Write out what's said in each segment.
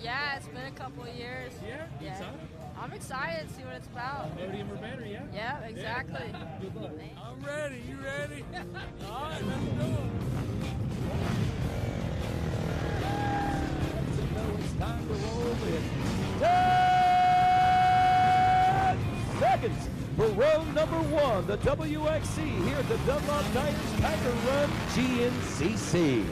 Yeah, it's been a couple of years. Yeah? Excited? I'm excited to see what it's about. Podium or better, yeah? Yeah, exactly. Yeah. Good luck. I'm ready. You ready? All right, let's do it. It's time to roll in 10 seconds for row number 1, the WXC here at the Dunlop Tires Tiger Run GNCC.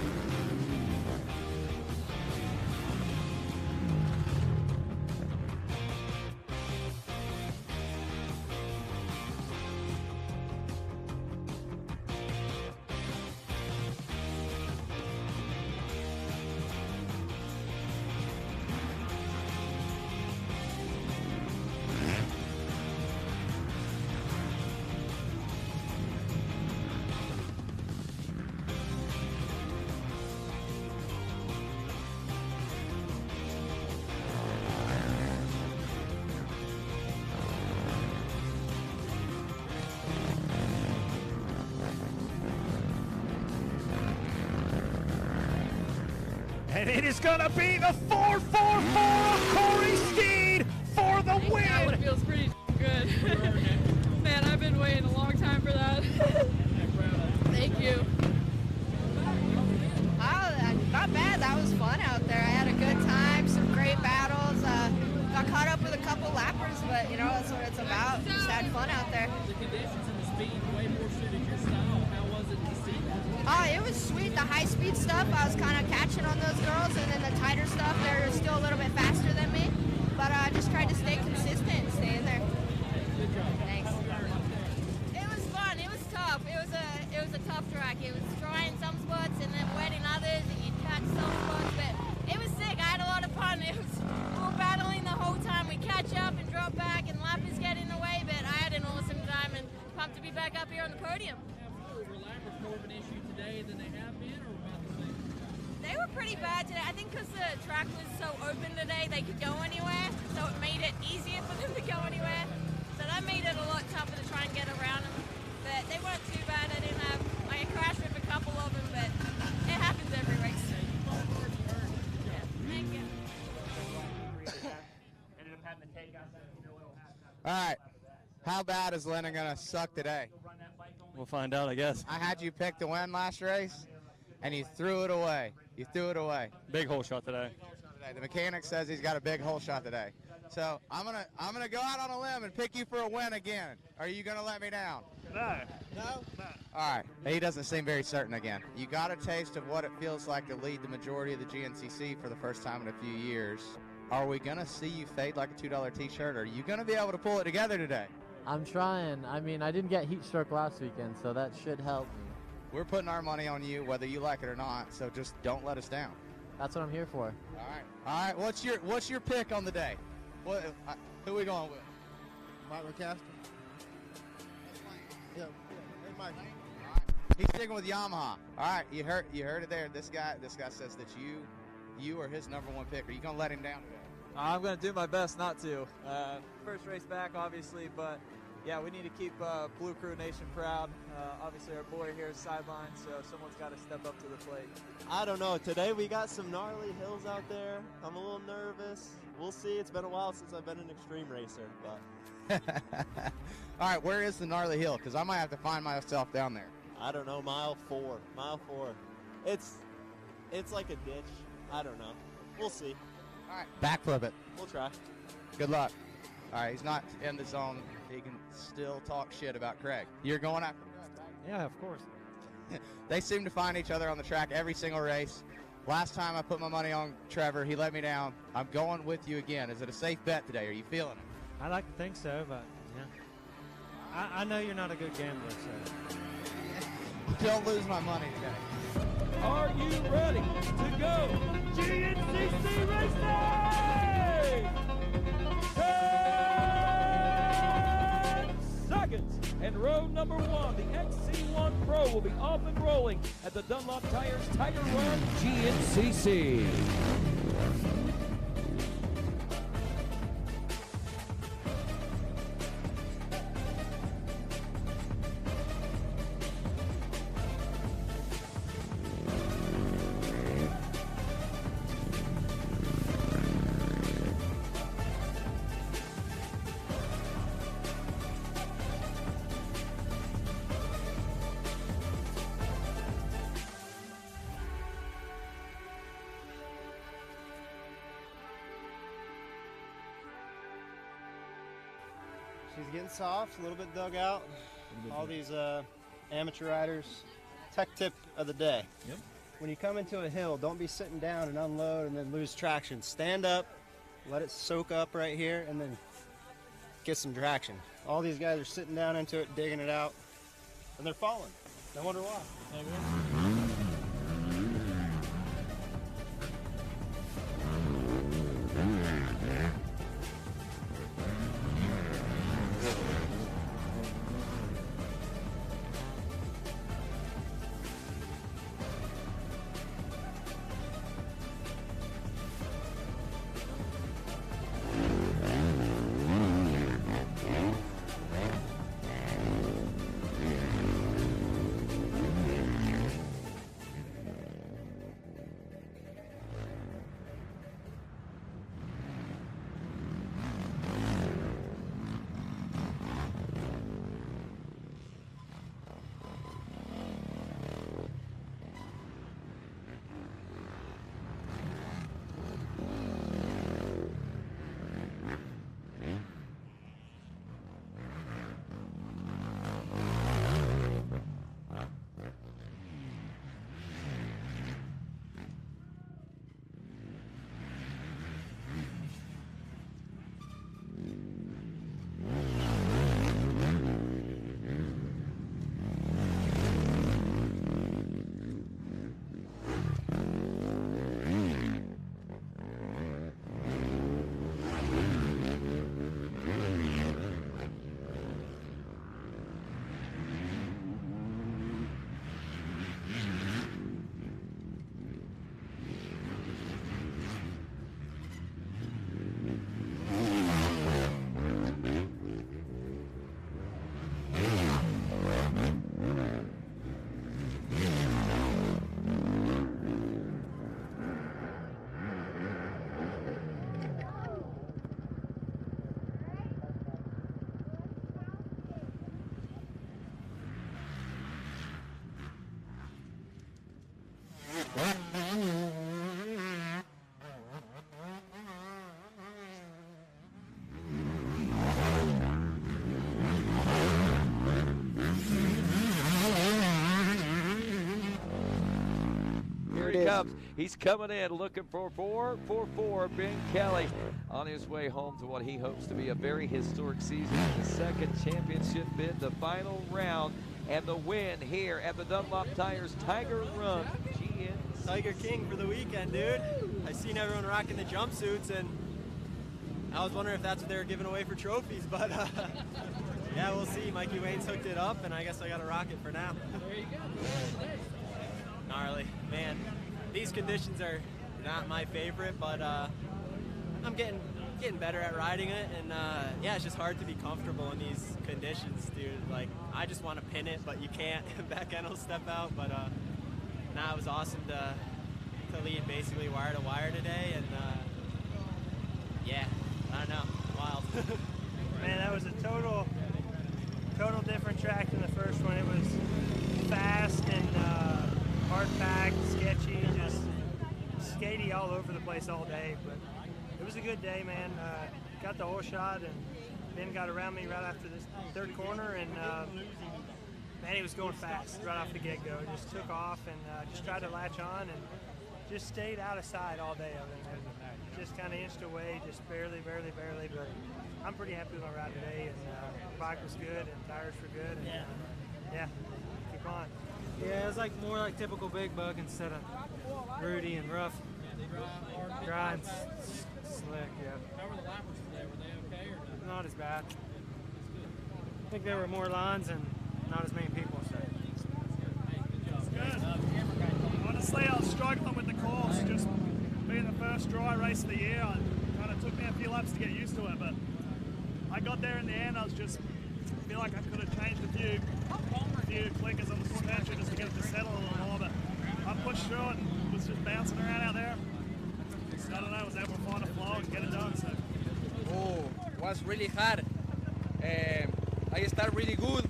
And it is going to be the 444 of Corey Steed for the win. That one feels pretty good. Man, I've been waiting a long time for that. Thank you. Not bad. That was fun out there. I had a good time, some great battles. Got caught up with a couple lappers, but you know, that's what it's about. Just had fun out there. The conditions and the speed way more suited your style. How was it to see that? It was sweet. The high-speed stuff, I was kind of catching on those girls, and then the tighter stuff, they're still a little bit faster than me. But I just tried to stay consistent and stay in there. Good job. Thanks. It was fun. It was tough. It was a tough track. It was dry in some spots and then wet in others, and you'd catch some spots. But it was sick. I had a lot of fun. We were battling the whole time. We catch up and drop back, and lappers get in the way. But I had an awesome time and pumped to be back up here on the podium. Were lappers more of an issue today than they have been, or about the same? They were pretty bad today. I think because the track was so open today, they could go anywhere, so it made it easier for them to go anywhere. So that made it a lot tougher to try and get around them. But they weren't too bad. I didn't have, I crashed with a couple of them, but it happens every race. Yeah, thank you. All right. How bad is Lennon going to suck today? We'll find out, I guess. I had you pick to win last race, and you threw it away. You threw it away. Big hole shot today. The mechanic says he's got a big hole shot today. So I'm gonna go out on a limb and pick you for a win again. Are you gonna let me down? No. No? No. All right. He doesn't seem very certain again. You got a taste of what it feels like to lead the majority of the GNCC for the first time in a few years. Are we gonna see you fade like a $2 T-shirt? Or are you gonna be able to pull it together today? I'm trying. I mean, I didn't get heat stroke last weekend, so that should help me. We're putting our money on you, whether you like it or not. So just don't let us down. That's what I'm here for. All right. All right. What's your pick on the day? Who are we going with? Mike McCaster. Yeah. Hey, Mike. All right. He's sticking with Yamaha. All right. You heard it there. This guy says that you are his number one pick. Are you gonna let him down today? I'm going to do my best not to. First race back, obviously, but yeah, we need to keep Blue Crew Nation proud. Obviously, our boy here is sidelined, so someone's got to step up to the plate. I don't know. Today we got some gnarly hills out there. I'm a little nervous. We'll see. It's been a while since I've been an extreme racer, but. All right, where is the gnarly hill? Because I might have to find myself down there. I don't know. Mile 4. It's like a ditch. I don't know. We'll see. All right, backflip it. We'll try. Good luck. All right, he's not in the zone. He can still talk shit about Craig. You're going after Craig, right? Yeah, of course. They seem to find each other on the track every single race. Last time I put my money on Trevor, he let me down. I'm going with you again. Is it a safe bet today? Are you feeling it? I like to think so, but yeah. I know you're not a good gambler, so. Don't lose my money today. Are you ready to go? GNCC Racing! 10 seconds. And row number 1, the XC1 Pro will be off and rolling at the Dunlop Tires Tiger Run GNCC. She's getting soft, a little bit dug out. All these amateur riders. Tech tip of the day. Yep. When you come into a hill, don't be sitting down and unload and then lose traction. Stand up, let it soak up right here, and then get some traction. All these guys are sitting down into it, digging it out, and they're falling. No wonder why. Comes. He's coming in looking for 4-4-4. Ben Kelly on his way home to what he hopes to be a very historic season. The second championship bid, the final round, and the win here at the Dunlop Tires Tiger Run GNCC. Tiger King for the weekend, dude. I seen everyone rocking the jumpsuits, and I was wondering if that's what they were giving away for trophies, but yeah, we'll see. Mikey Wayne's hooked it up, and I guess I got to rock it for now. There you go. Gnarly, man. These conditions are not my favorite, but I'm getting better at riding it, and yeah, it's just hard to be comfortable in these conditions, dude. Like, I just want to pin it, but you can't. Back end will step out, but nah, it was awesome to lead basically wire to wire today, and yeah, I don't know, wild. Man, that was a total different track than the first one. It was fast and hard-packed, sketchy, just skatey all over the place all day. But it was a good day, man. Got the whole shot, and Ben got around me right after this third corner, and man, he was going fast right off the get-go. Just took off and just tried to latch on and just stayed out of sight all day of it. Just kind of inched away, just barely. But I'm pretty happy with my ride today, and the bike was good, and tires were good, and yeah, keep on. Yeah, it was more like typical big bug instead of rooty and rough. Dry and slick, yeah. How were the lappers today? Were they okay or not as bad? I think there were more lines and not as many people, so. Good. Honestly, I was struggling with the course, just being the first dry race of the year. It kind of took me a few laps to get used to it, but I got there in the end. I feel like I could have changed a few clickers on the suspension just to get it to settle a little more, but I pushed through it and was just bouncing around out there. I don't know, I was able to find a flow and get it done. So. Oh, it was really hard. I started really good.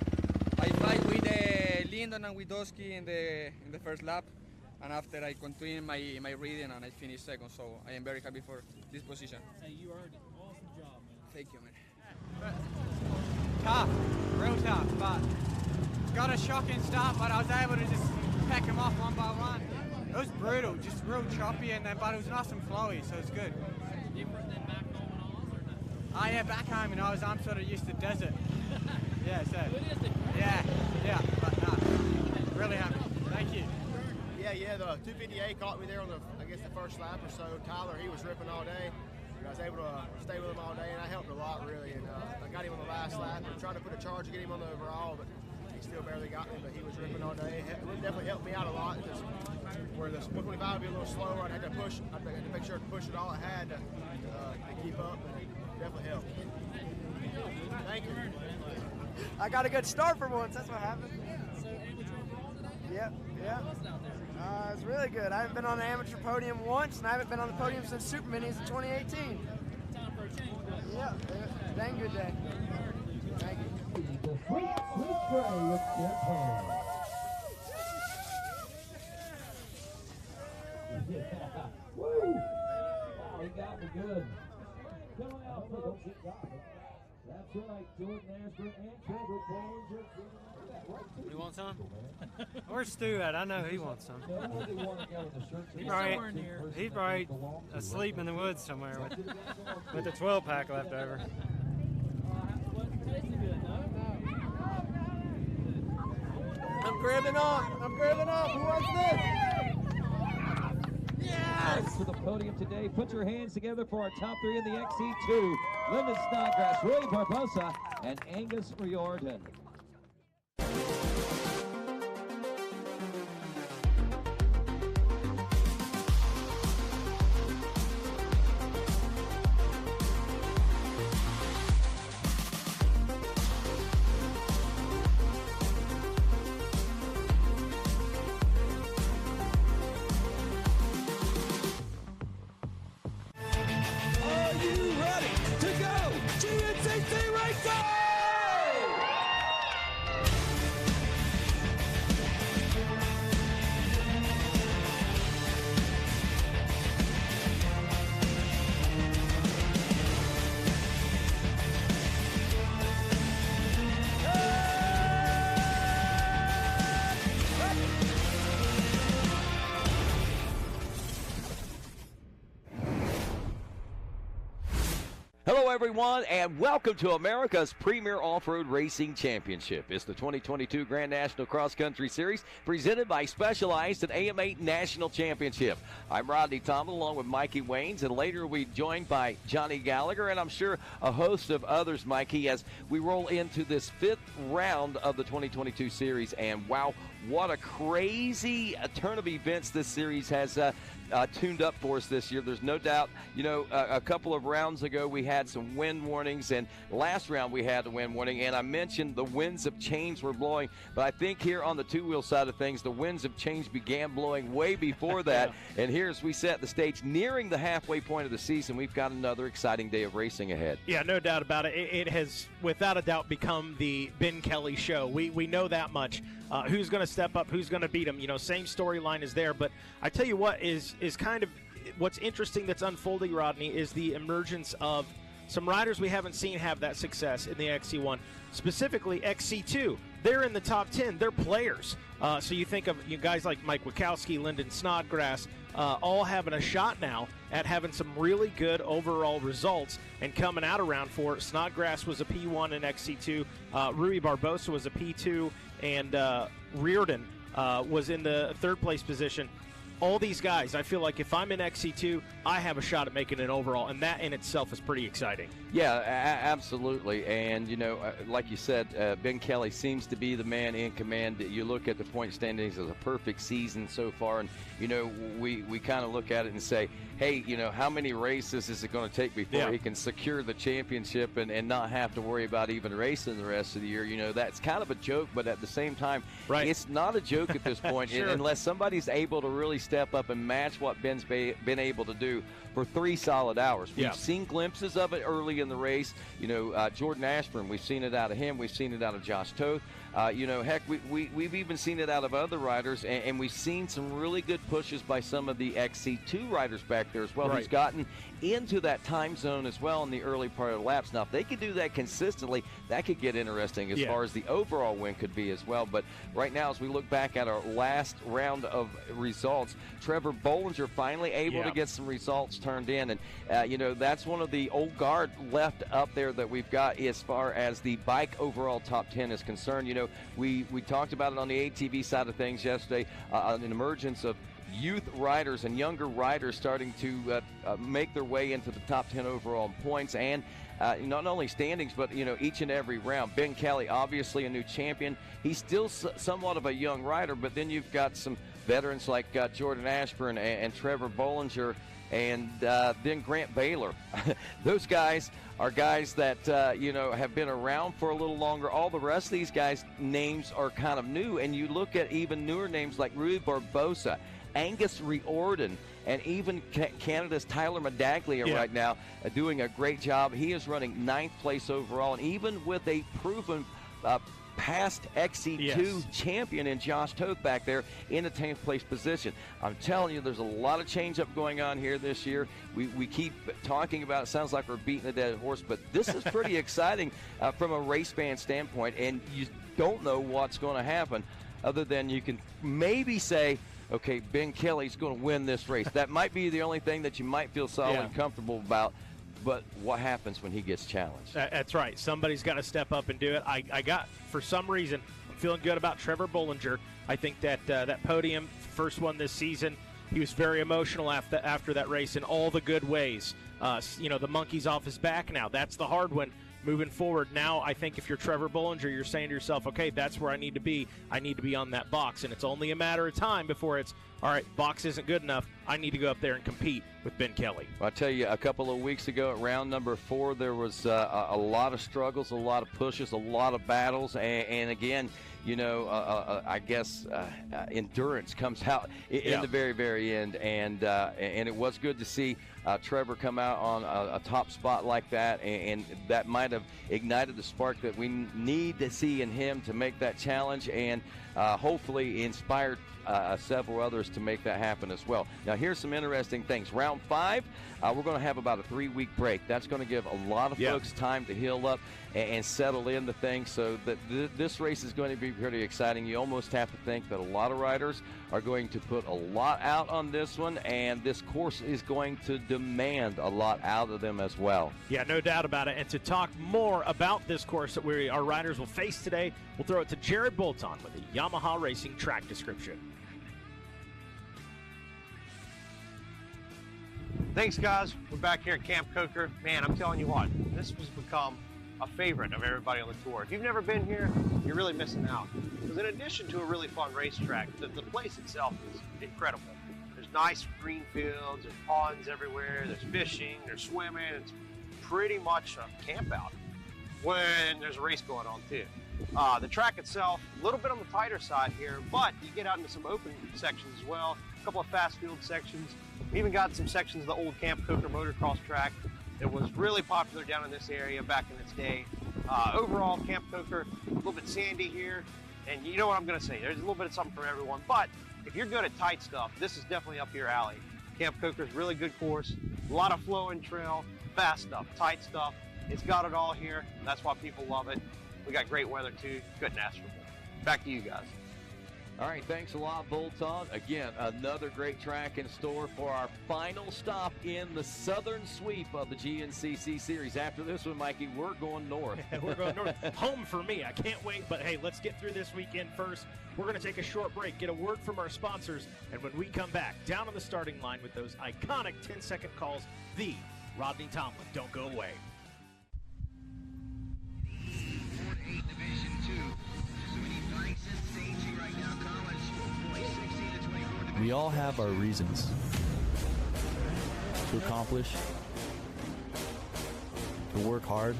I fight with Linden and Widoski in the first lap, and after I continued my reading and I finished second, so I am very happy for this position. Hey, you earned it. Awesome job, man. Thank you, man. tough, real tough, but got a shocking start, but I was able to just pack them off one by one. It was brutal, just real choppy, but it was nice and flowy, so it's good. Different than back home in Oz or no? Oh yeah, back home in Oz, I'm sort of used to desert. Yeah, so. It is different. Yeah, but no, really happy. Thank you. Yeah, the 258 caught me there on the first lap or so. Tyler, he was ripping all day. I was able to stay with him all day, and I helped a lot, really. And I got him on the last lap. I tried to put a charge to get him on the overall, but he still barely got me. But he was ripping all day. It definitely helped me out a lot. Just where the 125 would be a little slower, I'd have to push. I had to make sure to push it all I had to keep up, and it definitely helped. Thank you. I got a good start for once. That's what happened. So amateur overall today? Yep. How was it out there? It's really good. I haven't been on the amateur podium once, and I haven't been on the podium since Super Minis in 2018. Time for a change. Yeah, dang good day. Thank you. The sweet spray with Japan. Yeah. Woo! Wow, he got me good. Coming out, don't get got me. That's right, Jordan Asper and Trevor Bollinger. You want some? Where's Stu at? I know he wants some. He's probably asleep in the woods somewhere with the 12-pack left over. I'm grabbing up. Who wants this? Yes! For the podium today, put your hands together for our top three in the XC2. Lyndon Snodgrass, Roy Barbosa, and Angus Riordan. GNCC Racing! Hello, everyone, and welcome to America's premier off-road racing championship. It's the 2022 Grand National Cross Country Series presented by Specialized and AM8 National Championship. I'm Rodney Tomlin along with Mikey Waynes, and later we'll be joined by Johnny Gallagher and I'm sure a host of others, Mikey, as we roll into this fifth round of the 2022 series. And wow, what a crazy turn of events this series has tuned up for us this year. There's no doubt, you know, a couple of rounds ago we had some wind warnings, and last round we had the wind warning, and I mentioned the winds of change were blowing, but I think here on the two-wheel side of things, the winds of change began blowing way before that. And here as we set the stage, nearing the halfway point of the season, we've got another exciting day of racing ahead. Yeah, no doubt about it. It has, without a doubt, become the Ben Kelly show. We know that much. Who's going to step up, who's going to beat him, you know, same storyline is there. But I tell you what is kind of what's interesting that's unfolding, Rodney, is the emergence of some riders we haven't seen have that success in the XC1, specifically XC2. They're in the top 10. They're players. So you think of guys like Mike Wachowski, Lyndon Snodgrass, all having a shot now at having some really good overall results and coming out around 4. Snodgrass was a P1 in XC2. Rui Barbosa was a P2, and Riordan was in the third place position. All these guys, I feel like if I'm in XC2, I have a shot at making it overall, and that in itself is pretty exciting. Yeah, absolutely. And, you know, like you said, Ben Kelly seems to be the man in command. You look at the point standings as a perfect season so far, and, you know, we kind of look at it and say, hey, you know, how many races is it going to take before he can secure the championship and not have to worry about even racing the rest of the year? You know, that's kind of a joke, but at the same time, it's not a joke at this point unless somebody's able to really step up and match what Ben's been able to do for 3 solid hours. Yeah. We've seen glimpses of it early in the race. You know, Jordan Ashburn, we've seen it out of him. We've seen it out of Josh Toth. You know, heck, we've even seen it out of other riders, and we've seen some really good pushes by some of the XC2 riders back there as well, Right. who's gotten into that time zone as well in the early part of the laps. Now, if they could do that consistently, that could get interesting as far as the overall win could be as well. But right now, as we look back at our last round of results, Trevor Bollinger finally able to get some results turned in. And, you know, that's one of the old guard left up there that we've got as far as the bike overall top 10 is concerned. You know, we talked about it on the ATV side of things yesterday, an emergence of youth riders and younger riders starting to make their way into the top 10 overall points and not only standings, but, you know, each and every round. Ben Kelly, obviously a new champion. He's still somewhat of a young rider, but then you've got some veterans like Jordan Ashburn and Trevor Bollinger and then Grant Baylor. Those guys are guys that, you know, have been around for a little longer. All the rest of these guys' names are kind of new, and you look at even newer names like Rui Barbosa, Angus Riordan, and even Canada's Tyler Medaglia right now doing a great job. He is running 9th place overall, and even with a proven past XC2 champion in Josh Toth back there in the 10th place position. I'm telling you, there's a lot of change up going on here this year. We keep talking about it. Sounds like we're beating a dead horse, but this is pretty exciting from a race fan standpoint, and you don't know what's going to happen other than you can maybe say, okay, Ben Kelly's going to win this race. That might be the only thing that you might feel solid and comfortable about. But what happens when he gets challenged? That's right. Somebody's got to step up and do it. I got, for some reason, I'm feeling good about Trevor Bollinger. I think that that podium, first one this season, he was very emotional after that race in all the good ways. You know, the monkey's off his back now. That's the hard one. Moving forward, now I think if you're Trevor Bollinger, you're saying to yourself, okay, that's where I need to be. I need to be on that box, and it's only a matter of time before it's, all right, box isn't good enough. I need to go up there and compete with Ben Kelly. Well, I'll tell you, a couple of weeks ago at round number 4, there was a lot of struggles, a lot of pushes, a lot of battles, and again, you know, I guess endurance comes out in the very, very end, and it was good to see Trevor come out on a top spot like that, and that might have ignited the spark that we need to see in him to make that challenge, and hopefully inspired several others to make that happen as well. Now, here's some interesting things. Round 5, we're going to have about a 3-week break. That's going to give a lot of folks time to heal up and settle into things, so that this race is going to be pretty exciting. You almost have to think that a lot of riders are going to put a lot out on this one, and this course is going to demand a lot out of them as well. Yeah, no doubt about it. And to talk more about this course that our riders will face today, we'll throw it to Jared Bolton with a Yamaha Racing track description. Thanks, guys. We're back here at Camp Coker. Man, I'm telling you what, this has become a favorite of everybody on the tour. If you've never been here, you're really missing out. Because in addition to a really fun racetrack, the place itself is incredible. There's nice green fields, there's ponds everywhere, there's fishing, there's swimming. It's pretty much a camp out when there's a race going on too. The track itself, a little bit on the tighter side here, but you get out into some open sections as well, a couple of fast field sections. We even got some sections of the old Camp Coker motocross track that was really popular down in this area back in its day. Overall, Camp Coker, a little bit sandy here, and you know what I'm going to say, there's a little bit of something for everyone, but if you're good at tight stuff, this is definitely up your alley. Camp Coker's really good course, a lot of flowing trail, fast stuff, tight stuff. It's got it all here. That's why people love it. We got great weather too. Couldn't ask for more. Back to you guys. All right, thanks a lot, Bolton. Again, another great track in store for our final stop in the southern sweep of the GNCC series. After this one, Mikey, we're going north. We're going north. Home for me. I can't wait. But, hey, let's get through this weekend first. We're going to take a short break, get a word from our sponsors, and when we come back, down on the starting line with those iconic 10-second calls, the Rodney Tomlin. Don't go away. We all have our reasons to accomplish, to work hard.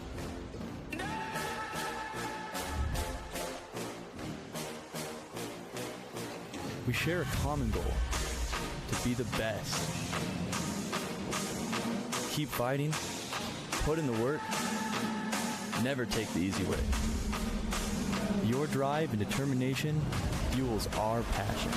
We share a common goal, to be the best. keep fighting, put in the work, never take the easy way. Your drive and determination fuels our passion.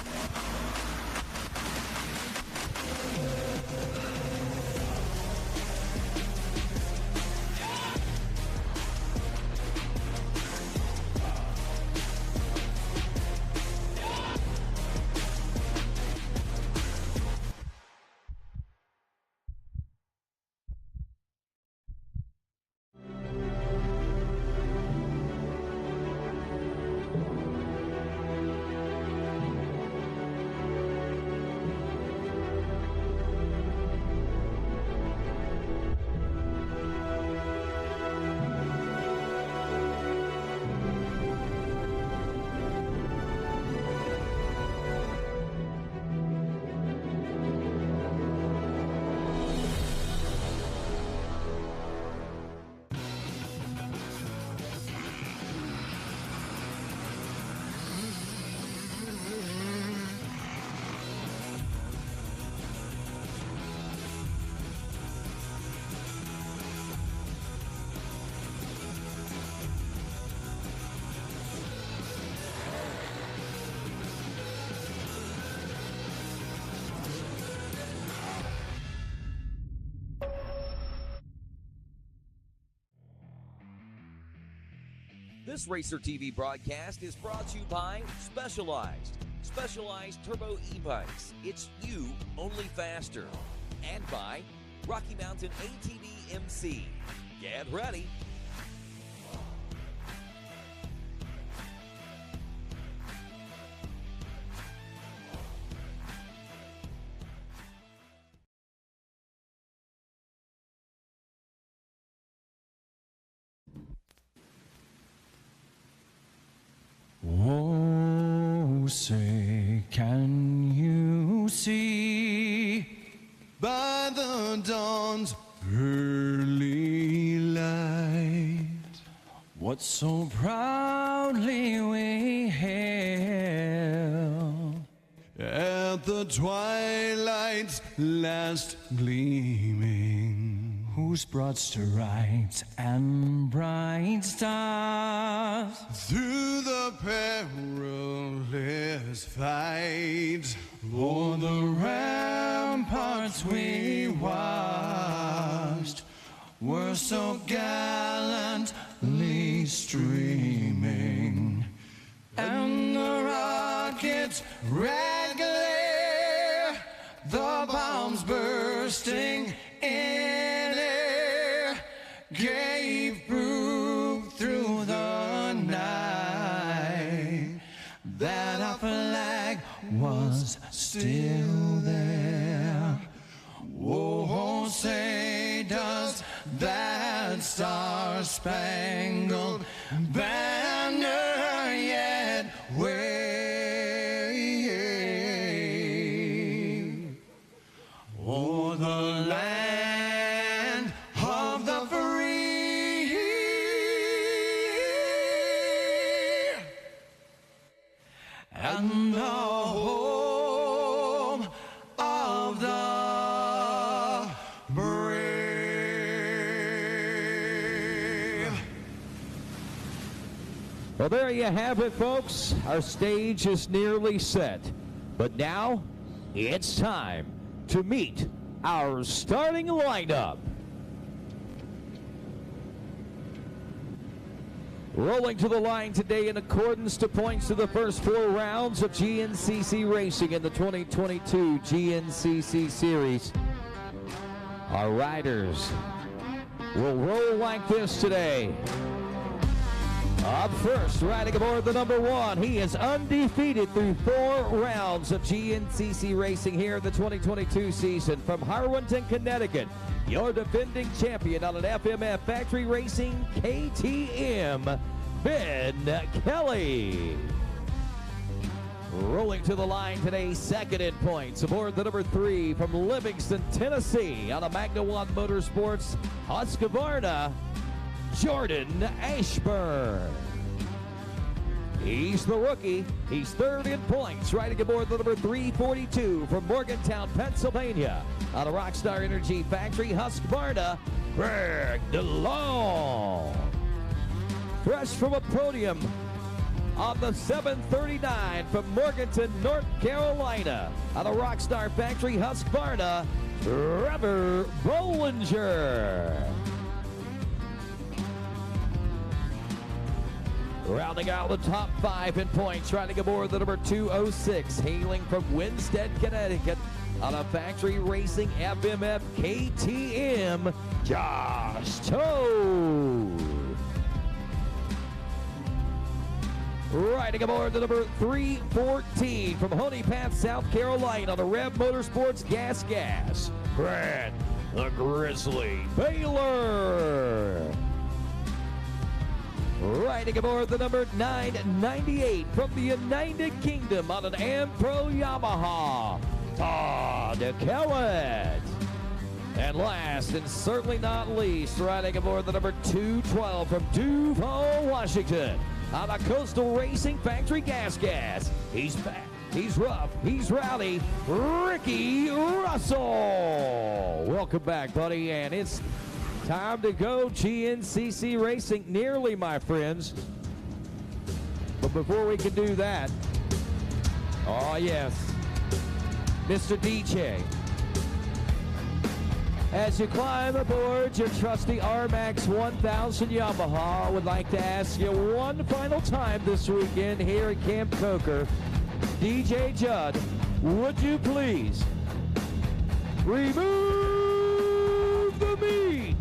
This Racer TV broadcast is brought to you by Specialized. Specialized Turbo E-Bikes. It's you, only faster. And by Rocky Mountain ATV MC. Get ready. Oh, say, can you see by the dawn's early light what so proudly we hailed at the twilight's last gleaming, whose broad stripes and bright stars through the perilous fight o'er the ramparts we watched were so gallantly streaming, and the rockets' red glare, the bombs bursting in air, gave proof through the night that our flag was still there. Oh, say does that star-spangled banner yet wave o'er the land of the free and the home of the brave. Well, there you have it, folks. Our stage is nearly set. But now, it's time to meet our starting lineup. Rolling to the line today in accordance to points of the first 4 rounds of GNCC racing in the 2022 GNCC Series. Our riders will roll like this today. Up first, riding aboard the number 1, he is undefeated through 4 rounds of GNCC racing here in the 2022 season. From Harwinton, Connecticut, your defending champion on an FMF Factory Racing KTM, Ben Kelly. Rolling to the line today, second in points, aboard the number 3 from Livingston, Tennessee, on a Magna One Motorsports Husqvarna, Jordan Ashburn. He's the rookie. He's third in points, riding aboard the number 342 from Morgantown, Pennsylvania. Out of Rockstar Energy Factory, Husqvarna, Greg DeLong. Fresh from a podium on the 739 from Morganton, North Carolina. Out of Rockstar Factory, Husqvarna, Trevor Bollinger. Rounding out the top 5 in points, riding aboard the number 206, hailing from Winstead, Connecticut, on a Factory Racing FMF KTM, Josh Toad. Riding aboard the number 314 from Honey Path, South Carolina, on the Rev Motorsports Gas, Grant the Grizzly Baylor. Riding aboard the number 998 from the United Kingdom on an Ampro Yamaha, Todd Kellett. And last and certainly not least, riding aboard the number 212 from Duval, Washington, on a Coastal Racing Factory Gas. He's fat, he's rough, he's rowdy, Ricky Russell. Welcome back, buddy, and it's time to go GNCC Racing nearly, my friends. But before we can do that, oh yes, Mr. DJ, as you climb aboard your trusty RMAX 1000 Yamaha, I would like to ask you one final time this weekend here at Camp Coker, DJ Judd, would you please remove the meat?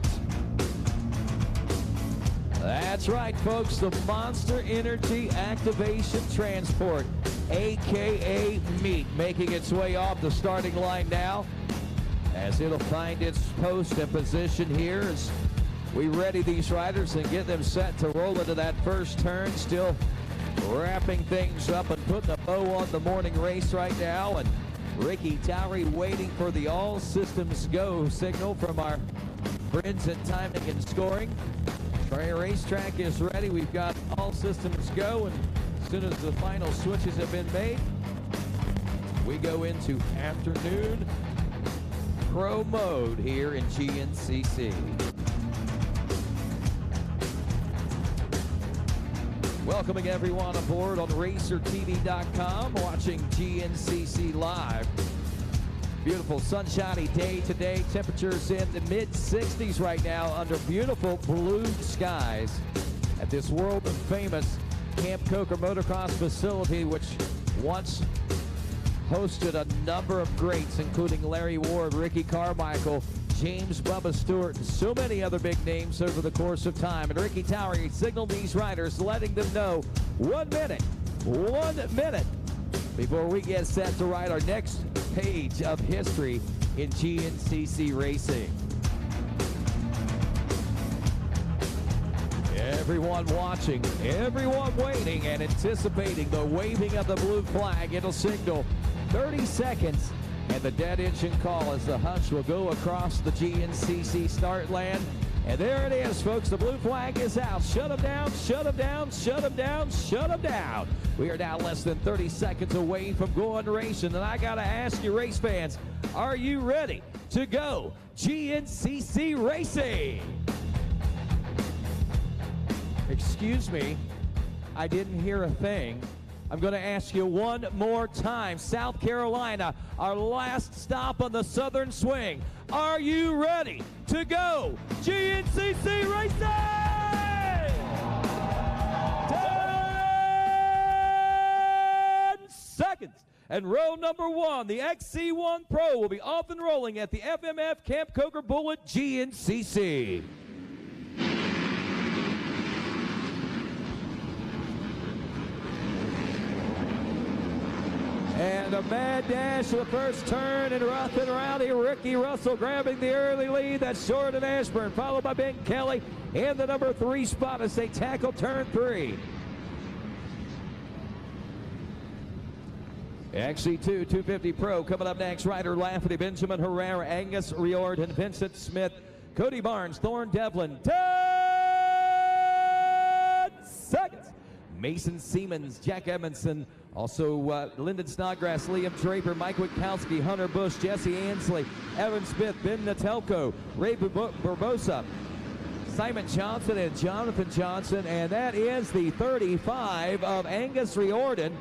That's right, folks, the Monster Energy Activation Transport, a.k.a. meat, making its way off the starting line now, as it'll find its post and position here as we ready these riders and get them set to roll into that first turn. Still wrapping things up and putting a bow on the morning race right now, and Ricky Towery waiting for the all systems go signal from our friends at Timing and Scoring. Our racetrack is ready. We've got all systems go, and as soon as the final switches have been made, we go into afternoon pro mode here in GNCC. Welcoming everyone aboard on RacerTV.com, watching GNCC live. Beautiful sunshiny day today. Temperatures in the mid-60s right now under beautiful blue skies at this world-famous Camp Coker Motocross facility, which once hosted a number of greats, including Larry Ward, Ricky Carmichael, James Bubba Stewart, and so many other big names over the course of time. And Ricky Towery signaled these riders, letting them know 1 minute before we get set to ride our next page of history in GNCC racing. Everyone watching, everyone waiting and anticipating the waving of the blue flag. It'll signal 30 seconds and the dead engine call as the hush will go across the GNCC start land. And there it is, folks. The blue flag is out. Shut them down, shut them down, shut them down, shut them down. We are now less than 30 seconds away from going racing. And I got to ask you, race fans, are you ready to go GNCC racing? Excuse me, I didn't hear a thing. I'm going to ask you one more time. South Carolina, our last stop on the Southern Swing. Are you ready to go GNCC racing? 10 seconds. And row number 1, the XC1 Pro, will be off and rolling at the FMF Camp Coker Bullet GNCC. And a mad dash to the first turn, and rough and rowdy Ricky Russell grabbing the early lead. That's Jordan Ashburn, followed by Ben Kelly in the number 3 spot as they tackle turn 3. XC2 250 Pro coming up next. Ryder Lafferty, Benjamin Herrera, Angus Riordan, Vincent Smith, Cody Barnes, Thorne Devlin. 10 seconds. Mason Siemens, Jack Edmondson, also Lyndon Snodgrass, Liam Draper, Mike Witkowski, Hunter Bush, Jesse Ansley, Evan Smith, Ben Natelko, Ray Barbosa, Simon Johnson, and Jonathan Johnson. And that is the 35 of Angus Riordan.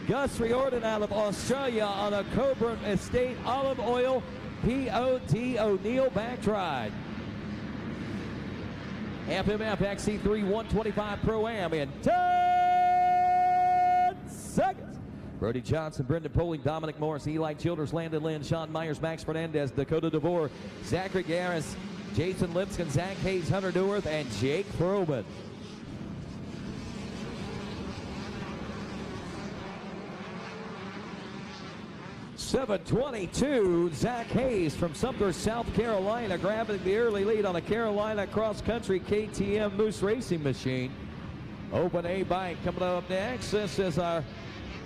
Gus Riordan out of Australia on a Coburn Estate Olive Oil P.O.T. O'Neill backride. FMF XC3 125 Pro-Am in 10 seconds. Brody Johnson, Brendan Poling, Dominic Morris, Eli Childers, Landon Lynn, Sean Myers, Max Fernandez, Dakota DeVore, Zachary Garris, Jason Lipscomb, Zach Hayes, Hunter Neworth, and Jake Froman. .722, Zach Hayes from Sumter, South Carolina, grabbing the early lead on a Carolina cross-country KTM Moose Racing machine. Open A bike coming up next. This is our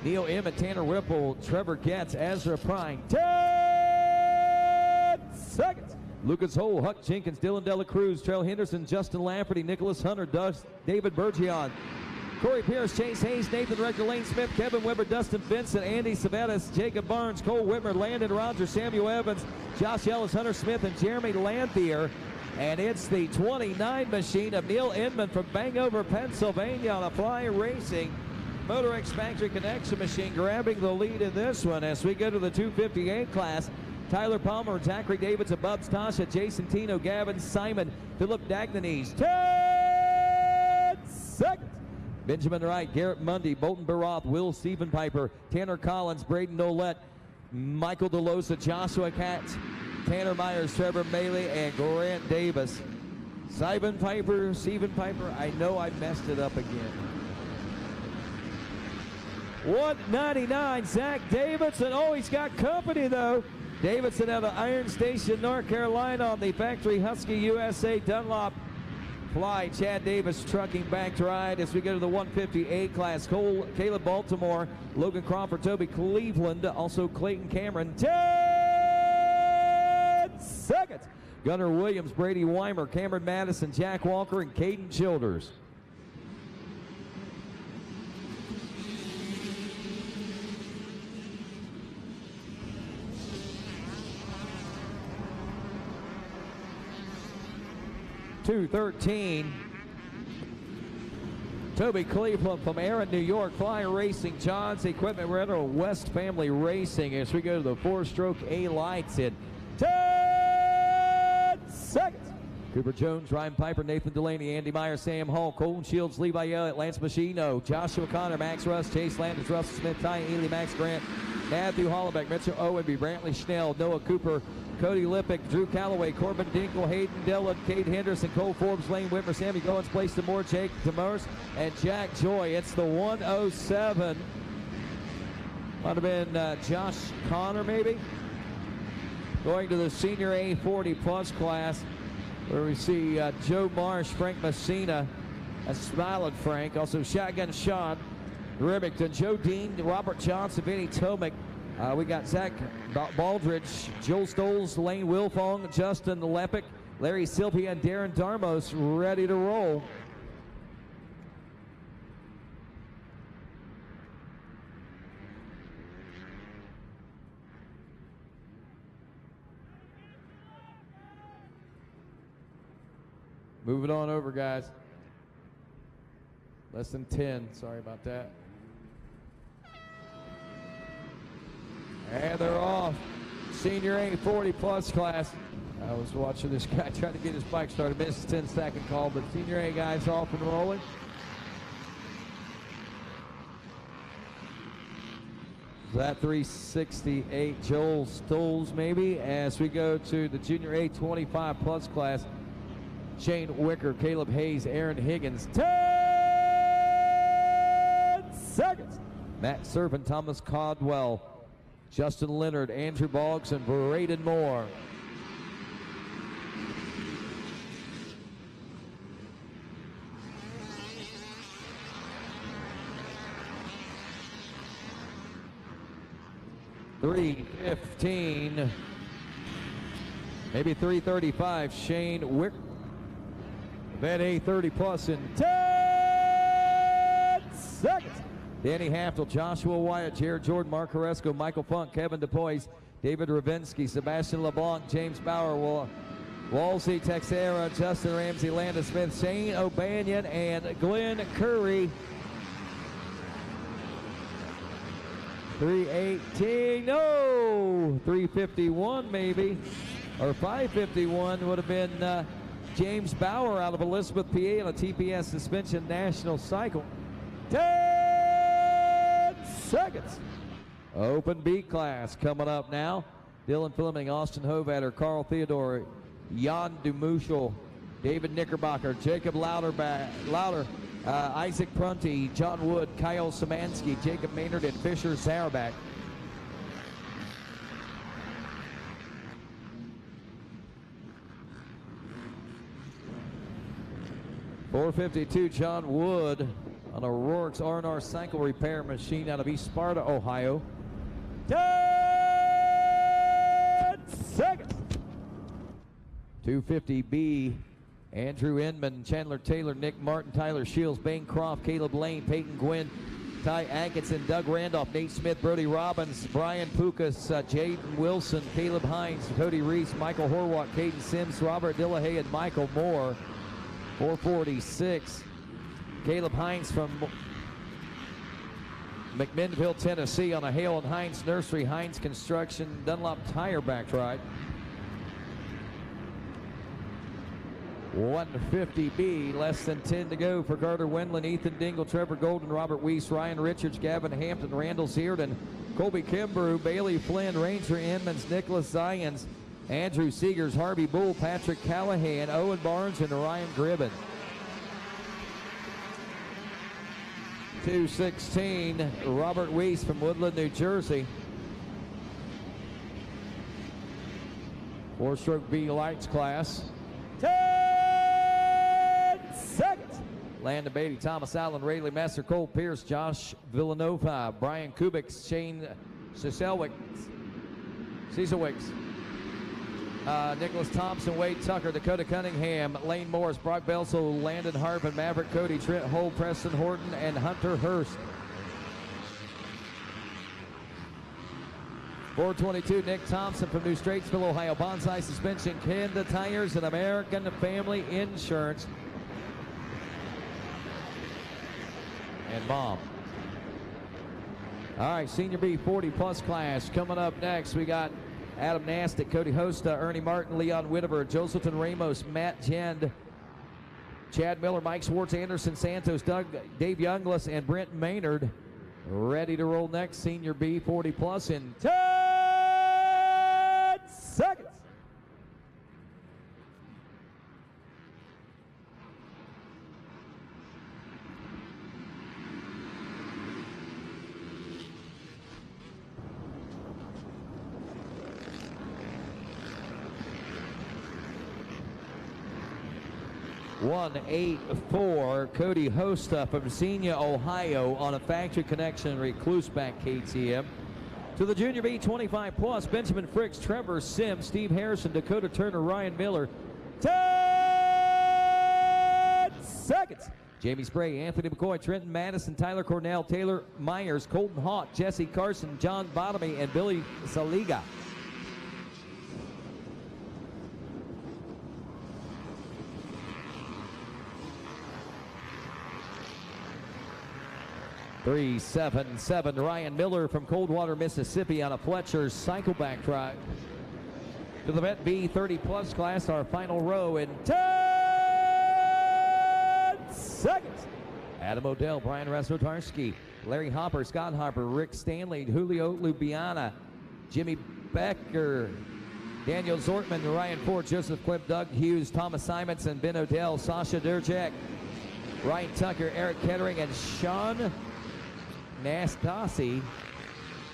Neil Emmett, Tanner Whipple, Trevor Getz, Ezra Prine. 10 seconds. Lucas Hole, Huck Jenkins, Dylan Dela Cruz, Trail Henderson, Justin Lafferty, Nicholas Hunter, David Bergeon, Corey Pierce, Chase Hayes, Nathan Rector, Lane Smith, Kevin Weber, Dustin Vincent, Andy Savettis, Jacob Barnes, Cole Whitmer, Landon Rogers, Samuel Evans, Josh Ellis, Hunter Smith, and Jeremy Lanthier. And it's the 29 machine of Neil Inman from Bangover, Pennsylvania on a Fly Racing Motorex Factory Connection machine grabbing the lead in this one as we go to the 258 class. Tyler Palmer, Zachary Davidson, Bubs Tasha, Jason Tino, Gavin Simon, Philip Dagdanese. 10 seconds. Benjamin Wright, Garrett Mundy, Bolton Baroth, Will Stephen Piper, Tanner Collins, Braden Nolette, Michael DeLosa, Joshua Katz, Tanner Myers, Trevor Maley, and Grant Davis. Stephen Piper, I know I messed it up again. 199, Zach Davidson. Oh, he's got company though. Davidson out of Iron Station, North Carolina on the Factory Husky USA Dunlop Fly. Chad Davis trucking back to ride as we go to the 158 class. Caleb Baltimore, Logan Crawford, Toby Cleveland, also Clayton Cameron. 10 seconds. Gunnar Williams, Brady Weimer, Cameron Madison, Jack Walker, and Caden Childers. .213. Toby Cleveland from Aaron, New York, Fly Racing, John's Equipment Rental, West Family Racing as we go to the 4-stroke A lights in 10 seconds. Cooper Jones, Ryan Piper, Nathan Delaney, Andy Meyer, Sam Hall, Colton Shields, Levi Elliott, Lance Machino, Joshua Connor, Max Russ, Chase Landers, Russell Smith, Ty Ely, Max Grant, Matthew Hollenbeck, Mitchell Owenby, Brantley Schnell, Noah Cooper, Cody Lippick, Drew Calloway, Corbin Dinkle, Hayden Dillon, Cade Henderson, Cole Forbes, Lane Whitmer, Sammy Goins, Place Demore, Jake Demers, and Jack Joy. It's the 107. Might have been Josh Connor, maybe. Going to the Senior A40 Plus class, where we see Joe Marsh, Frank Messina, a smiling Frank, also Shotgun Sean, Remington, Joe Dean, Robert Johnson, Vinny Tomic. We got Zach Baldridge, Joel Stoles, Lane Wilfong, Justin Lepic, Larry Sylvia, and Darren Darmos ready to roll. Moving on over, guys. Less than 10. Sorry about that. And they're off. Senior A40 Plus class. I was watching this guy trying to get his bike started. Missed his 10-second call, but Senior A guys off and rolling. That 368 Joel Stoles maybe as we go to the Junior A25 Plus class. Shane Wicker, Caleb Hayes, Aaron Higgins. 10 seconds. Matt Servant, Thomas Caldwell, Justin Leonard, Andrew Boggs, and Braden Moore. .315, maybe 335. Shane Wick, Vet A30 Plus in 10 seconds. Danny Haftel, Joshua Wyatt, Jared Jordan, Mark Horesco, Michael Funk, Kevin DePoys, David Ravinsky, Sebastian LeBlanc, James Bauer, Walsey, Texera, Justin Ramsey, Landon Smith, Shane O'Banion, and Glenn Curry. 3:18, no, 3:51 maybe, or 5:51 would have been James Bauer out of Elizabeth, PA on a TPS suspension national cycle. 10 seconds. Open B class coming up now. Dylan Fleming, Austin Hovatter, Carl Theodore, Jan Dumuschel, David Knickerbocker, Jacob Lauder, Isaac Prunty, John Wood, Kyle Szymanski, Jacob Maynard, and Fisher Zarabak. .452, John Wood on a Rourke's R&R cycle repair machine out of East Sparta, Ohio. 10 seconds. 250B, Andrew Inman, Chandler Taylor, Nick Martin, Tyler Shields, Bancroft, Caleb Lane, Peyton Gwynn, Ty Atkinson, Doug Randolph, Nate Smith, Brody Robbins, Brian Pukas, Jaden Wilson, Caleb Hines, Cody Reese, Michael Horwath, Caden Sims, Robert Dillahay, and Michael Moore. 446. Caleb Hines from McMinnville, Tennessee on a Hale and Hines Nursery, Hines Construction, Dunlop Tire back ride. 150B, less than 10 to go for Carter Wendland, Ethan Dingle, Trevor Golden, Robert Weiss, Ryan Richards, Gavin Hampton, Randall Searden, Colby Kimbrough, Bailey Flynn, Ranger Inmans, Nicholas Zions, Andrew Seegers, Harvey Bull, Patrick Callahan, Owen Barnes, and Ryan Gribben. 216, Robert Weiss from Woodland, New Jersey. 4-stroke B lights class. 10 seconds. Landon Beatty, Thomas Allen, Rayleigh Messer, Cole Pierce, Josh Villanova, Brian Kubik, Shane Cecilwicks, Nicholas Thompson, Wade Tucker, Dakota Cunningham, Lane Morris, Brock Belsel, Landon Harvin, Maverick Cody, Trent Hull, Preston Horton, and Hunter Hurst. 422, Nick Thompson from New Straitsville, Ohio, Bonsai Suspension, Kenda Tires, and American Family Insurance. And Mom. All right, Senior B 40-plus class coming up next. We got Adam Nastic, Cody Hosta, Ernie Martin, Leon Whitaker, Joselton Ramos, Matt Jend, Chad Miller, Mike Swartz, Anderson Santos, Dave Younglis, and Brent Maynard ready to roll next. Senior B 40-plus in 10 seconds. .184, Cody Hosta from Xenia, Ohio on a factory connection Recluseback KTM. To the Junior B 25-plus, Benjamin Fricks, Trevor Sims, Steve Harrison, Dakota Turner, Ryan Miller. 10 seconds. Jamie Spray, Anthony McCoy, Trenton Madison, Tyler Cornell, Taylor Myers, Colton Hawk, Jesse Carson, John Bottomy, and Billy Saliga. .377, Ryan Miller from Coldwater, Mississippi on a Fletcher cycleback drive. To the Vet B 30-plus class, our final row in 10 seconds. Adam Odell, Brian Resotarski, Larry Hopper, Scott Hopper, Rick Stanley, Julio Lubiana, Jimmy Becker, Daniel Zortman, Ryan Ford, Joseph Clip, Doug Hughes, Thomas Simonson, Ben Odell, Sasha Durjek, Ryan Tucker, Eric Kettering, and Sean Nastasi.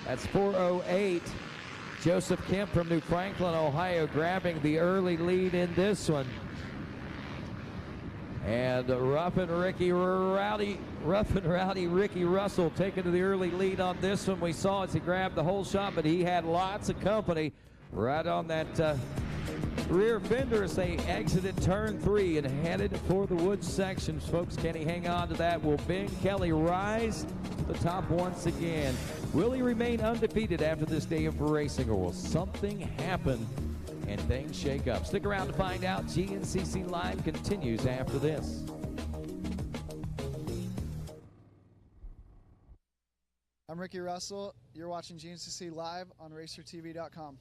That's 408. Joseph Kemp from New Franklin, Ohio, grabbing the early lead in this one. And rough and rowdy Ricky Russell taking to the early lead on this one. We saw as he grabbed the whole shot, but he had lots of company right on that rear fender as they exited turn 3 and headed for the woods sections. Folks, can he hang on to that? Will Ben Kelly rise to the top once again? Will he remain undefeated after this day of racing, or will something happen and things shake up? Stick around to find out. GNCC Live continues after this. I'm Ricky Russell. You're watching GNCC Live on RacerTV.com.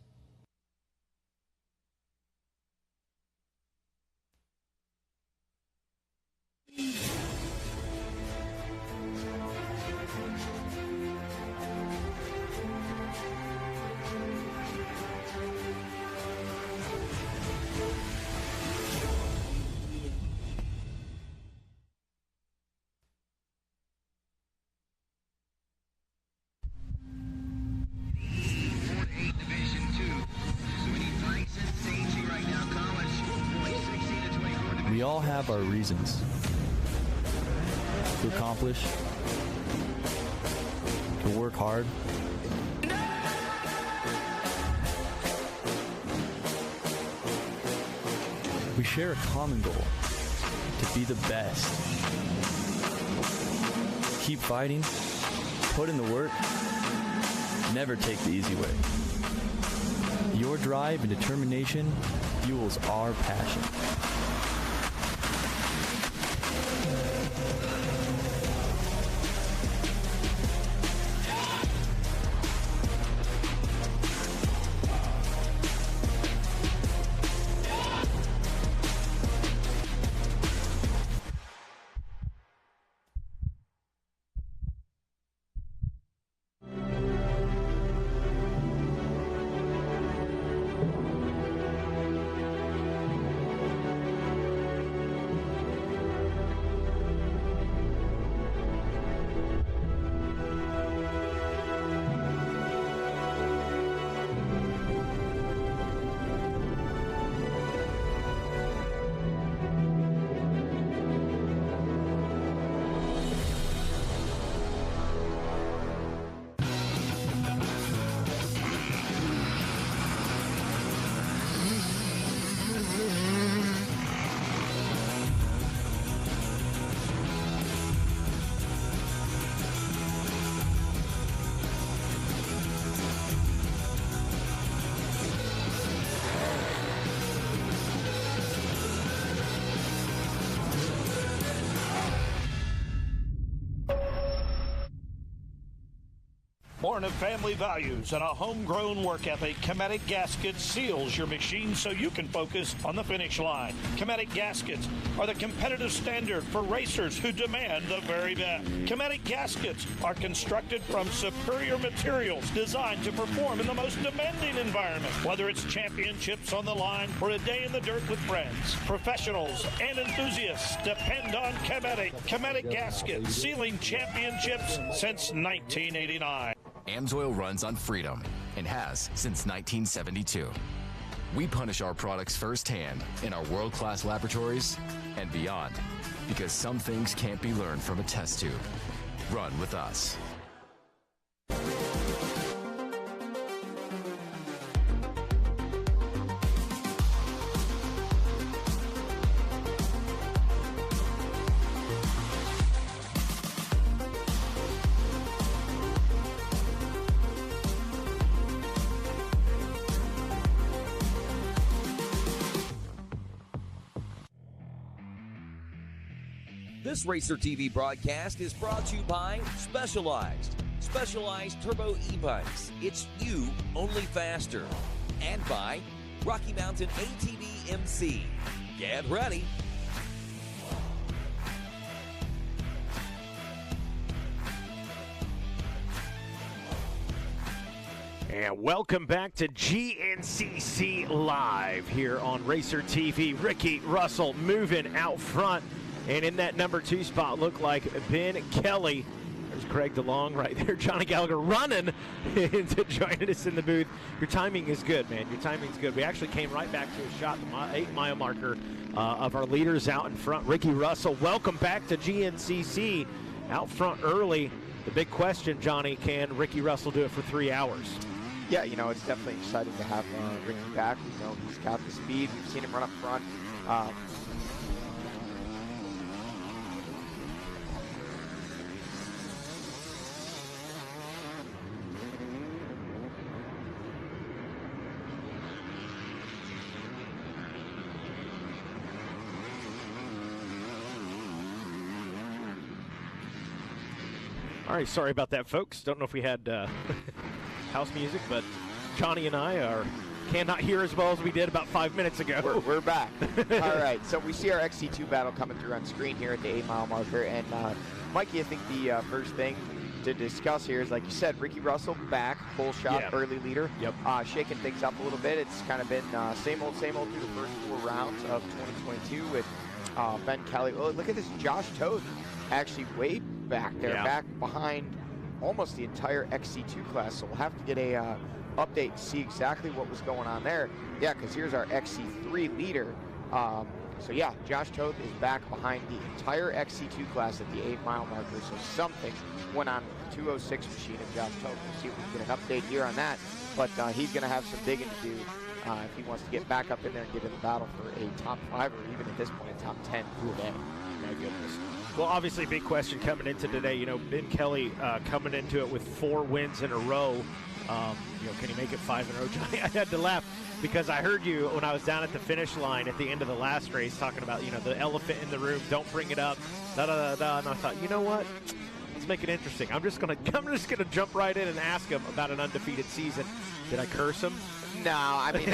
We all have our reasons to accomplish, to work hard. We share a common goal, to be the best. Keep fighting, put in the work, never take the easy way. Your drive and determination fuels our passion. Born of family values and a homegrown work ethic, Cometic Gaskets seals your machine so you can focus on the finish line. Cometic Gaskets are the competitive standard for racers who demand the very best. Cometic Gaskets are constructed from superior materials designed to perform in the most demanding environment, whether it's championships on the line or a day in the dirt with friends. Professionals and enthusiasts depend on Cometic. Cometic Gaskets, sealing championships since 1989. AMSOIL runs on freedom and has since 1972. We punish our products firsthand in our world-class laboratories and beyond, because some things can't be learned from a test tube. Run with us. This Racer TV broadcast is brought to you by Specialized. Specialized Turbo e-bikes. It's you, only faster. And by Rocky Mountain ATV MC. Get ready. And welcome back to GNCC Live here on Racer TV. Ricky Russell moving out front. And in that number 2 spot looked like Ben Kelly. There's Craig DeLong right there. Johnny Gallagher running into joining us in the booth. Your timing is good, man. Your timing's good. We actually came right back to a shot, the 8-mile marker of our leaders out in front. Ricky Russell, welcome back to GNCC. Out front early. The big question, Johnny, can Ricky Russell do it for 3 hours? Yeah, you know, it's definitely exciting to have Ricky back. You know, he's got the speed. We've seen him run up front. All right, sorry about that, folks. Don't know if we had house music, but Johnny and I cannot hear as well as we did about 5 minutes ago. We're back. All right, so we see our XC2 battle coming through on screen here at the 8-mile marker. And, Mikey, I think the first thing to discuss here is, like you said, Ricky Russell back, full shot, early leader. Yep. Shaking things up a little bit. It's kind of been same old through the first 4 rounds of 2022 with Ben Kelly. Oh, look at this Josh Toth, actually way back there, back behind almost the entire XC2 class. So we'll have to get a update to see exactly what was going on there. Yeah, because here's our XC3 leader. So yeah, Josh Toth is back behind the entire XC2 class at the 8-mile marker. So something went on with the 206 machine of Josh Toth. We'll see if we can get an update here on that. But he's going to have some digging to do if he wants to get back up in there and get in the battle for a top 5 or even at this point a top 10 today. My goodness. Well, obviously, big question coming into today. You know, Ben Kelly coming into it with 4 wins in a row. You know, can he make it 5 in a row, Johnny? I had to laugh because I heard you when I was down at the finish line at the end of the last race talking about, you know, the elephant in the room. Don't bring it up. Da da da da. And I thought, you know what? Let's make it interesting. I'm just gonna jump right in and ask him about an undefeated season. Did I curse him? No, I mean,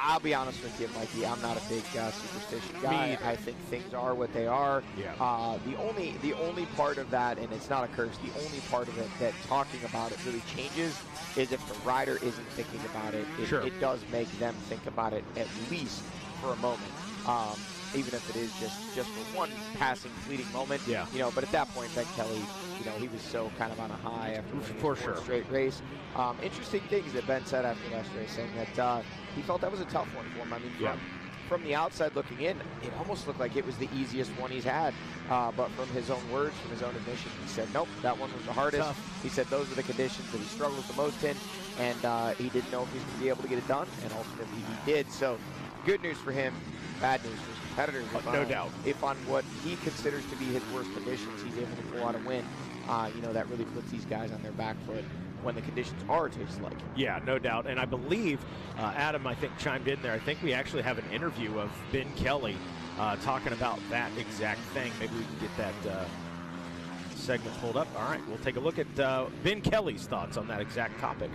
I'll be honest with you, Mikey. I'm not a big superstition guy. I think things are what they are. Yeah. The only part of that, and it's not a curse, the only part of it that talking about it really changes is if the rider isn't thinking about it. It does make them think about it at least for a moment. Even if it is just for one passing, fleeting moment. Yeah. You know, but at that point, Ben Kelly, you know, he was so kind of on a high after winning his straight race. Interesting things that Ben said after last race, saying that he felt that was a tough one for him. I mean, from the outside looking in, it almost looked like it was the easiest one he's had. But from his own words, from his own admission, he said, nope, that one was the hardest. Tough. He said those were the conditions that he struggled the most in, and he didn't know if he was going to be able to get it done, and ultimately he did. So good news for him, bad news for his competitors. No doubt. If on what he considers to be his worst conditions, he's able to pull out a win, you know, that really puts these guys on their back foot when the conditions are to his liking. Yeah, no doubt. And I believe Adam, I think, chimed in there. I think we actually have an interview of Ben Kelly talking about that exact thing. Maybe we can get that segment pulled up. All right, we'll take a look at Ben Kelly's thoughts on that exact topic.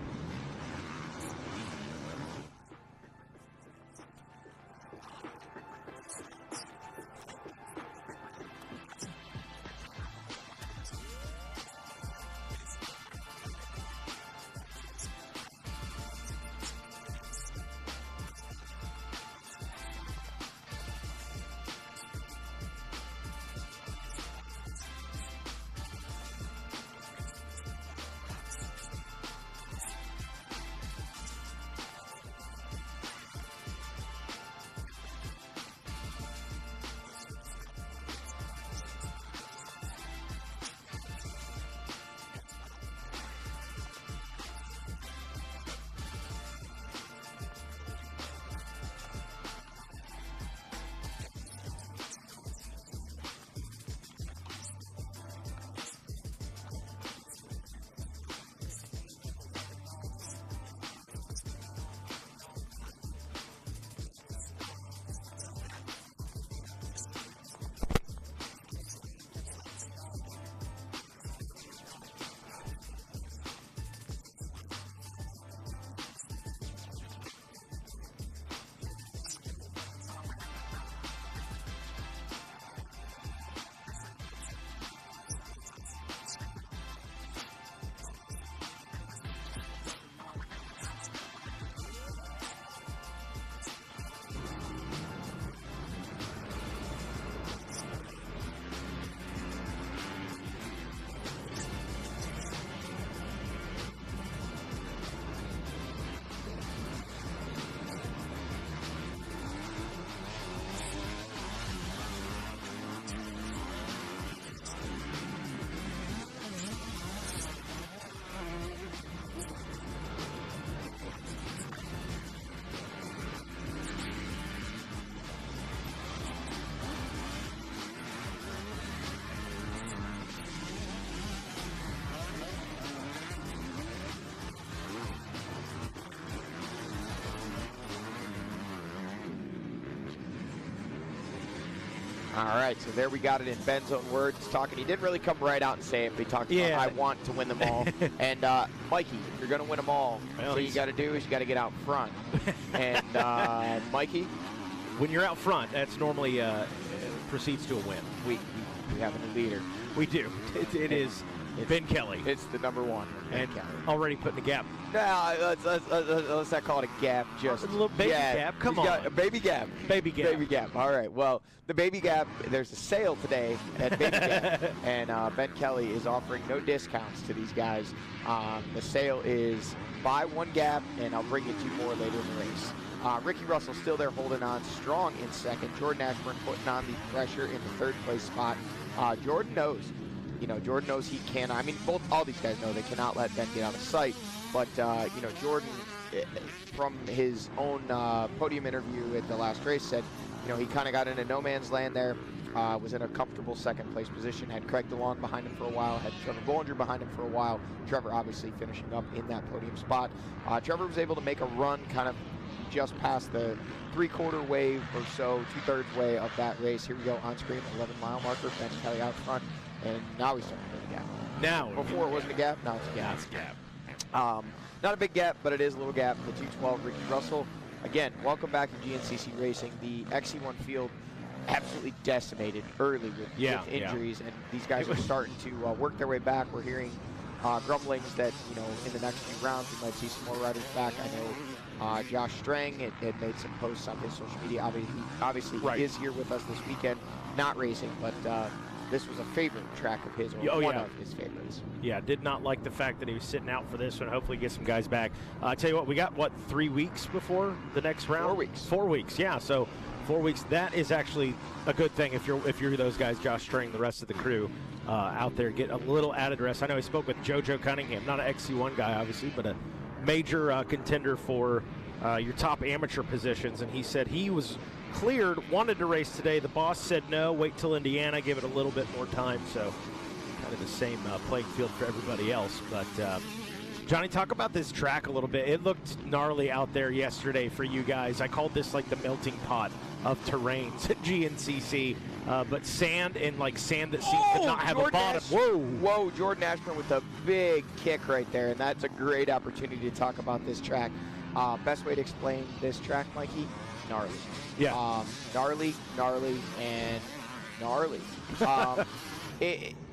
All right, so there we got it in Ben's own words. Talking, he didn't really come right out and say it, but he talked about, I want to win them all. And Mikey, if you're going to win them all, what you got to do is you got to get out front. And Mikey? When you're out front, that's normally proceeds to a win. We have a new leader. We do. It is Ben Kelly. It's the number one. And already putting a gap. No, let's not call it a gap. Just a little baby gap. Come on. A baby gap. Baby gap. Baby gap. All right. Well, the baby gap, there's a sale today at Baby Gap. And Ben Kelly is offering no discounts to these guys. The sale is buy one gap, and I'll bring you 2 more later in the race. Ricky Russell still there holding on strong in second. Jordan Ashburn putting on the pressure in the 3rd place spot. Jordan knows. Jordan knows he can. I mean, all these guys know they cannot let Ben get out of sight. But, Jordan, from his own podium interview at the last race, said, he kind of got into no man's land there, was in a comfortable 2nd place position, had Craig DeLong behind him for a while, had Trevor Bollinger behind him for a while. Trevor obviously finishing up in that podium spot. Trevor was able to make a run kind of just past the 3/4 way or so, 2/3 way of that race. Here we go on screen, 11-mile marker, Ben Kelly out front. And now he's starting to make a gap. Now. Before it wasn't a gap, now it's a gap. Now it's a gap. Not a big gap, but it is a little gap. The 212 Ricky Russell. Again, welcome back to GNCC Racing. The XC1 field absolutely decimated early with injuries, and these guys are starting to work their way back. We're hearing grumblings that, in the next few rounds we might see some more riders back. I know Josh Strang had made some posts on his social media. Obviously he is here with us this weekend, not racing, but this was a favorite track of his, or one of his favorites. Yeah, did not like the fact that he was sitting out for this one. Hopefully get some guys back. I tell you what, we got, 3 weeks before the next round? 4 weeks. 4 weeks, yeah. So 4 weeks, that is actually a good thing if you're those guys, Josh String, the rest of the crew out there, get a little added rest. I know he spoke with JoJo Cunningham, not an XC1 guy, obviously, but a major contender for your top amateur positions, and he said he was cleared, wanted to race today. The boss said no, wait till Indiana, give it a little bit more time. So kind of the same playing field for everybody else. But Johnny, talk about this track a little bit. It looked gnarly out there yesterday for you guys. I called this like the melting pot of terrains at GNCC. But sand and sand that seems to not have a bottom. Whoa, Jordan Ashburn with a big kick right there, and that's a great opportunity to talk about this track. Best way to explain this track, Mikey? Gnarly. Yeah. Gnarly, and gnarly.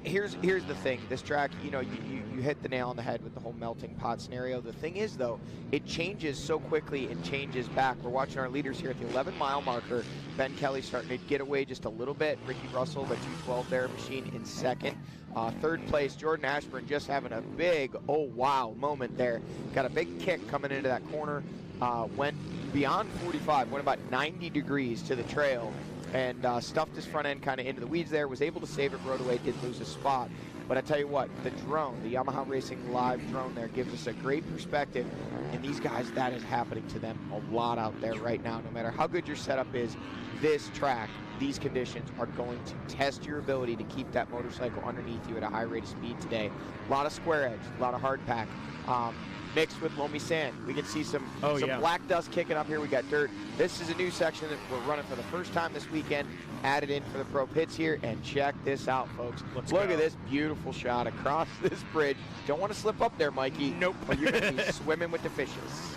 Here's the thing. This track, you hit the nail on the head with the whole melting pot scenario. The thing is, though, it changes so quickly and changes back. We're watching our leaders here at the 11-mile marker. Ben Kelly starting to get away just a little bit. Ricky Russell, the 212 there, machine in second. 3rd place, Jordan Ashburn just having a big, oh wow moment there. Got a big kick coming into that corner. Went beyond 45, went about 90 degrees to the trail, and stuffed his front end kind of into the weeds there. Was able to save it, rode away, didn't lose a spot. But I tell you what, the drone, the Yamaha Racing Live drone there gives us a great perspective. And these guys, that is happening to them a lot out there right now. No matter how good your setup is, this track, these conditions are going to test your ability to keep that motorcycle underneath you at a high rate of speed today. A lot of square edge, a lot of hard pack. Mixed with loamy sand. We can see some black dust kicking up here. We got dirt. This is a new section that we're running for the first time this weekend. Added in for the pro pits here, and check this out, folks. Look at this beautiful shot across this bridge. Don't want to slip up there, Mikey. Nope. Or you're going to be swimming with the fishes.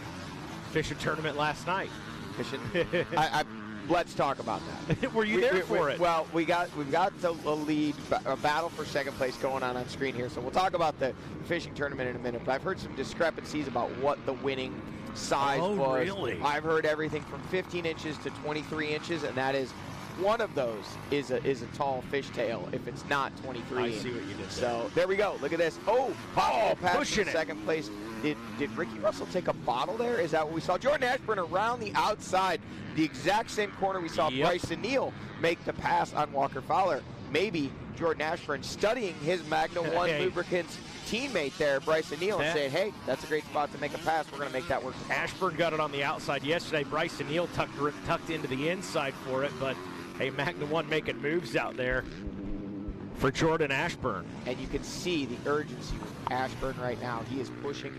Fishing tournament last night. Fishing. Let's talk about that. Were you there for it? Well, we've got a lead, a battle for 2nd place going on screen here. So we'll talk about the fishing tournament in a minute. But I've heard some discrepancies about what the winning size was. Really? I've heard everything from 15 inches to 23 inches, and that is one of those is a tall fishtail if it's not 23. I see what you did. So there we go. Look at this. Pass pushing in 2nd place. Did Ricky Russell take a bottle there? Is that what we saw? Jordan Ashburn around the outside, the exact same corner we saw Bryson Neal make the pass on Walker Fowler. Maybe Jordan Ashburn studying his Magna 1 Lubricants teammate there, Bryson Neal, and saying, hey, that's a great spot to make a pass. We're going to make that work. Ashburn got it on the outside yesterday. Bryson Neal tucked into the inside for it, but hey, Magna 1 making moves out there. for Jordan Ashburn. And you can see the urgency with Ashburn right now. He is pushing,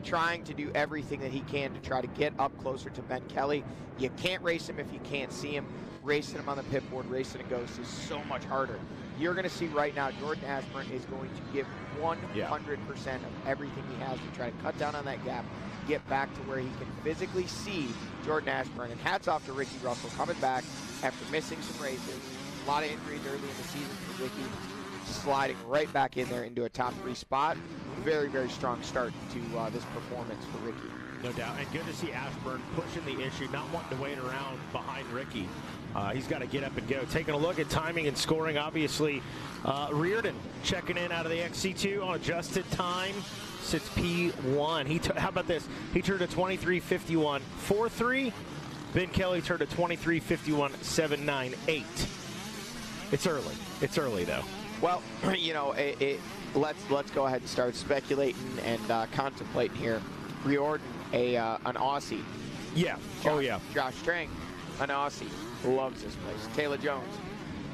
trying to do everything that he can to try to get up closer to Ben Kelly. You can't race him if you can't see him. Racing him on the pit board, racing a Ghost is so much harder. You're going to see right now Jordan Ashburn is going to give 100% of everything he has to try to cut down on that gap, get back to where he can physically see Jordan Ashburn. And hats off to Ricky Russell coming back after missing some races. A lot of injuries early in the season for Ricky, sliding right back in there into a top 3 spot. Very, very strong start to this performance for Ricky. No doubt, and good to see Ashburn pushing the issue, not wanting to wait around behind Ricky. He's got to get up and go. Taking a look at timing and scoring, obviously, Reardon checking in out of the XC2 on adjusted time. Sits P1. How about this? He turned a 23:51 4.3. Ben Kelly turned a 23:51 7.98. It's early. It's early, though. Well, you know, let's go ahead and start speculating and contemplating here. Riordan, an Aussie. Yeah. Josh Strang, an Aussie. Loves this place. Taylor Jones,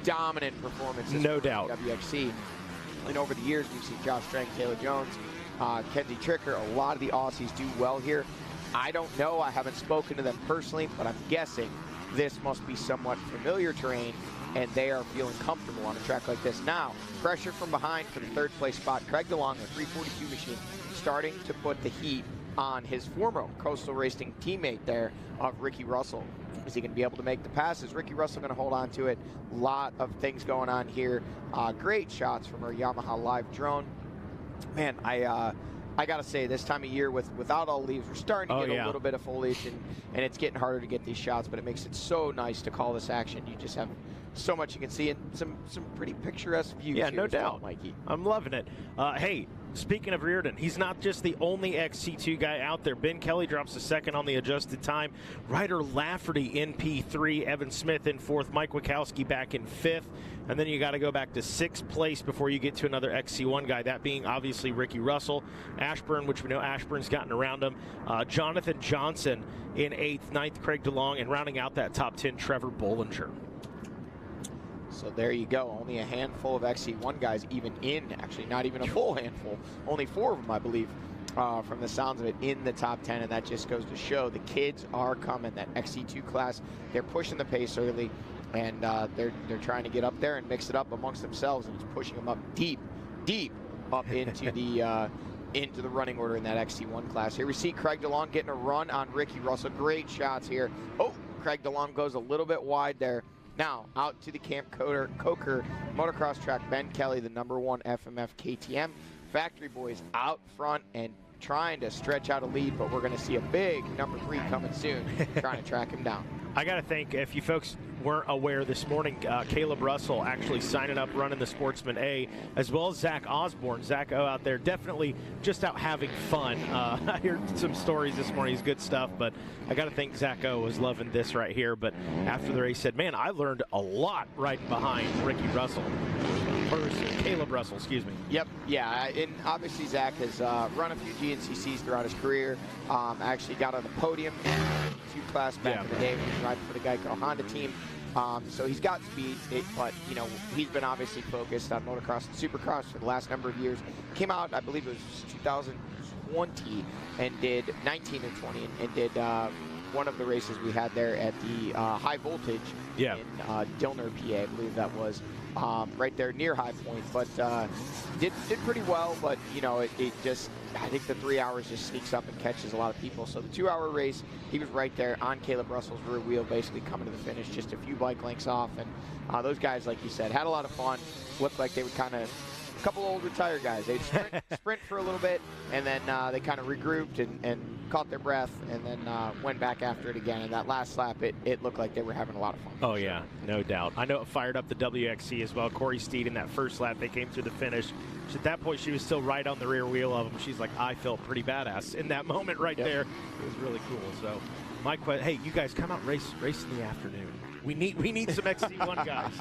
dominant performances. No doubt. WXC. And over the years, we've seen Josh Strang, Taylor Jones, Kenzie Tricker. A lot of the Aussies do well here. I don't know. I haven't spoken to them personally, but I'm guessing this must be somewhat familiar terrain, and they are feeling comfortable on a track like this. Now, pressure from behind for the third place spot. Craig DeLong, a 342 machine, starting to put the heat on his former Coastal Racing teammate there of Ricky Russell. Is he going to be able to make the passes? Ricky Russell going to hold on to it. A lot of things going on here. Great shots from our Yamaha Live drone. Man, I got to say, this time of year without all leaves, we're starting to get a little bit of foliage, and it's getting harder to get these shots, but it makes it so nice to call this action. You just have so much you can see, and some pretty picturesque views. Yeah, here no as well, doubt. Mikey. I'm loving it. Hey, speaking of Reardon, he's not just the only XC2 guy out there. Ben Kelly drops a second on the adjusted time. Ryder Lafferty in P3. Evan Smith in 4th. Mike Wachowski back in 5th. And then you got to go back to 6th place before you get to another XC1 guy, that being obviously Ricky Russell. Ashburn, which we know Ashburn's gotten around him. Jonathan Johnson in 8th. 9th, Craig DeLong. And rounding out that top 10, Trevor Bollinger. So there you go. Only a handful of XC1 guys even in, actually not even a full handful. Only 4 of them, I believe, from the sounds of it, in the top 10. And that just goes to show the kids are coming. That XC2 class, they're pushing the pace early, and they're trying to get up there and mix it up amongst themselves, and it's pushing them up deep up into the running order in that XC1 class. Here we see Craig DeLong getting a run on Ricky Russell. Great shots here. Oh, Craig DeLong goes a little bit wide there. Now, out to the Camp Coker motocross track, Ben Kelly, the #1 FMF KTM. Factory Boys out front and trying to stretch out a lead, but we're going to see a big #3 coming soon, trying to track him down. I got to think, if you folks weren't aware this morning, Caleb Russell actually signing up, running the Sportsman A, as well as Zach Osborne. Zach O out there, definitely just out having fun. I heard some stories this morning. It's good stuff, but I got to think Zach O was loving this right here. But after the race, said, man, I learned a lot riding behind Ricky Russell. Caleb Russell, excuse me. Yep, yeah, and obviously Zach has run a few GNCCs throughout his career. Actually got on the podium in the Q class back in the day when he was riding for the Geico Honda team. So he's got speed, but you know, he's been obviously focused on motocross and supercross for the last number of years. Came out, I believe it was 2020, and did 19 or 20, and did one of the races we had there at the High Voltage in Dillner, PA, I believe that was. Right there near High Point, but did pretty well, but you know, it just, I think the 3 hours just sneaks up and catches a lot of people. So the 2-hour race, he was right there on Caleb Russell's rear wheel, basically coming to the finish, just a few bike lengths off. And those guys, like you said, had a lot of fun. Looked like they would kind of, a couple old retired guys, they'd sprint for a little bit, and then they kind of regrouped and caught their breath, and then went back after it again. And that last lap, it looked like they were having a lot of fun. Oh, yeah, no doubt. I know it fired up the WXC as well. Corey Steed in that first lap, they came through the finish. At that point, she was still right on the rear wheel of him. She's like, I felt pretty badass in that moment right there. It was really cool. So, my question, hey, you guys come out race in the afternoon. We need some XC1 guys.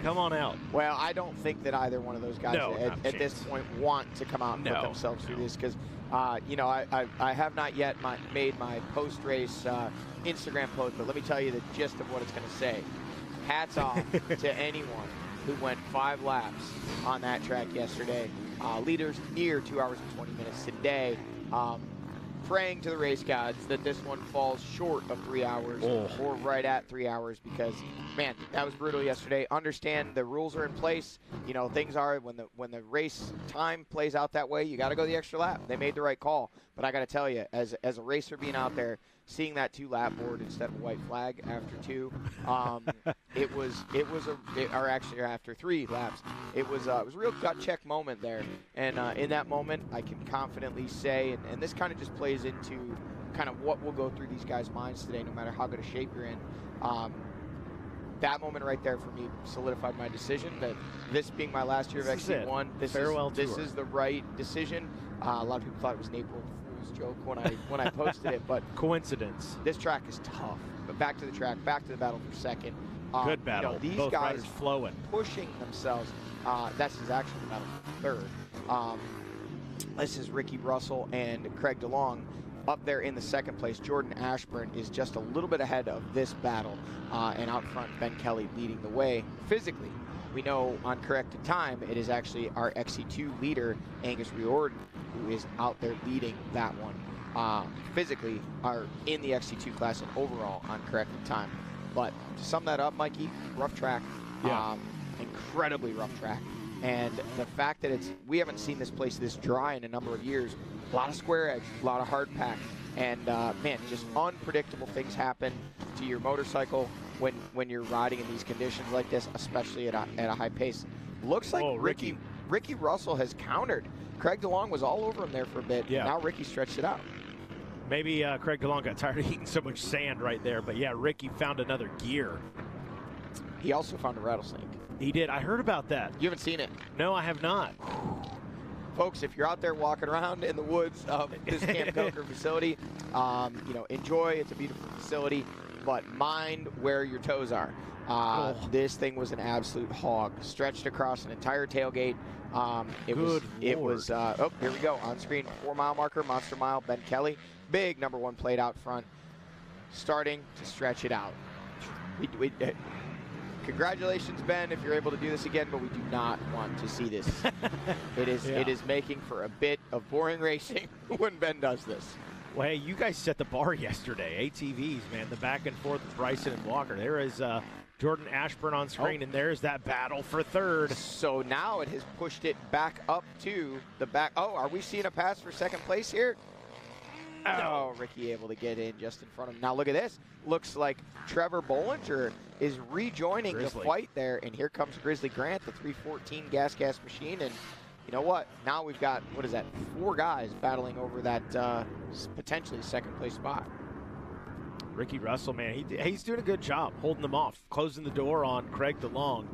Come on out. Well, I don't think that either one of those guys at this point want to come out and put themselves through this, because you know, I have not yet made my post-race Instagram post, but let me tell you the gist of what it's going to say. Hats off to anyone who went 5 laps on that track yesterday. Leaders near 2 hours and 20 minutes today. Praying to the race gods that this one falls short of 3 hours or right at 3 hours, because, man, that was brutal yesterday. Understand the rules are in place. You know, things are, when the race time plays out that way, you got to go the extra lap. They made the right call. But I got to tell you, as a racer being out there, seeing that 2-lap board instead of a white flag after 2, or actually after 3 laps, it was a real gut check moment there. And in that moment, I can confidently say, and this kind of just plays into kind of what will go through these guys' minds today, no matter how good a shape you're in. That moment right there for me solidified my decision that this being my last year of XC1, this is the right decision. A lot of people thought it was an April Fool's joke when I posted it, but coincidence. This track is tough. But back to the track, back to the battle for second. Good battle. These Both guys riders flowing, pushing themselves. This is actually the battle for third. This is Ricky Russell and Craig DeLong. Up there in the second place, Jordan Ashburn is just a little bit ahead of this battle, and out front, Ben Kelly leading the way physically. We know on corrected time, it is actually our XC2 leader, Angus Riordan, who is out there leading that one. Physically, are in the XC2 class and overall on corrected time. But to sum that up, Mikey, rough track, incredibly rough track. And the fact that we haven't seen this place this dry in a number of years. A lot of square edge, a lot of hard pack, and man, just unpredictable things happen to your motorcycle when you're riding in these conditions like this, especially at a high pace. Looks like Ricky Russell has countered. Craig DeLong was all over him there for a bit. Yeah. Now Ricky stretched it out. Maybe Craig DeLong got tired of eating so much sand right there, but yeah, Ricky found another gear. He also found a rattlesnake. He did. I heard about that. You haven't seen it? No, I have not. Folks, if you're out there walking around in the woods of this Camp Coker facility, enjoy. It's a beautiful facility, but mind where your toes are. This thing was an absolute hog, stretched across an entire tailgate. It was. Here we go on screen. 4 mile marker, Monster Mile, Ben Kelly, big number 1 plate out front, starting to stretch it out. Congratulations, Ben, if you're able to do this again, but we do not want to see this. It is making for a bit of boring racing when Ben does this. Well, hey, you guys set the bar yesterday. ATVs, man, the back and forth with Bryson and Walker. There is Jordan Ashburn on screen, and there's that battle for third. So now it has pushed it back up to the back. Oh, are we seeing a pass for second place here? Oh, Ricky able to get in just in front of him. Now look at this. Looks like Trevor Bollinger is rejoining the fight there, and here comes Grizzly Grant, the 314 gas machine, and you know what? Now we've got, 4 guys battling over that potentially second place spot. Ricky Russell, man, he's doing a good job holding them off, closing the door on Craig DeLong.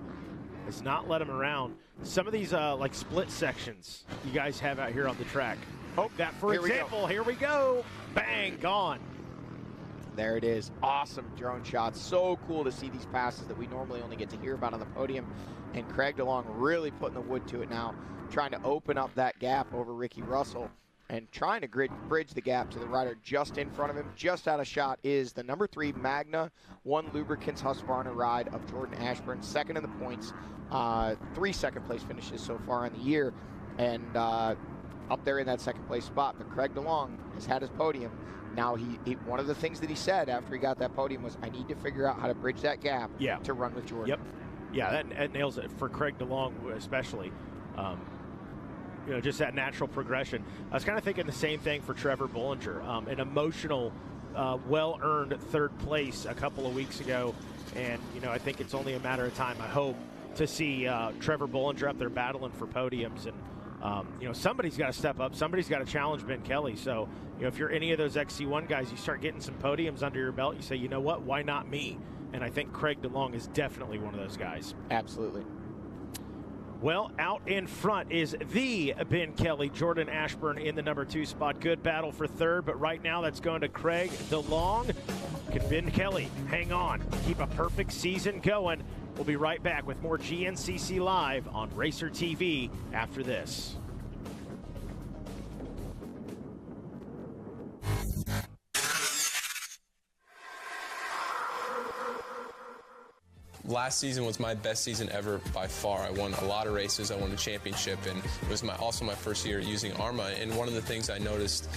Has not let him around. Some of these like split sections you guys have out here on the track. Oh, that for example, here we go. Bang, gone. There it is. Awesome drone shots. So cool to see these passes that we normally only get to hear about on the podium. And Craig DeLong really putting the wood to it now, trying to open up that gap over Ricky Russell and trying to bridge the gap to the rider just in front of him. Just out of shot is the number 3 Magna 1 Lubricants Husqvarna ride of Jordan Ashburn, second in the points. 3 second place finishes so far in the year, and up there in that second place spot. But Craig DeLong has had his podium. Now he one of the things that he said after he got that podium was, I need to figure out how to bridge that gap to run with Jordan. Yep. Yeah, that nails it for Craig DeLong especially. Just that natural progression. I was kind of thinking the same thing for Trevor Bollinger. An emotional, well-earned third place a couple of weeks ago. And, I think it's only a matter of time, I hope, to see Trevor Bollinger up there battling for podiums. And, somebody's got to step up. Somebody's got to challenge Ben Kelly. So, if you're any of those XC1 guys, you start getting some podiums under your belt. You say, you know what? Why not me? And I think Craig DeLong is definitely one of those guys. Absolutely. Well, out in front is the Ben Kelly. Jordan Ashburn in the number 2 spot. Good battle for third, but right now that's going to Craig DeLong. Can Ben Kelly hang on, keep a perfect season going? We'll be right back with more GNCC Live on Racer TV after this. Last season was my best season ever by far. I won a lot of races. I won a championship, and it was also my first year using ARMA. And one of the things I noticed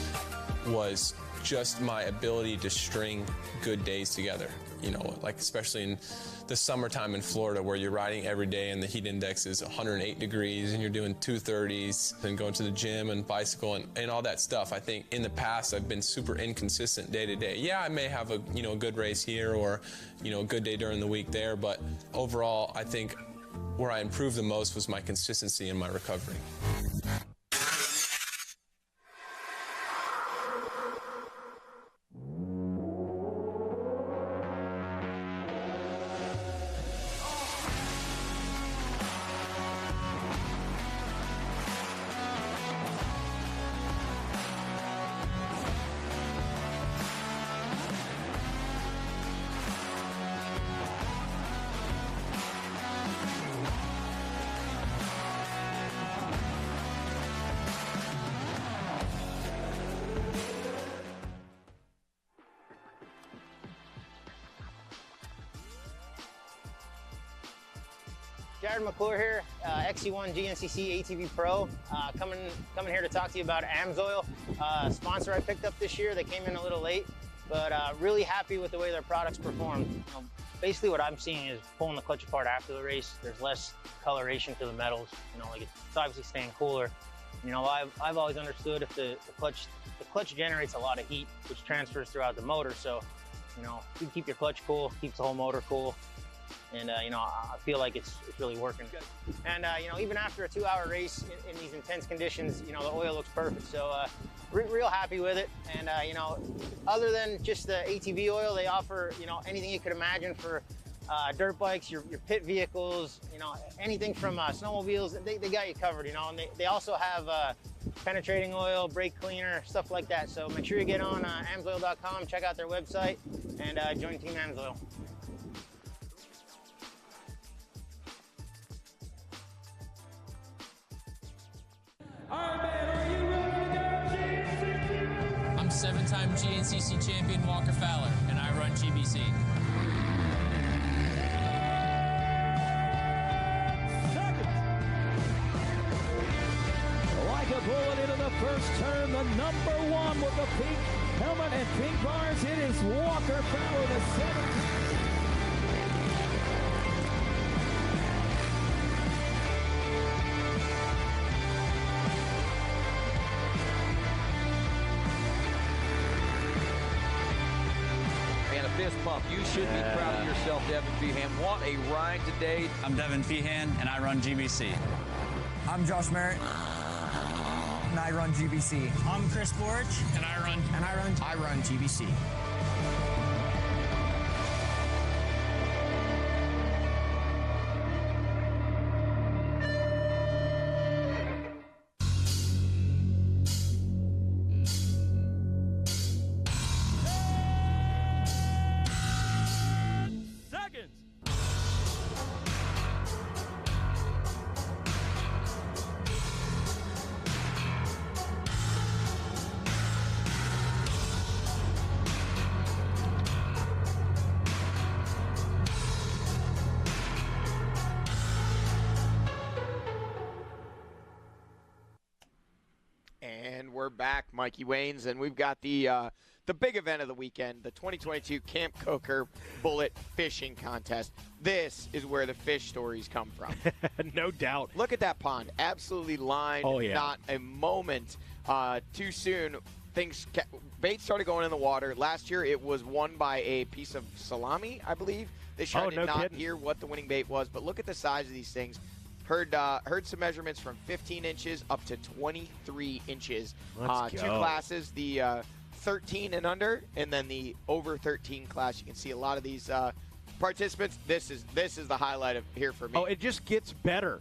was just my ability to string good days together. You know, like especially in the summertime in Florida where you're riding every day and the heat index is 108 degrees and you're doing 230s and going to the gym and bicycle and all that stuff. I think in the past I've been super inconsistent day to day. Yeah, I may have a good race here or a good day during the week there, but overall I think where I improved the most was my consistency in my recovery. McClure here, XC1 GNCC ATV Pro, coming here to talk to you about AMSOIL, sponsor I picked up this year. They came in a little late, but really happy with the way their products performed. Basically what I'm seeing is pulling the clutch apart after the race. There's less coloration to the metals, like it's obviously staying cooler. I've always understood if the clutch generates a lot of heat, which transfers throughout the motor. So, if you keep your clutch cool, keeps the whole motor cool. And, I feel like it's really working. And, even after a 2-hour race in these intense conditions, the oil looks perfect. So, real happy with it. And, other than just the ATV oil, they offer, anything you could imagine for dirt bikes, your pit vehicles, anything from snowmobiles. They got you covered, and they also have penetrating oil, brake cleaner, stuff like that. So make sure you get on amsoil.com, check out their website, and join Team AMSOIL. I'm 7-time GNCC champion Walker Fowler, and I run GBC. Like a bullet into the first turn, the number one with the pink helmet and pink bars. It is Walker Fowler, the 7th. Fist bump. You should be proud of yourself, Devin Feehan. What a ride today. I'm Devin Feehan, and I run GBC. I'm Josh Merritt, and I run GBC. I'm Chris Borch, and I run GBC. We're back, Mikey Waynes, and we've got the big event of the weekend, the 2022 Camp Coker Bullet Fishing Contest. This is where the fish stories come from. No doubt. Look at that pond, absolutely lined. Oh, yeah. Not a moment too soon. Bait started going in the water. Last year, it was won by a piece of salami, I believe. This year, I did not hear what the winning bait was, but look at the size of these things. Heard some measurements from 15 inches up to 23 inches. Let's go. 2 classes, the 13 and under, and then the over 13 class. You can see a lot of these participants. This is the highlight of here for me. Oh, it just gets better.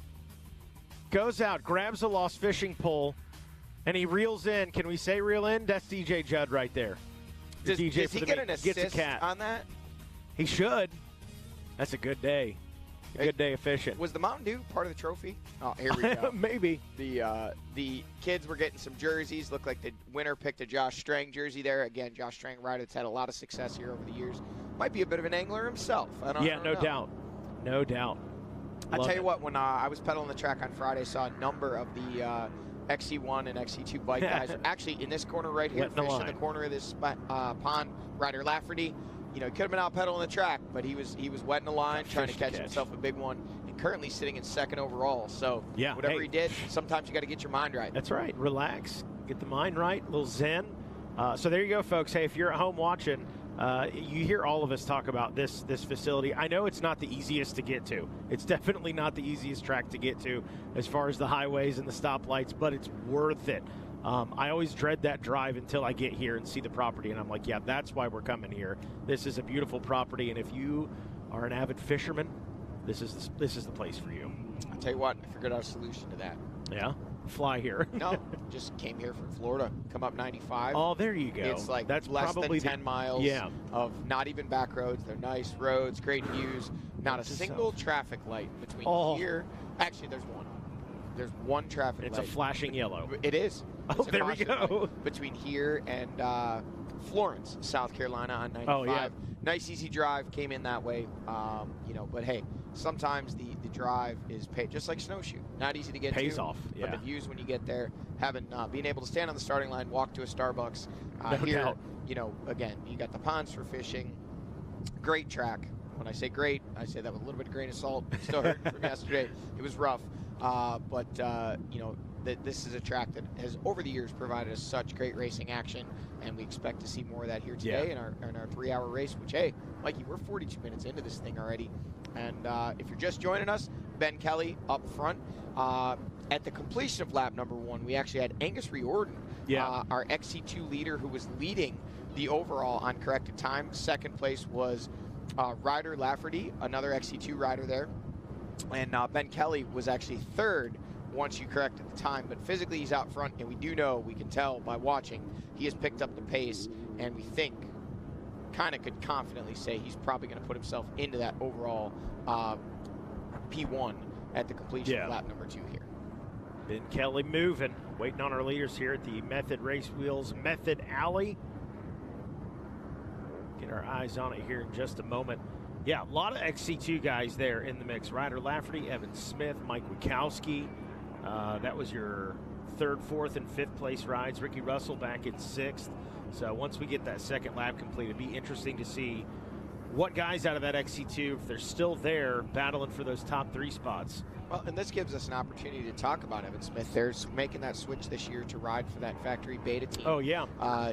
Goes out, grabs a lost fishing pole, and he reels in. Can we say reel in? That's DJ Judd right there. Does he get an assist on that? He should. That's a good day. A good day of fishing. Was the Mountain Dew part of the trophy? Oh, here we go. Maybe. The kids were getting some jerseys. Looked like the winner picked a Josh Strang jersey there. Again, Josh Strang rider that's had a lot of success here over the years. Might be a bit of an angler himself. I don't know. Doubt. No doubt. I'll tell you what, when I was pedaling the track on Friday, I saw a number of the XC1 and XC2 bike guys. Actually, in this corner right here, fish in the corner of this pond, Ryder Lafferty, you know, he could have been out pedaling the track, but he was wetting the line, trying to catch himself a big one, and currently sitting in second overall. So whatever he did, sometimes you got to get your mind right. That's right. Relax, get the mind right, a little zen. So there you go, folks. Hey, if you're at home watching, you hear all of us talk about this facility. I know it's not the easiest to get to. It's definitely not the easiest track to get to as far as the highways and the stoplights, but it's worth it. I always dread that drive until I get here and see the property, and I'm like, yeah, that's why we're coming here. This is a beautiful property, and if you are an avid fisherman, this is the place for you. I'll tell you what, I figured out a solution to that. Yeah? Fly here. No, just came here from Florida, come up 95. Oh, there you go. It's like that's less probably than 10 miles of not even back roads. They're nice roads, great views, not a single traffic light between here. Actually, there's one. There's one traffic light. It's a flashing yellow. It is. Oh, there we go. Between here and Florence, South Carolina on 95. Oh, yeah. Nice, easy drive. Came in that way. You know, but hey, sometimes the drive is paid, just like snowshoe. Not easy to get to. Pays off, But the views when you get there, being able to stand on the starting line, walk to a Starbucks. No doubt. You know, again, you got the ponds for fishing. Great track. When I say great, I say that with a little bit of grain of salt. Still hurt from yesterday. It was rough. But you know, this is a track that has over the years provided us such great racing action, and we expect to see more of that here today in our 3-hour race, which, hey, Mikey, we're 42 minutes into this thing already. And if you're just joining us, Ben Kelly up front. At the completion of lap number 1, we actually had Angus Riordan, our XC2 leader, who was leading the overall on corrected time. Second place was Ryder Lafferty, another XC2 rider there. And Ben Kelly was actually third once you corrected the time, but physically he's out front, and we can tell by watching, he has picked up the pace, and we think, kind of could confidently say he's probably going to put himself into that overall P1 at the completion of lap number 2 here. Ben Kelly moving, waiting on our leaders here at the Method Race Wheels Method Alley. Get our eyes on it here in just a moment. Yeah, a lot of XC2 guys there in the mix. Ryder Lafferty, Evan Smith, Mike Wachowski. That was your 3rd, 4th, and 5th place rides. Ricky Russell back in 6th. So once we get that second lap complete, it'd be interesting to see what guys out of that XC2, if they're still there, battling for those top 3 spots. Well, and this gives us an opportunity to talk about Evan Smith. They're making that switch this year to ride for that factory beta team. Oh, yeah.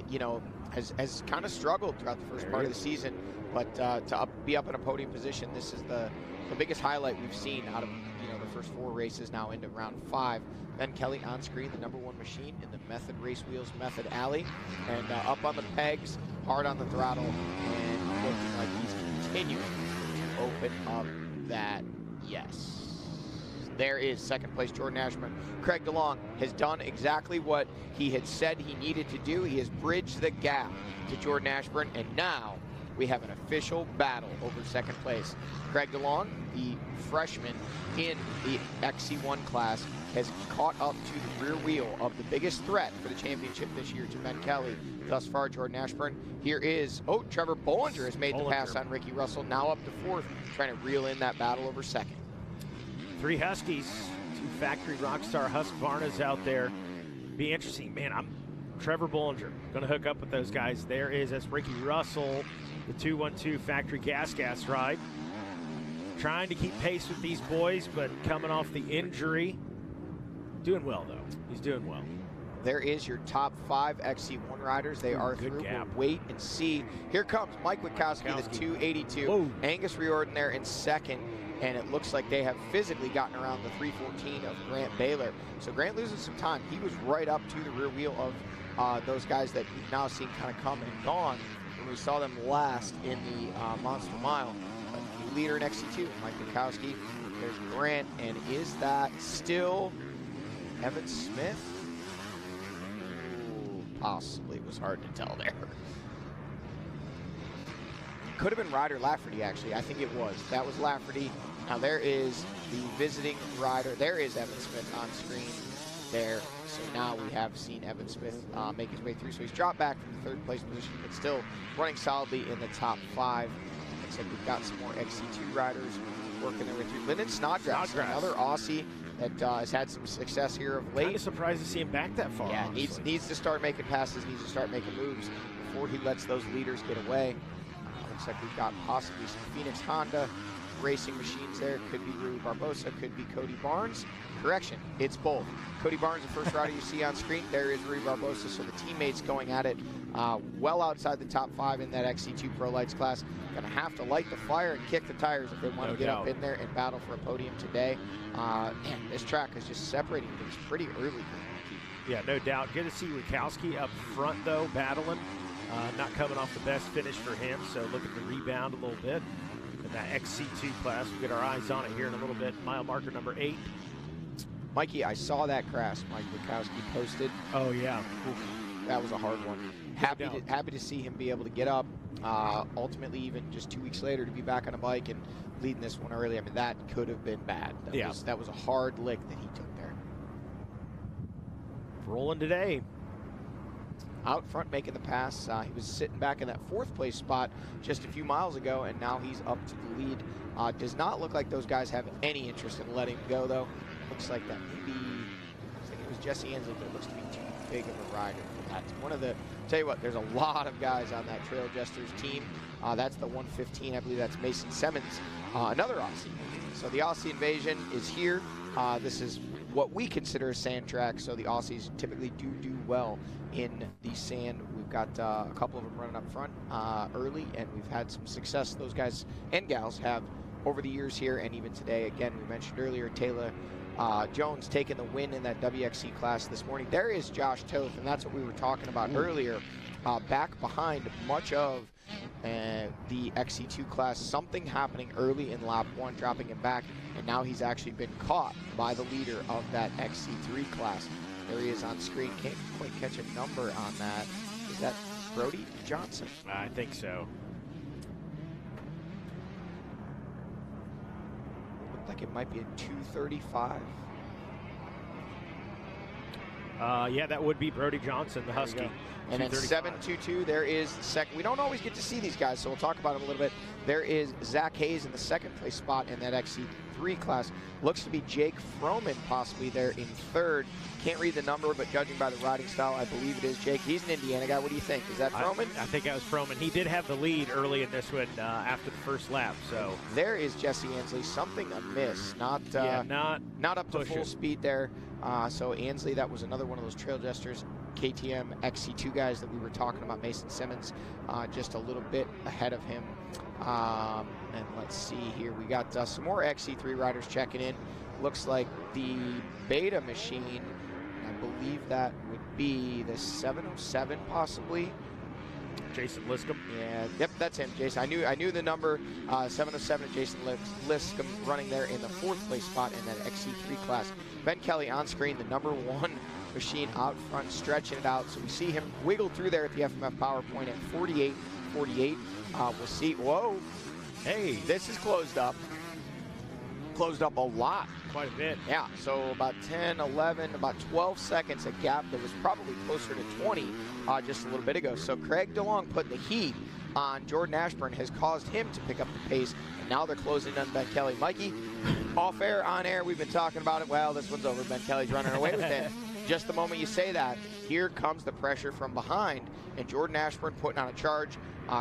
You know, has kind of struggled throughout the first part of the season, but to be up in a podium position, this is the biggest highlight we've seen out of the first 4 races now into round 5. Ben Kelly on screen, the #1 machine in the Method Race Wheels Method Alley, and up on the pegs, hard on the throttle, and looking like he's continuing to open up that yes. There is second place Jordan Ashburn. Craig DeLong has done exactly what he had said he needed to do. He has bridged the gap to Jordan Ashburn, and now we have an official battle over second place. Craig DeLong, the freshman in the XC1 class, has caught up to the rear wheel of the biggest threat for the championship this year to Ben Kelly. Thus far, Jordan Ashburn. Here is, Trevor Bollinger has made the pass on Ricky Russell, now up to 4th, trying to reel in that battle over second. 3 Huskies, 2 factory Rockstar Husqvarnas out there. Be interesting, man. Trevor Bollinger going to hook up with those guys. That's Ricky Russell, the 212 factory gas ride. Trying to keep pace with these boys, but coming off the injury. Doing well, though. He's doing well. There is your top 5 XC1 riders. They are through. We'll wait and see. Here comes Mike Wachowski, the 282. Whoa. Angus Riordan there in second. And it looks like they have physically gotten around the 314 of Grant Baylor. So Grant loses some time. He was right up to the rear wheel of those guys that we've now seen kind of come and gone when we saw them last in the Monster Mile. But the leader in XC2, Mike Wachowski. There's Grant, and is that still Evan Smith? Ooh, possibly. It was hard to tell there. Could have been Ryder Lafferty, actually. I think it was. That was Lafferty. Now there is the visiting rider. There is Evan Smith on screen there. So now we have seen Evan Smith make his way through. So he's dropped back from the 3rd place position, but still running solidly in the top 5. Looks like we've got some more XC2 riders working there with you. Lyndon Snodgrass, another Aussie that has had some success here of late. Kind of surprised to see him back that far. Yeah, needs to start making passes, needs to start making moves before he lets those leaders get away. Looks like we've got possibly some Phoenix Honda racing machines there. Could be Rui Barbosa, could be Cody Barnes. Correction, it's both. Cody Barnes, the first rider you see on screen. There is Rui Barbosa, so the teammates going at it well outside the top 5 in that XC2 Pro Lights class. Gonna have to light the fire and kick the tires if they want to get up in there and battle for a podium today. And this track is just separating things pretty early. Yeah, no doubt. Good to see Rikowski up front, though, battling. Not coming off the best finish for him, so looking to rebound a little bit. In that XC2 class, we'll get our eyes on it here in a little bit. Mile marker number 8. Mikey, I saw that crash Mike Rikowski posted. Oh, yeah. Oof, that was a hard one. Happy to see him be able to get up. Ultimately, even just 2 weeks later, to be back on a bike and leading this one early. I mean, that could have been bad. That was a hard lick that he took there. Rolling today. Out front making the pass. He was sitting back in that 4th place spot just a few miles ago, and now he's up to the lead. Does not look like those guys have any interest in letting him go, though. Looks like that maybe, I think it was Jesse Ansley, but it looks to be too big of a rider for that. One of the, tell you what, there's a lot of guys on that Trail Jesters team. That's the 115, I believe that's Mason Simmons, another Aussie. So the Aussie Invasion is here. This is what we consider a sand track, so the Aussies typically do well in the sand. We've got a couple of them running up front early, and we've had some success those guys and gals have over the years here, and even today. Again, we mentioned earlier, Taylor Jones taking the win in that WXC class this morning. There is Josh Toth, and that's what we were talking about earlier. Back behind much of the XC2 class. Something happening early in lap 1, dropping him back, and now he's actually been caught by the leader of that XC3 class. There he is on screen. Can't quite catch a number on that. Is that Brody Johnson? I think so. Looked like it might be a 2:35. Yeah, that would be Brody Johnson, the Husky. And then 722, there is the second. We don't always get to see these guys, so we'll talk about them a little bit. There is Zach Hayes in the 2nd place spot in that XC3 class. Looks to be Jake Froman possibly there in 3rd. Can't read the number, but judging by the riding style, I believe it is Jake. He's an Indiana guy. What do you think? Is that Froman? I think that was Froman. He did have the lead early in this one after the first lap. So there is Jesse Ansley. Something amiss. Not up to full speed there. So Ansley, that was another one of those Trail Jesters, KTM XC2 guys that we were talking about. Mason Simmons, just a little bit ahead of him. And let's see here. We got some more XC3 riders checking in. Looks like the beta machine, I believe that would be the 707 possibly. Jason Liscombe. Yeah, yep, that's him, Jason. I knew the number. 707, Jason Liscombe running there in the 4th place spot in that XC3 class. Ben Kelly on screen, the number 1 machine out front, stretching it out. So we see him wiggle through there at the FMF PowerPoint at 48.48. We'll see. Whoa. Hey, this is closed up. Closed up a lot. Quite a bit. Yeah, so about 10, 11, about 12 seconds, a gap that was probably closer to 20 just a little bit ago. So Craig DeLong putting the heat on Jordan Ashburn has caused him to pick up the pace, and now they're closing in on Ben Kelly. Mikey, off air, on air, we've been talking about it. Well, this one's over. Ben Kelly's running away with it. Just the moment you say that, here comes the pressure from behind, and Jordan Ashburn putting on a charge.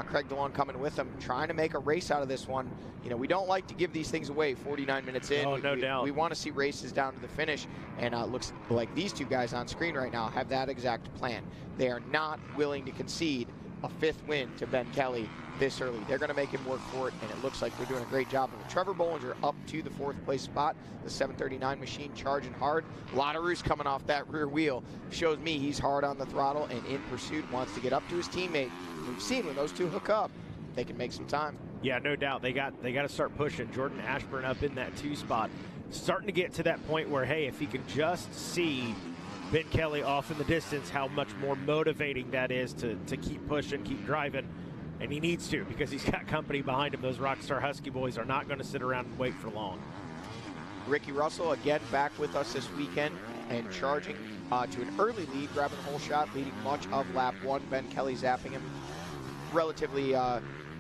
Craig DeLong coming with him, trying to make a race out of this one. You know, we don't like to give these things away 49 minutes in. Oh, no doubt. We want to see races down to the finish, and it looks like these two guys on screen right now have that exact plan. They are not willing to concede a 5th win to Ben Kelly this early. They're going to make him work for it, and it looks like they're doing a great job of it. Trevor Bollinger up to the 4th place spot. The 739 machine charging hard. Laderoux coming off that rear wheel. Shows me he's hard on the throttle and in pursuit, wants to get up to his teammate. We've seen when those two hook up, they can make some time. Yeah, no doubt. They got to start pushing. Jordan Ashburn up in that 2 spot. Starting to get to that point where, hey, if he can just see Ben Kelly off in the distance, how much more motivating that is to keep pushing, keep driving. And he needs to, because he's got company behind him. Those Rockstar Husky boys are not going to sit around and wait for long. Ricky Russell again back with us this weekend and charging to an early lead, grabbing the whole shot, leading much of lap 1. Ben Kelly zapping him relatively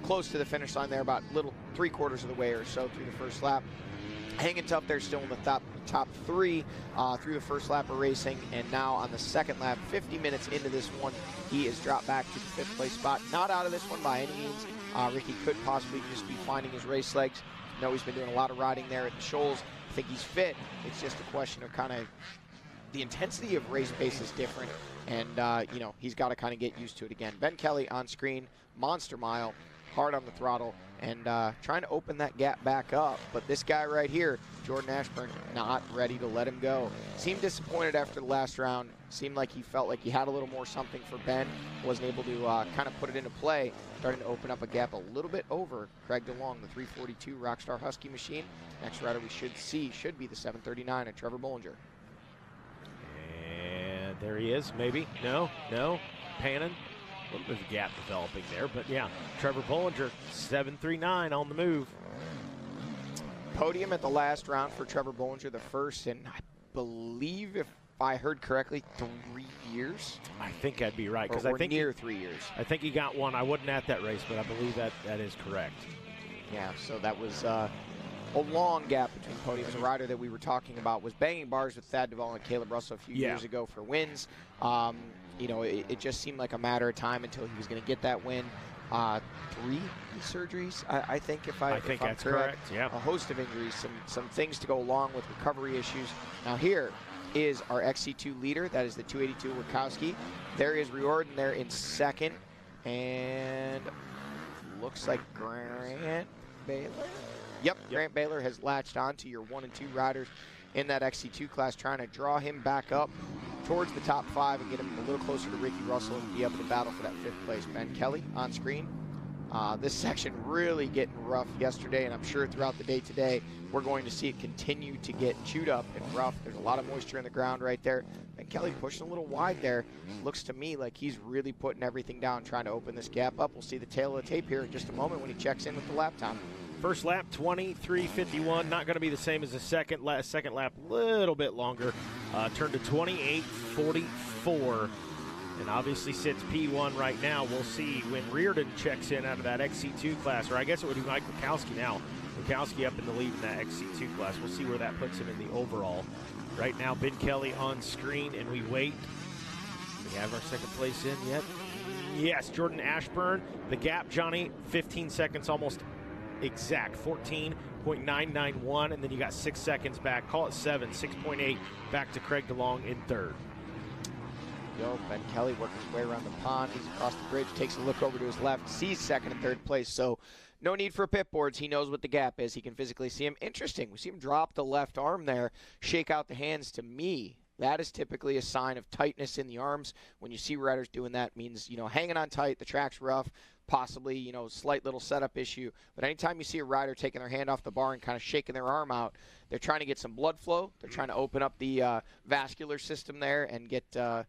close to the finish line there, about 3/4 of the way or so through the first lap. Hanging tough there still in the top 3 through the first lap of racing, and now on the second lap, 50 minutes into this one, he is dropped back to the 5th place spot. Not out of this one by any means. Ricky could possibly just be finding his race legs. I know he's been doing a lot of riding there at the Shoals. I think he's fit. It's just a question of kind of the intensity of race pace is different, and you know, he's got to kind of get used to it again. Ben Kelly on screen, monster mile, hard on the throttle, and trying to open that gap back up. But this guy right here, Jordan Ashburn, not ready to let him go. Seemed disappointed after the last round. Seemed like he felt like he had a little more something for Ben. Wasn't able to kind of put it into play. Starting to open up a gap a little bit over Craig DeLong, the 342 Rockstar Husky machine. Next rider we should see should be the 739 at Trevor Bollinger. And there he is, maybe. No. Panning. A little bit of a gap developing there, but yeah, Trevor Bollinger, 739 on the move. Podium at the last round for Trevor Bollinger, the first in, I believe, if I heard correctly, 3 years. I think I'd be right, because I think near 3 years. I think he got one. I wasn't at that race, but I believe that is correct. Yeah, so that was a long gap between podiums. A rider that we were talking about was banging bars with Thad Duvall and Caleb Russell a few years ago for wins. You know, it just seemed like a matter of time until he was going to get that win. 3 surgeries, I think, if I'm that's correct. Yeah. A host of injuries, some things to go along with recovery issues. Now here is our XC2 leader. That is the 282 Wachowski. There is Riordan there in second, and looks like Grant Baylor. Yep, Grant Baylor has latched on to your 1 and 2 riders in that XC2 class, trying to draw him back up towards the top 5 and get him a little closer to Ricky Russell and be able to battle for that 5th place. Ben Kelly on screen. This section really getting rough yesterday, and I'm sure throughout the day today we're going to see it continue to get chewed up and rough. There's a lot of moisture in the ground right there. Ben Kelly pushing a little wide there. Looks to me like he's really putting everything down, trying to open this gap up. We'll see the tail of the tape here in just a moment when he checks in with the lap time. First lap, 23:51. Not going to be the same as the second lap. Second lap, a little bit longer. Turned to 28:44. And obviously sits P1 right now. We'll see when Riordan checks in out of that XC2 class, or I guess it would be Mike Wachowski now. Wachowski up in the lead in that XC2 class. We'll see where that puts him in the overall. Right now, Ben Kelly on screen, and we wait. Do we have our second place in yet? Yes, Jordan Ashburn. The gap, Johnny, 15 seconds almost exact, 14.991, and then you got 6 seconds back. Call it 7, 6.8 back to Craig DeLong in third. Ben Kelly working his way around the pond. He's across the bridge, takes a look over to his left, sees second and third place. So no need for pit boards. He knows what the gap is. He can physically see him. Interesting. We see him drop the left arm there, shake out the hands. To me, that is typically a sign of tightness in the arms. When you see riders doing that, it means, you know, hanging on tight, the track's rough, possibly, you know, slight little setup issue. But anytime you see a rider taking their hand off the bar and kind of shaking their arm out, they're trying to get some blood flow. They're trying to open up the vascular system there and get a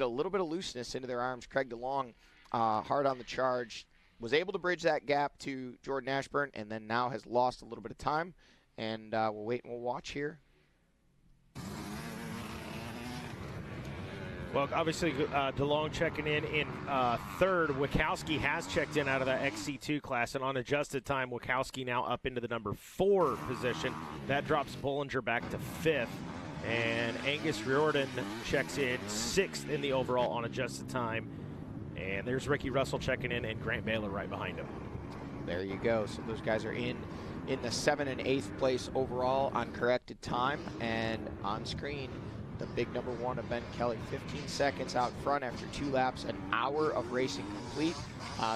little bit of looseness into their arms. Craig DeLong, hard on the charge, was able to bridge that gap to Jordan Ashburn, and then now has lost a little bit of time. And we'll wait and we'll watch here. Well, obviously, DeLong checking in third. Wachowski has checked in out of that XC2 class, and on adjusted time, Wachowski now up into the number 4 position. That drops Bollinger back to 5th. And Angus Riordan checks in 6th in the overall on adjusted time. And there's Ricky Russell checking in, and Grant Baylor right behind him. There you go. So those guys are in the 7th and 8th place overall on corrected time. And on screen, the big number 1 of Ben Kelly, 15 seconds out front after 2 laps, an hour of racing complete.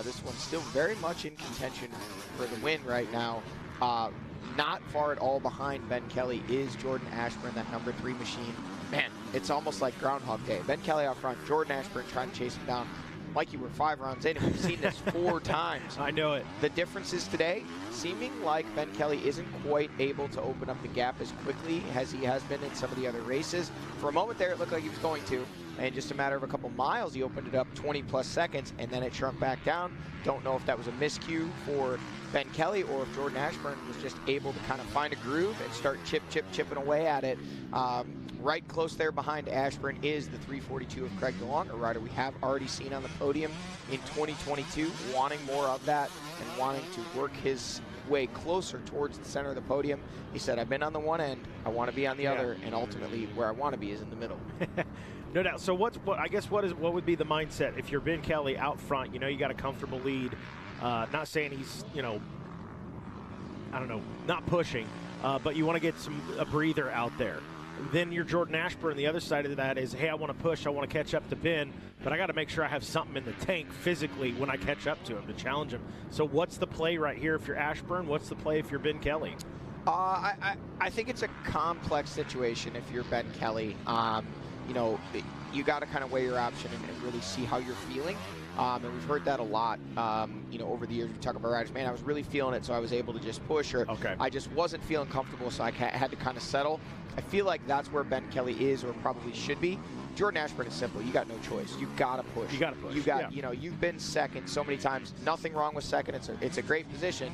This one's still very much in contention for the win right now. Not far at all behind Ben Kelly is Jordan Ashburn, that number 3 machine. Man, it's almost like Groundhog Day. Ben Kelly out front, Jordan Ashburn trying to chase him down. Mikey, we're 5 rounds in, and we've seen this 4 times. I know it. The difference is today, seeming like Ben Kelly isn't quite able to open up the gap as quickly as he has been in some of the other races. For a moment there, it looked like he was going to. And just a matter of a couple miles, he opened it up 20-plus seconds, and then it shrunk back down. Don't know if that was a miscue for Ben Kelly or if Jordan Ashburn was just able to kind of find a groove and start chipping away at it. Right close there behind Ashburn is the 342 of Craig DeLong, a rider we have already seen on the podium in 2022, wanting more of that and wanting to work his way closer towards the center of the podium. He said, I've been on the one end, I want to be on the other, and ultimately where I want to be is in the middle. No doubt. So what would be the mindset if you're Ben Kelly out front? You know, you got a comfortable lead. Not saying he's, you know, I don't know, not pushing, but you want to get a breather out there. Then you're Jordan Ashburn. The other side of that is, hey, I want to push, I want to catch up to Ben, but I got to make sure I have something in the tank physically when I catch up to him to challenge him. So what's the play right here if you're Ashburn? What's the play if you're Ben Kelly? I think it's a complex situation if you're Ben Kelly. You know, you got to kind of weigh your option and really see how you're feeling. And we've heard that a lot, you know, over the years. We talk about riders, man, I was really feeling it, so I was able to just push, or I just wasn't feeling comfortable, so I had to kind of settle. I feel like that's where Ben Kelly is, or probably should be. Jordan Ashburn is simple. You got no choice. You got to push. You got to push. You got, you know, you've been second so many times. Nothing wrong with second. It's a great position,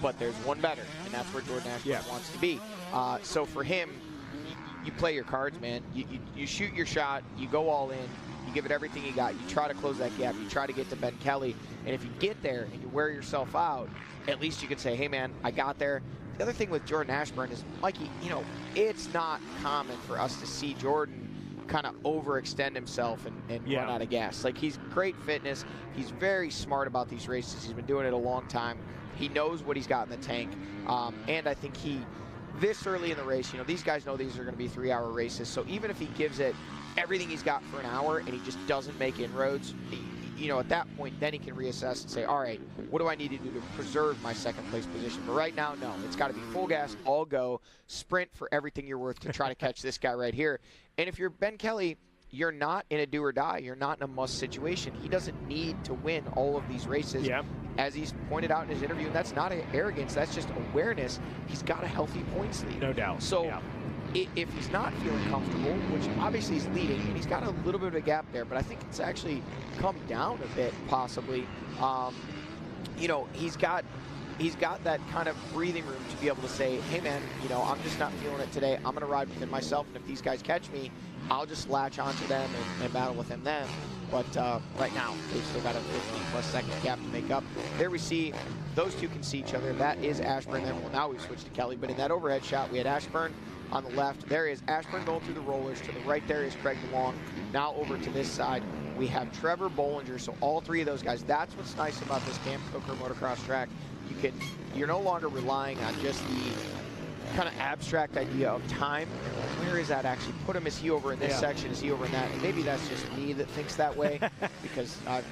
but there's one better, and that's where Jordan Ashburn wants to be. So for him, you play your cards, man. You shoot your shot. You go all in. You give it everything you got. You try to close that gap. You try to get to Ben Kelly. And if you get there and you wear yourself out, at least you can say, hey, man, I got there. The other thing with Jordan Ashburn is, Mikey, you know, it's not common for us to see Jordan kind of overextend himself and run out of gas. Like, he's great fitness. He's very smart about these races. He's been doing it a long time. He knows what he's got in the tank. And I think this early in the race, you know, these guys know these are going to be 3-hour races. So even if he gives it everything he's got for an hour and he just doesn't make inroads, you know, at that point, then he can reassess and say, all right, what do I need to do to preserve my second place position? But right now, no, it's got to be full gas, all go, sprint for everything you're worth to try to catch this guy right here. And if you're Ben Kelly, you're not in a do or die. You're not in a must situation. He doesn't need to win all of these races. As he's pointed out in his interview, and that's not arrogance, that's just awareness. He's got a healthy points lead. No doubt. So if he's not feeling comfortable, which obviously he's leading, and he's got a little bit of a gap there, but I think it's actually come down a bit, possibly. You know, he's got that kind of breathing room to be able to say, hey, man, you know, I'm just not feeling it today. I'm going to ride within myself, and if these guys catch me, I'll just latch onto them and battle with them then. But right now, they've still got a 15-plus second gap to make up. There we see those two can see each other. That is Ashburn. Then, well, now we've switched to Kelly. But in that overhead shot, we had Ashburn on the left. There is Ashburn going through the rollers. To the right there is Craig DeLong. Now over to this side, we have Trevor Bollinger. So all three of those guys. That's what's nice about this Camp Coker motocross track. You're no longer relying on just the kind of abstract idea of time. Where is that actually? Put him, is he over in this section? Is he over in that? And maybe that's just me that thinks that way because I've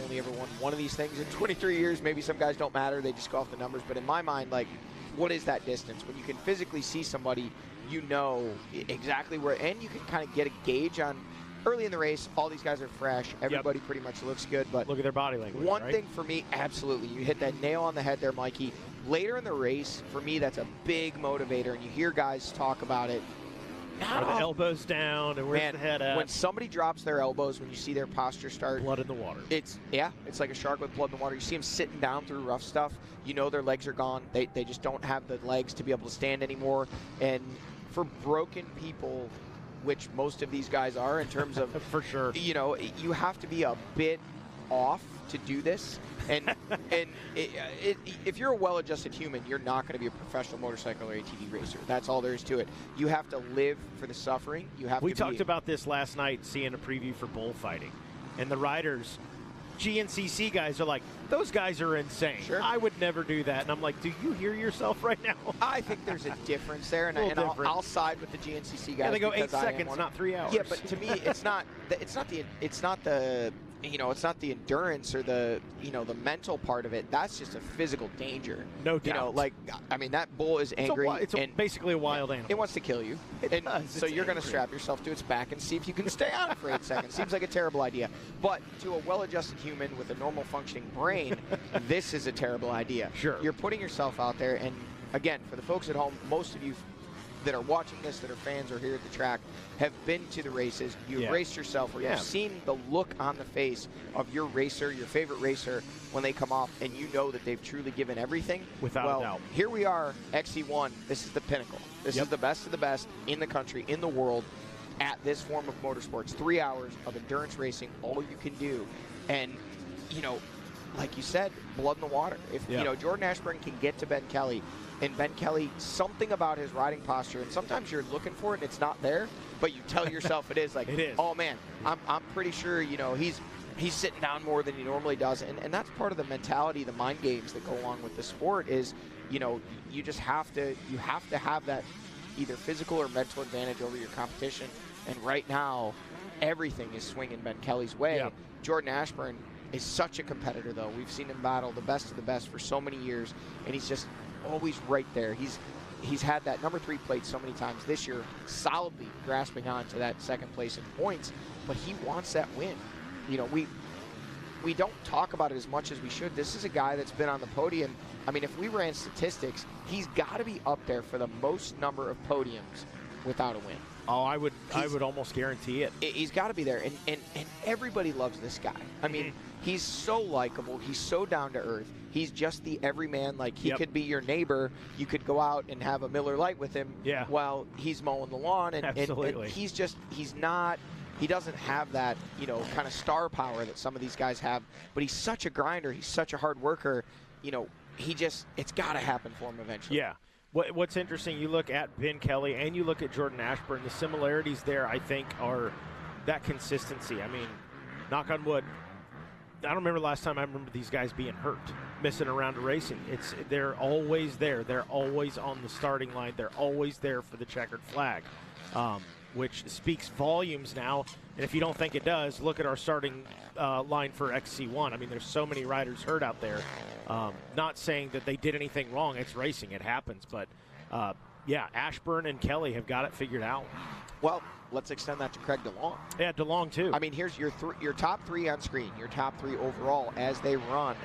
only ever won one of these things in 23 years. Maybe some guys don't matter. They just go off the numbers. But in my mind, like, what is that distance? When you can physically see somebody, you know exactly where, and you can kind of get a gauge on early in the race. All these guys are fresh. Everybody pretty much looks good. But look at their body language. One thing for me, absolutely. You hit that nail on the head there, Mikey. Later in the race, for me, that's a big motivator, and you hear guys talk about it. Are the elbows down, and where's the head at? When somebody drops their elbows, when you see their posture start, blood in the water. It's like a shark with blood in the water. You see them sitting down through rough stuff. You know their legs are gone. They just don't have the legs to be able to stand anymore. And for broken people, which most of these guys are in terms of for sure, you know, you have to be a bit off to do this. And if you're a well-adjusted human, you're not going to be a professional motorcycle or ATV racer. That's all there is to it. You have to live for the suffering. We talked about this last night, seeing a preview for bullfighting, and the riders, GNCC guys, are like, those guys are insane. Sure. I would never do that. And I'm like, do you hear yourself right now? I think there's a difference there, and I'll side with the GNCC guys. Yeah, they go 8 seconds, not 3 hours. Yeah, but to me, it's not the endurance or the mental part of it. That's just a physical danger. No doubt. You know, like, I mean, that bull is angry. It's basically a wild animal. It wants to kill you. So you're going to strap yourself to its back and see if you can stay on it for 8 seconds. Seems like a terrible idea. But to a well-adjusted human with a normal functioning brain, this is a terrible idea. Sure. You're putting yourself out there, and again, for the folks at home, most of you that are watching this, that are fans or here at the track, have been to the races. You've raced yourself, or you've seen the look on the face of your racer, your favorite racer, when they come off, and you know that they've truly given everything. Without a doubt. Here we are, XC1. This is the pinnacle. This is the best of the best in the country, in the world, at this form of motorsports. 3 hours of endurance racing, all you can do. And, you know, like you said, blood in the water. If Jordan Ashburn can get to Ben Kelly, and Ben Kelly, something about his riding posture, and sometimes you're looking for it and it's not there, but you tell yourself it is. Like, it is. Oh man, I'm pretty sure he's sitting down more than he normally does, and that's part of the mentality, the mind games that go along with the sport. Is you just have to have that either physical or mental advantage over your competition. And right now, everything is swinging Ben Kelly's way. Yeah. Jordan Ashburn is such a competitor, though. We've seen him battle the best of the best for so many years, and he's just always right there. He's had that number 3 plate so many times this year, solidly grasping on to that second place in points, but he wants that win. We don't talk about it as much as we should. This is a guy that's been on the podium. I mean, if we ran statistics, he's got to be up there for the most number of podiums without a win. Oh, I would almost guarantee it. He's got to be there, and everybody loves this guy. I mean, he's so likable. He's so down to earth. He's just the everyman. Like, he could be your neighbor. You could go out and have a Miller Lite with him while he's mowing the lawn. And he doesn't have that, kind of star power that some of these guys have. But he's such a grinder. He's such a hard worker. It's got to happen for him eventually. Yeah. What's interesting, you look at Ben Kelly and you look at Jordan Ashburn, the similarities there, I think, are that consistency. I mean, knock on wood, I don't remember the last time I remember these guys being hurt, missing around racing. They're always there. They're always on the starting line. They're always there for the checkered flag, which speaks volumes now. And if you don't think it does, look at our starting line for XC1. I mean, there's so many riders hurt out there. Not saying that they did anything wrong. It's racing. It happens. But, Ashburn and Kelly have got it figured out. Well, let's extend that to Craig DeLong. Yeah, DeLong, too. I mean, here's your top 3 on screen, your top 3 overall as they run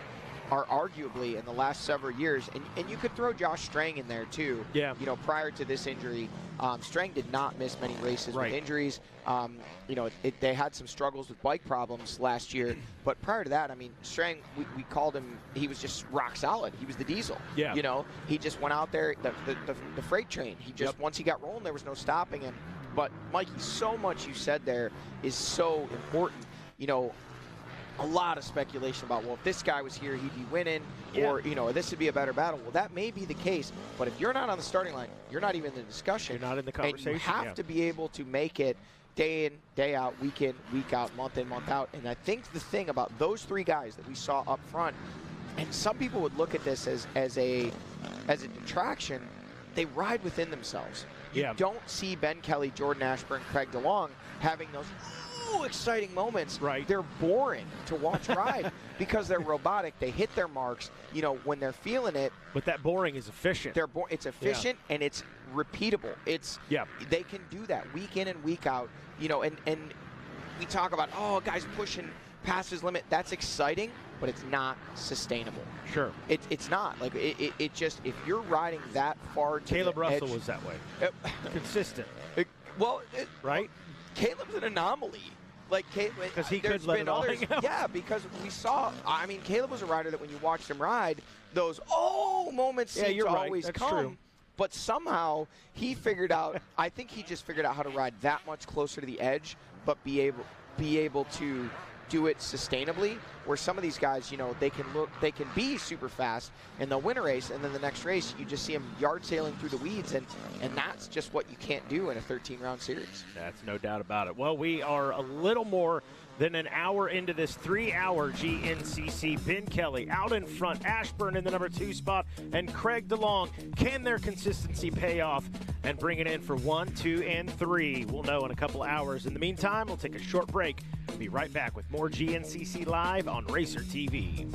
are arguably in the last several years, and you could throw Josh Strang in there too. Yeah. Prior to this injury, Strang did not miss many races with injuries. They had some struggles with bike problems last year, but prior to that, I mean, Strang, we called him, he was just rock solid. He was the diesel. Yeah. He just went out there, the freight train. He just, once he got rolling, there was no stopping him. But Mikey, so much you said there is so important. A lot of speculation about, well, if this guy was here, he'd be winning, or, this would be a better battle. Well, that may be the case, but if you're not on the starting line, you're not even in the discussion. You're not in the conversation. And you have to be able to make it day in, day out, week in, week out, month in, month out. And I think the thing about those 3 guys that we saw up front, and some people would look at this as a detraction, they ride within themselves. You don't see Ben Kelly, Jordan Ashburn, Craig DeLong having those exciting moments. Right. They're boring to watch ride because they're robotic. They hit their marks, when they're feeling it. But that boring is efficient. It's efficient and it's repeatable. They can do that week in and week out, and we talk about, guys pushing past his limit. That's exciting, but it's not sustainable. Sure. It's not. Like, it just, if you're riding that far to Caleb the Russell edge, was that way. Consistent. Right? Caleb's an anomaly. Like, because he could let it all hang out. Yeah, because we saw, I mean, Caleb was a rider that when you watched him ride, those moments seem to always come. True. But somehow he figured out, I think he just figured out how to ride that much closer to the edge, but be able to do it sustainably, where some of these guys, they can be super fast and they'll win a race, and then the next race you just see them yard sailing through the weeds, and that's just what you can't do in a 13-round series. That's no doubt about it. Well, we are a little more than an hour into this 3-hour GNCC. Ben Kelly out in front, Ashburn in the number 2 spot, and Craig DeLong. Can their consistency pay off and bring it in for 1, 2, and 3? We'll know in a couple hours. In the meantime, we'll take a short break. We'll be right back with more GNCC Live on Racer TV.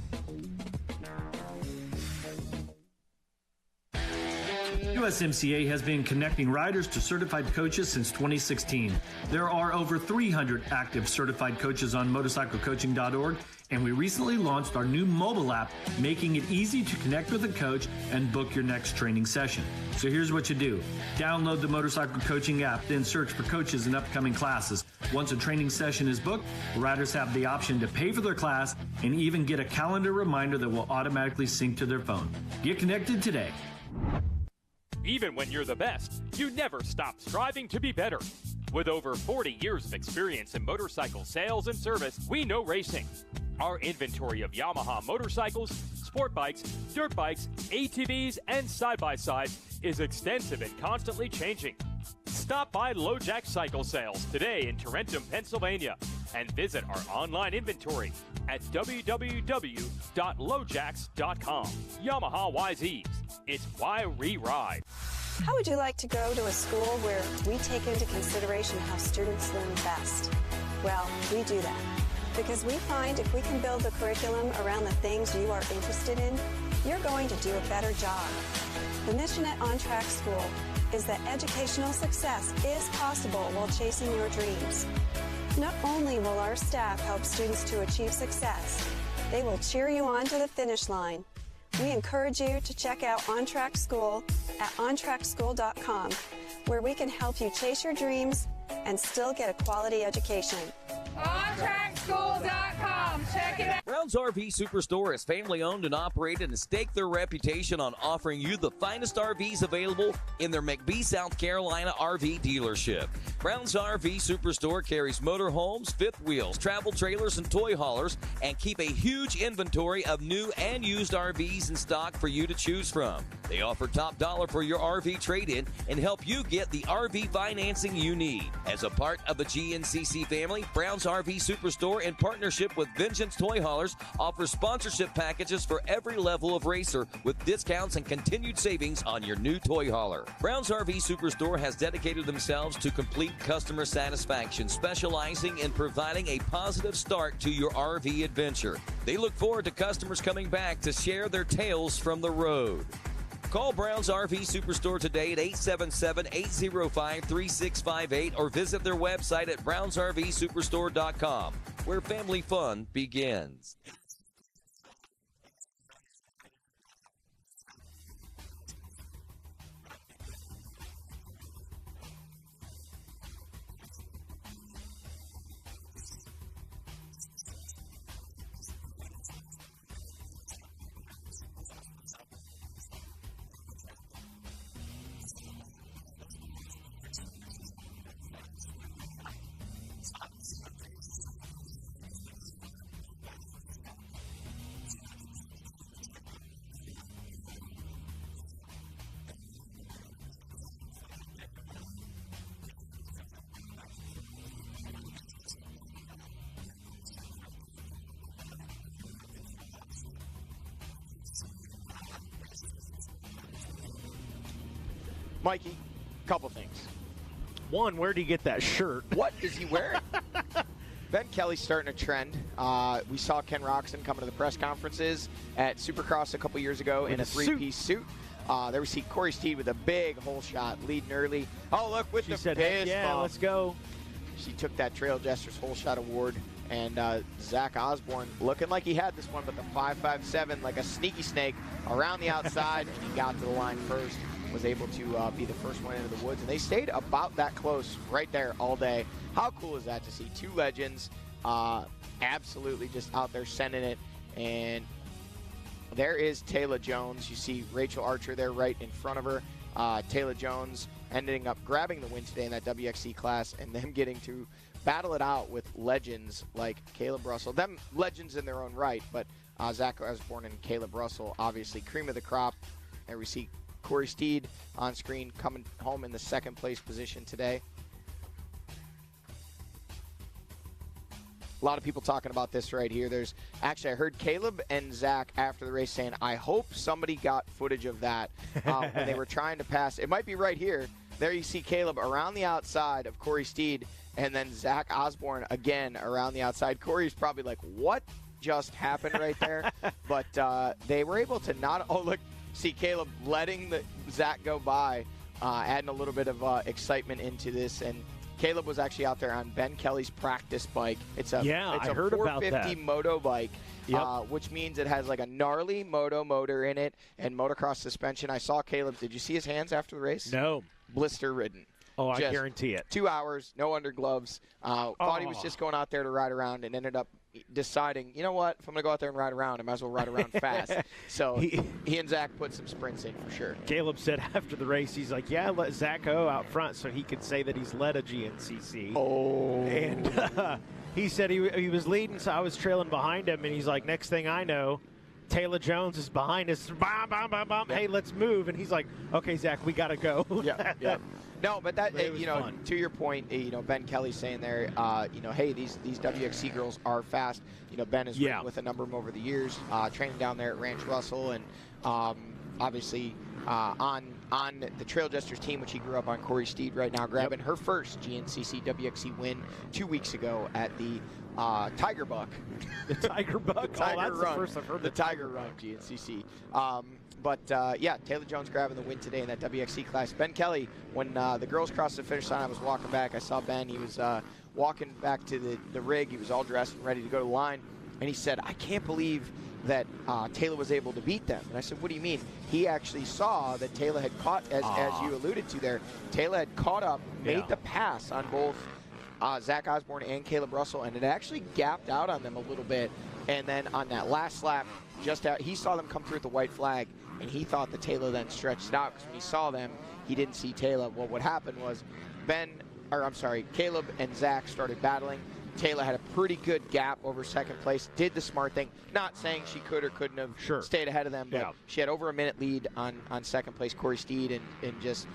USMCA has been connecting riders to certified coaches since 2016. There are over 300 active certified coaches on motorcyclecoaching.org, and we recently launched our new mobile app, making it easy to connect with a coach and book your next training session. So here's what you do. Download the Motorcycle Coaching app, then search for coaches and upcoming classes. Once a training session is booked, riders have the option to pay for their class and even get a calendar reminder that will automatically sync to their phone. Get connected today. Even when you're the best, you never stop striving to be better. With over 40 years of experience in motorcycle sales and service, we know racing. Our inventory of Yamaha motorcycles, sport bikes, dirt bikes, ATVs, and side-by-sides is extensive and constantly changing. Stop by LoJack Cycle Sales today in Tarentum, Pennsylvania, and visit our online inventory at www.lojacks.com. Yamaha YZs. It's why we ride. How would you like to go to a school where we take into consideration how students learn best? Well, we do that because we find if we can build the curriculum around the things you are interested in, you're going to do a better job. The mission at On Track School is that educational success is possible while chasing your dreams. Not only will our staff help students to achieve success, they will cheer you on to the finish line. We encourage you to check out On Track School at ontrackschool.com, where we can help you chase your dreams and still get a quality education. OnTrackSchool.com. Check it out. Brown's RV Superstore is family-owned and operated and stake their reputation on offering you the finest RVs available in their McBee, South Carolina RV dealership. Brown's RV Superstore carries motorhomes, fifth wheels, travel trailers, and toy haulers, and keep a huge inventory of new and used RVs in stock for you to choose from. They offer top dollar for your RV trade-in and help you get the RV financing you need. As a part of the GNCC family, Brown's RV Superstore, in partnership with Vengeance Toy Haulers, offers sponsorship packages for every level of racer with discounts and continued savings on your new toy hauler. Brown's RV Superstore has dedicated themselves to complete customer satisfaction, specializing in providing a positive start to your RV adventure. They look forward to customers coming back to share their tales from the road. Call Brown's RV Superstore today at 877-805-3658 or visit their website at brownsrvsuperstore.com, where family fun begins. Mikey, couple things. One, where did he get that shirt? What is he wearing? Ben Kelly's starting a trend. We saw Ken Roxon coming to the press conferences at Supercross a couple years ago in a three-piece suit. There we see Corey Steed with a big hole shot, leading early. Oh, look, with the said, fist yeah, bump. let's go. She took that Trail Jesters hole shot award. And Zach Osborne looking like he had this one, but the 5.57 like a sneaky snake around the outside, and he got to the line first. Was able to be the first one into the woods, and they stayed about that close right there all day. How cool is that to see two legends absolutely just out there sending it? And there is Taylor Jones. You see Rachel Archer there right in front of her. Taylor Jones ending up grabbing the win today in that WXC class, and them getting to battle it out with legends like Caleb Russell. Them legends in their own right, but Zach Osborne and Caleb Russell, obviously cream of the crop. There we see Corey Steed on screen coming home in the second place position today. A lot of people talking about this right here. There's actually, I heard Caleb and Zach after the race saying, I hope somebody got footage of that when they were trying to pass. It might be right here. There you see Caleb around the outside of Corey Steed, and then Zach Osborne again around the outside. Corey's probably like, what just happened right there? But they were able to not, oh, look, see Caleb letting the Zach go by, adding a little bit of excitement into this. And Caleb was actually out there on Ben Kelly's practice bike. It's a 450 moto bike, which means it has like a gnarly moto motor in it and motocross suspension. I saw Caleb. Did you see his hands after the race? No. Blister ridden. Oh, I guarantee it. 2 hours, no undergloves. Thought he was just going out there to ride around and ended up deciding, you know what, if I'm going to go out there and ride around, I might as well ride around fast. So he and Zach put some sprints in for sure. Caleb said after the race, he's like, yeah, let Zach go out front so he could say that he's led a GNCC. Oh. And he said he was leading, so I was trailing behind him, and he's like, next thing I know, Taylor Jones is behind us. Bom, bom, bom, bom. Hey, let's move. And he's like, okay, Zach, we got to go. Yeah. No, but that, fun. To your point, Ben Kelly's saying there, hey, these WXC girls are fast. Ben has ridden with a number of them over the years, training down there at Ranch Russell, and obviously on the Trail Jesters team, which he grew up on, Corey Steed right now, grabbing her first GNCC WXC win 2 weeks ago at the Tiger Buck. The Tiger Buck? Tiger Run. The first I've heard the Tiger Run GNCC. But Taylor Jones grabbing the win today in that WXC class. Ben Kelly, when the girls crossed the finish line, I was walking back. I saw Ben. He was walking back to the rig. He was all dressed and ready to go to the line. And he said, I can't believe that Taylor was able to beat them. And I said, what do you mean? He actually saw that Taylor had caught, as you alluded to there, Taylor had caught up, made the pass on both Zach Osborne and Caleb Russell, and it actually gapped out on them a little bit. And then on that last lap, he saw them come through with the white flag, and he thought that Taylor then stretched it out, because when he saw them, he didn't see Taylor. Well, what happened was Caleb and Zach started battling. Taylor had a pretty good gap over second place, did the smart thing, not saying she could or couldn't have stayed ahead of them, but she had over a minute lead on second place, Corey Steed, and just,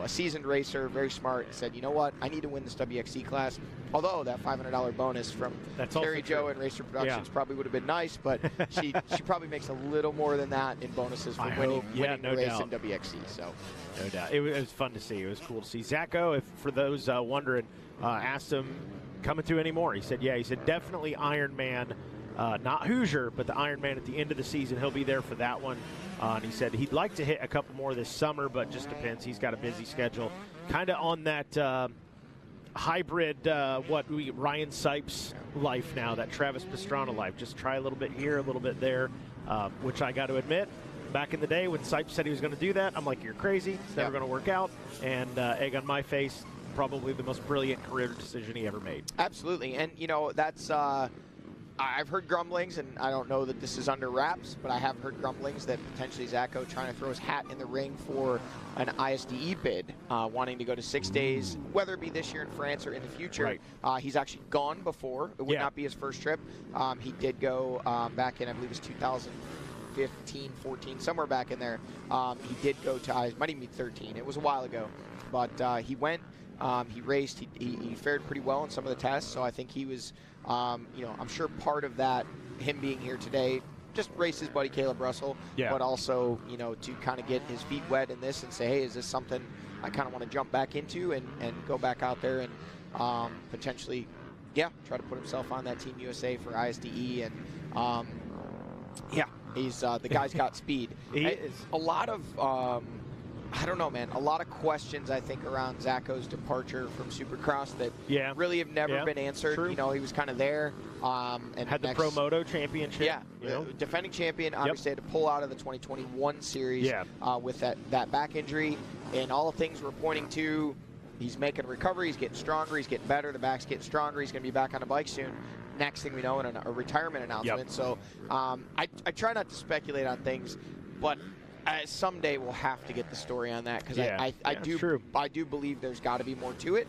a seasoned racer, very smart, and said, you know what, I need to win this WXC class. Although that $500 bonus from Terry Joe and Racer Productions probably would have been nice, but she probably makes a little more than that in bonuses for winning the race in WXC. So, no doubt. It was fun to see. It was cool to see. Zacho, if for those wondering, asked him, coming to anymore. He said, he said definitely Ironman, not Hoosier, but the Ironman at the end of the season. He'll be there for that one. And he said he'd like to hit a couple more this summer, but just depends. He's got a busy schedule. Kind of on that hybrid, Ryan Sipes life now, that Travis Pastrana life. Just try a little bit here, a little bit there, which I got to admit, back in the day when Sipes said he was going to do that, I'm like, you're crazy. It's never going to work out. And egg on my face, probably the most brilliant career decision he ever made. Absolutely. And, that's I've heard grumblings, and I don't know that this is under wraps, but I have heard grumblings that potentially Zacho trying to throw his hat in the ring for an ISDE bid, wanting to go to 6 days, whether it be this year in France or in the future. Right. He's actually gone before. It would not be his first trip. He did go back in, I believe it was 2015, 14, somewhere back in there. He did go to, might even be 13. It was a while ago. But he went. He raced. He fared pretty well in some of the tests, so I think he was, I'm sure part of that, him being here today, just race his buddy Caleb Russell, but also, to kind of get his feet wet in this and say, hey, is this something I kind of want to jump back into and go back out there and potentially, try to put himself on that Team USA for ISDE. And, he's the guy's got speed. He is. A lot of... I don't know, man. A lot of questions, I think, around Zacho's departure from Supercross that really have never been answered. True. He was kind of there. And had the Pro Moto championship. Yeah, defending champion. Obviously had to pull out of the 2021 series with that back injury. And all the things we're pointing to, he's making a recovery. He's getting stronger. He's getting better. The back's getting stronger. He's going to be back on the bike soon. Next thing we know, in a retirement announcement. So I try not to speculate on things, but someday we'll have to get the story on that, because I do believe there's got to be more to it.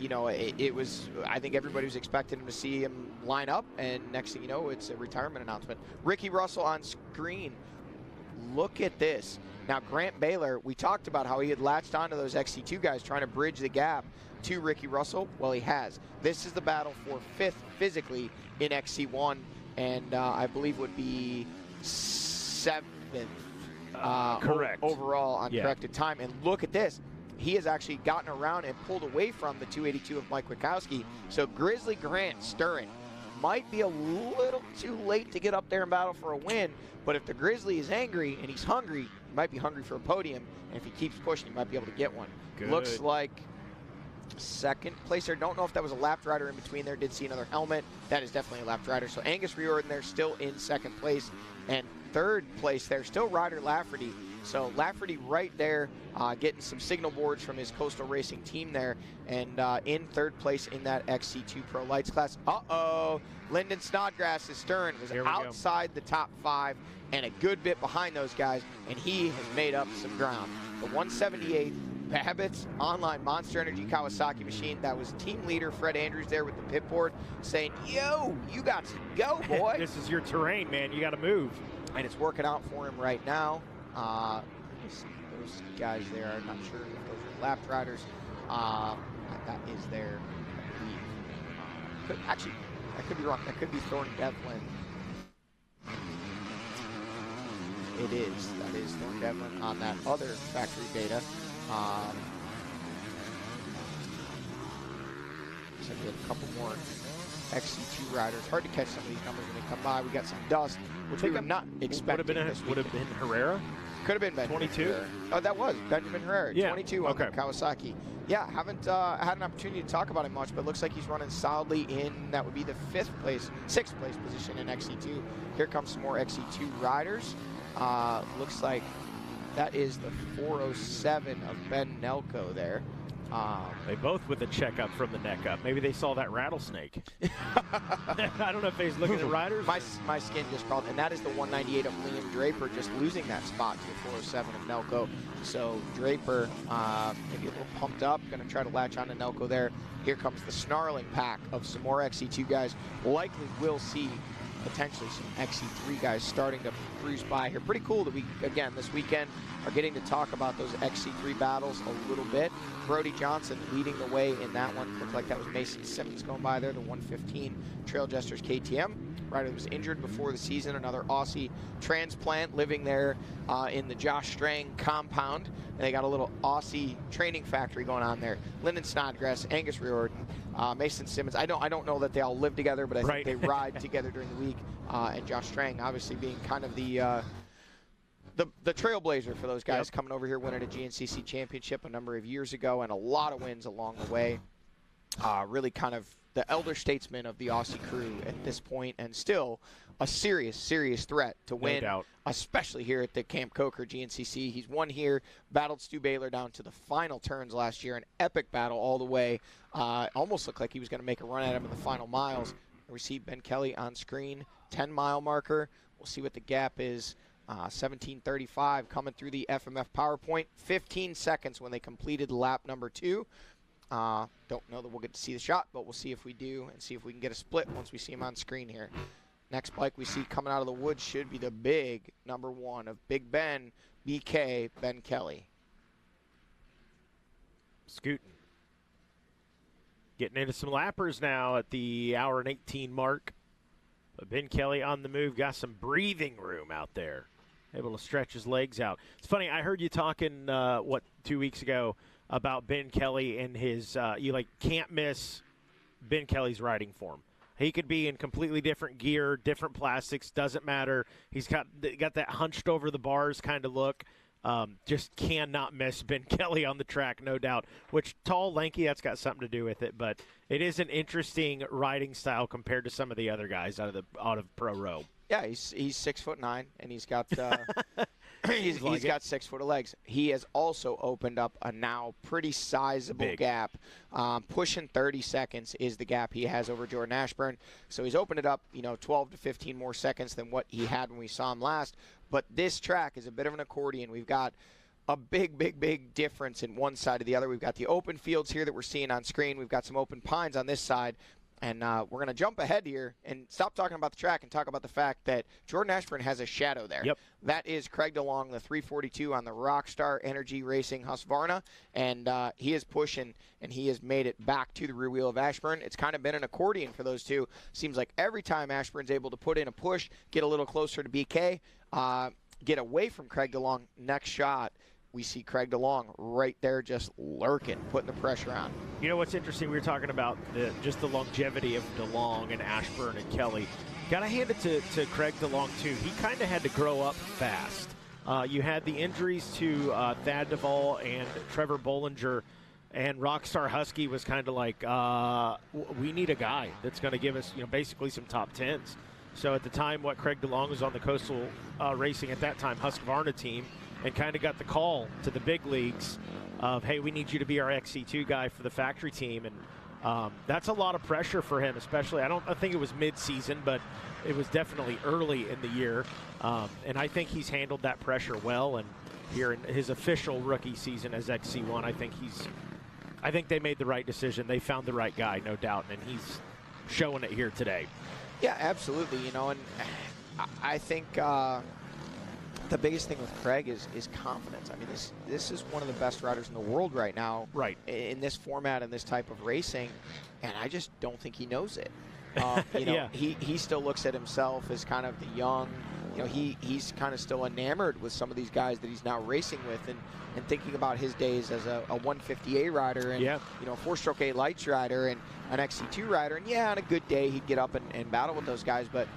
It was, I think everybody was expecting to see him line up, and next thing you know, it's a retirement announcement. Ricky Russell on screen. Look at this. Now, Grant Baylor, we talked about how he had latched onto those XC2 guys trying to bridge the gap to Ricky Russell. Well, he has. This is the battle for 5th physically in XC1, and I believe would be 7th. Correct. Overall on corrected time. And look at this. He has actually gotten around and pulled away from the 282 of Mike Wachowski. So Grizzly Grant stirring. Might be a little too late to get up there and battle for a win, but if the Grizzly is angry and he's hungry, he might be hungry for a podium, and if he keeps pushing, he might be able to get one. Good. Looks like second place there. Don't know if that was a lapped rider in between there. Did see another helmet. That is definitely a lapped rider. So Angus Riordan there still in second place. And third place there, still Ryder Lafferty. So Lafferty right there, getting some signal boards from his Coastal Racing team there, and in third place in that XC2 Pro Lights class. Lyndon Snodgrass' Stern was outside the top 5 and a good bit behind those guys, and he has made up some ground. The 178 Babbitt's Online Monster Energy Kawasaki machine, that was team leader Fred Andrews there with the pit board saying, yo, you got to go, boy. This is your terrain, man. You got to move. And it's working out for him right now. Those guys there, I'm not sure if those are lap riders. That is their lead. Actually, I could be wrong. That could be Thorne Devlin. It is. That is Thorne Devlin on that other factory data. So we have a couple more XC2 riders. Hard to catch some of these numbers when they come by. We got some dust, which we were not expecting. Would have been Herrera? Could have been Benjamin 22? Herrera. Oh, that was Benjamin Herrera, yeah. 22 on the Kawasaki. Yeah, haven't had an opportunity to talk about him much, but looks like he's running solidly in, that would be the 6th place position in XC2. Here comes some more XC2 riders. Looks like that is the 407 of Ben Nelko there. They both with a checkup from the neck up. Maybe they saw that rattlesnake. I don't know if he's looking at riders. My skin just crawled, and that is the 198 of Liam Draper, just losing that spot to the 407 of Nelko. So Draper maybe a little pumped up, going to try to latch on to Nelko there. Here comes the snarling pack of some more XC2 guys. Likely will see potentially some XC3 guys starting to cruise by here. Pretty cool that we, again, this weekend are getting to talk about those XC3 battles a little bit. Brody Johnson leading the way in that one. Looked like that was Mason Simmons going by there, the 115 Trail Jesters KTM. Rider was injured before the season, another Aussie transplant living there in the Josh Strang compound. And they got a little Aussie training factory going on there. Lyndon Snodgrass, Angus Riordan, Mason Simmons. I don't know that they all live together, but I think they ride together during the week. And Josh Strang obviously being kind of the trailblazer for those guys, coming over here winning a GNCC championship a number of years ago and a lot of wins along the way. Really kind of the elder statesman of the Aussie crew at this point, and still a serious threat to win, especially here at the Camp Coker GNCC. He's won here, battled Stu Baylor down to the final turns last year, an epic battle all the way. Almost looked like he was going to make a run at him in the final miles. We see Ben Kelly on screen, 10-mile marker. We'll see what the gap is. 17:35 coming through the FMF PowerPoint. 15 seconds when they completed lap number 2. Don't know that we'll get to see the shot, but we'll see if we do and see if we can get a split once we see him on screen here. Next bike we see coming out of the woods should be the big number 1 of Big Ben, BK, Ben Kelly. Scooting. Getting into some lappers now at the hour and 18 mark. But Ben Kelly on the move, got some breathing room out there. Able to stretch his legs out. It's funny, I heard you talking, 2 weeks ago about Ben Kelly and his, you can't miss Ben Kelly's riding form. He could be in completely different gear, different plastics, doesn't matter. He's got that hunched over the bars kind of look. Just cannot miss Ben Kelly on the track, no doubt. Which, tall, lanky, that's got something to do with it. But it is an interesting riding style compared to some of the other guys out of Pro Row. Yeah, he's 6'9", and he's got he's got 6 foot of legs. He has also opened up a now pretty sizable gap. Pushing 30 seconds is the gap he has over Jordan Ashburn. So he's opened it up, 12 to 15 more seconds than what he had when we saw him last. But this track is a bit of an accordion. We've got a big difference in one side or the other. We've got the open fields here that we're seeing on screen. We've got some open pines on this side. And we're going to jump ahead here and stop talking about the track and talk about the fact that Jordan Ashburn has a shadow there. Yep. That is Craig DeLong, the 342 on the Rockstar Energy Racing Husqvarna. And he is pushing, and he has made it back to the rear wheel of Ashburn. It's kind of been an accordion for those two. Seems like every time Ashburn's able to put in a push, get a little closer to BK, get away from Craig DeLong, next shot, we see Craig DeLong right there just lurking, putting the pressure on. You know what's interesting? We were talking about just the longevity of DeLong and Ashburn and Kelly. Got to hand it to Craig DeLong, too. He kind of had to grow up fast. You had the injuries to Thad Duvall and Trevor Bollinger, and Rockstar Husky was kind of like, we need a guy that's going to give us, basically some top tens. So at the time, Craig DeLong was on the Coastal Racing at that time Husqvarna team. and kind of got the call to the big leagues of, hey, we need you to be our XC2 guy for the factory team. And that's a lot of pressure for him, especially. I think it was mid-season, but it was definitely early in the year. And I think he's handled that pressure well. And here in his official rookie season as XC1, I think they made the right decision. They found the right guy, no doubt, and he's showing it here today. Yeah, absolutely. You know, and I think the biggest thing with Craig is confidence. I mean, this is one of the best riders in the world right now, right? In this format and this type of racing, and I just don't think he knows it. You know, Yeah. he still looks at himself as kind of the young. You know, he's kind of still enamored with some of these guys that he's now racing with, and thinking about his days as a 150A rider and you know, 4-stroke A lights rider and an XC2 rider. And yeah, on a good day he'd get up and battle with those guys, but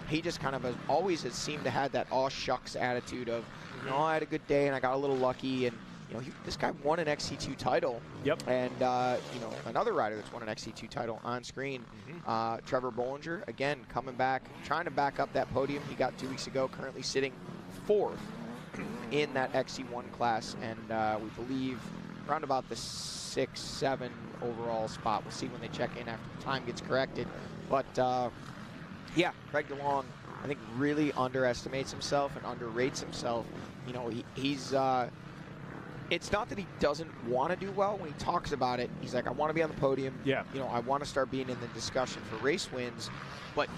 he just kind of always has seemed to have that aw shucks attitude of, you know, I had a good day and I got a little lucky, and you know, this guy won an XC2 title. Yep. And you know, another rider that's won an XC2 title on screen, Trevor Bollinger, again coming back, trying to back up that podium he got 2 weeks ago. Currently sitting 4th in that XC1 class, and we believe around about the 6-7 overall spot. We'll see when they check in after the time gets corrected. But yeah, Craig DeLong, I think, really underestimates himself and underrates himself. You know, he's it's not that he doesn't want to do well. When he talks about it, he's like, I want to be on the podium. Yeah. You know, I want to start being in the discussion for race wins. But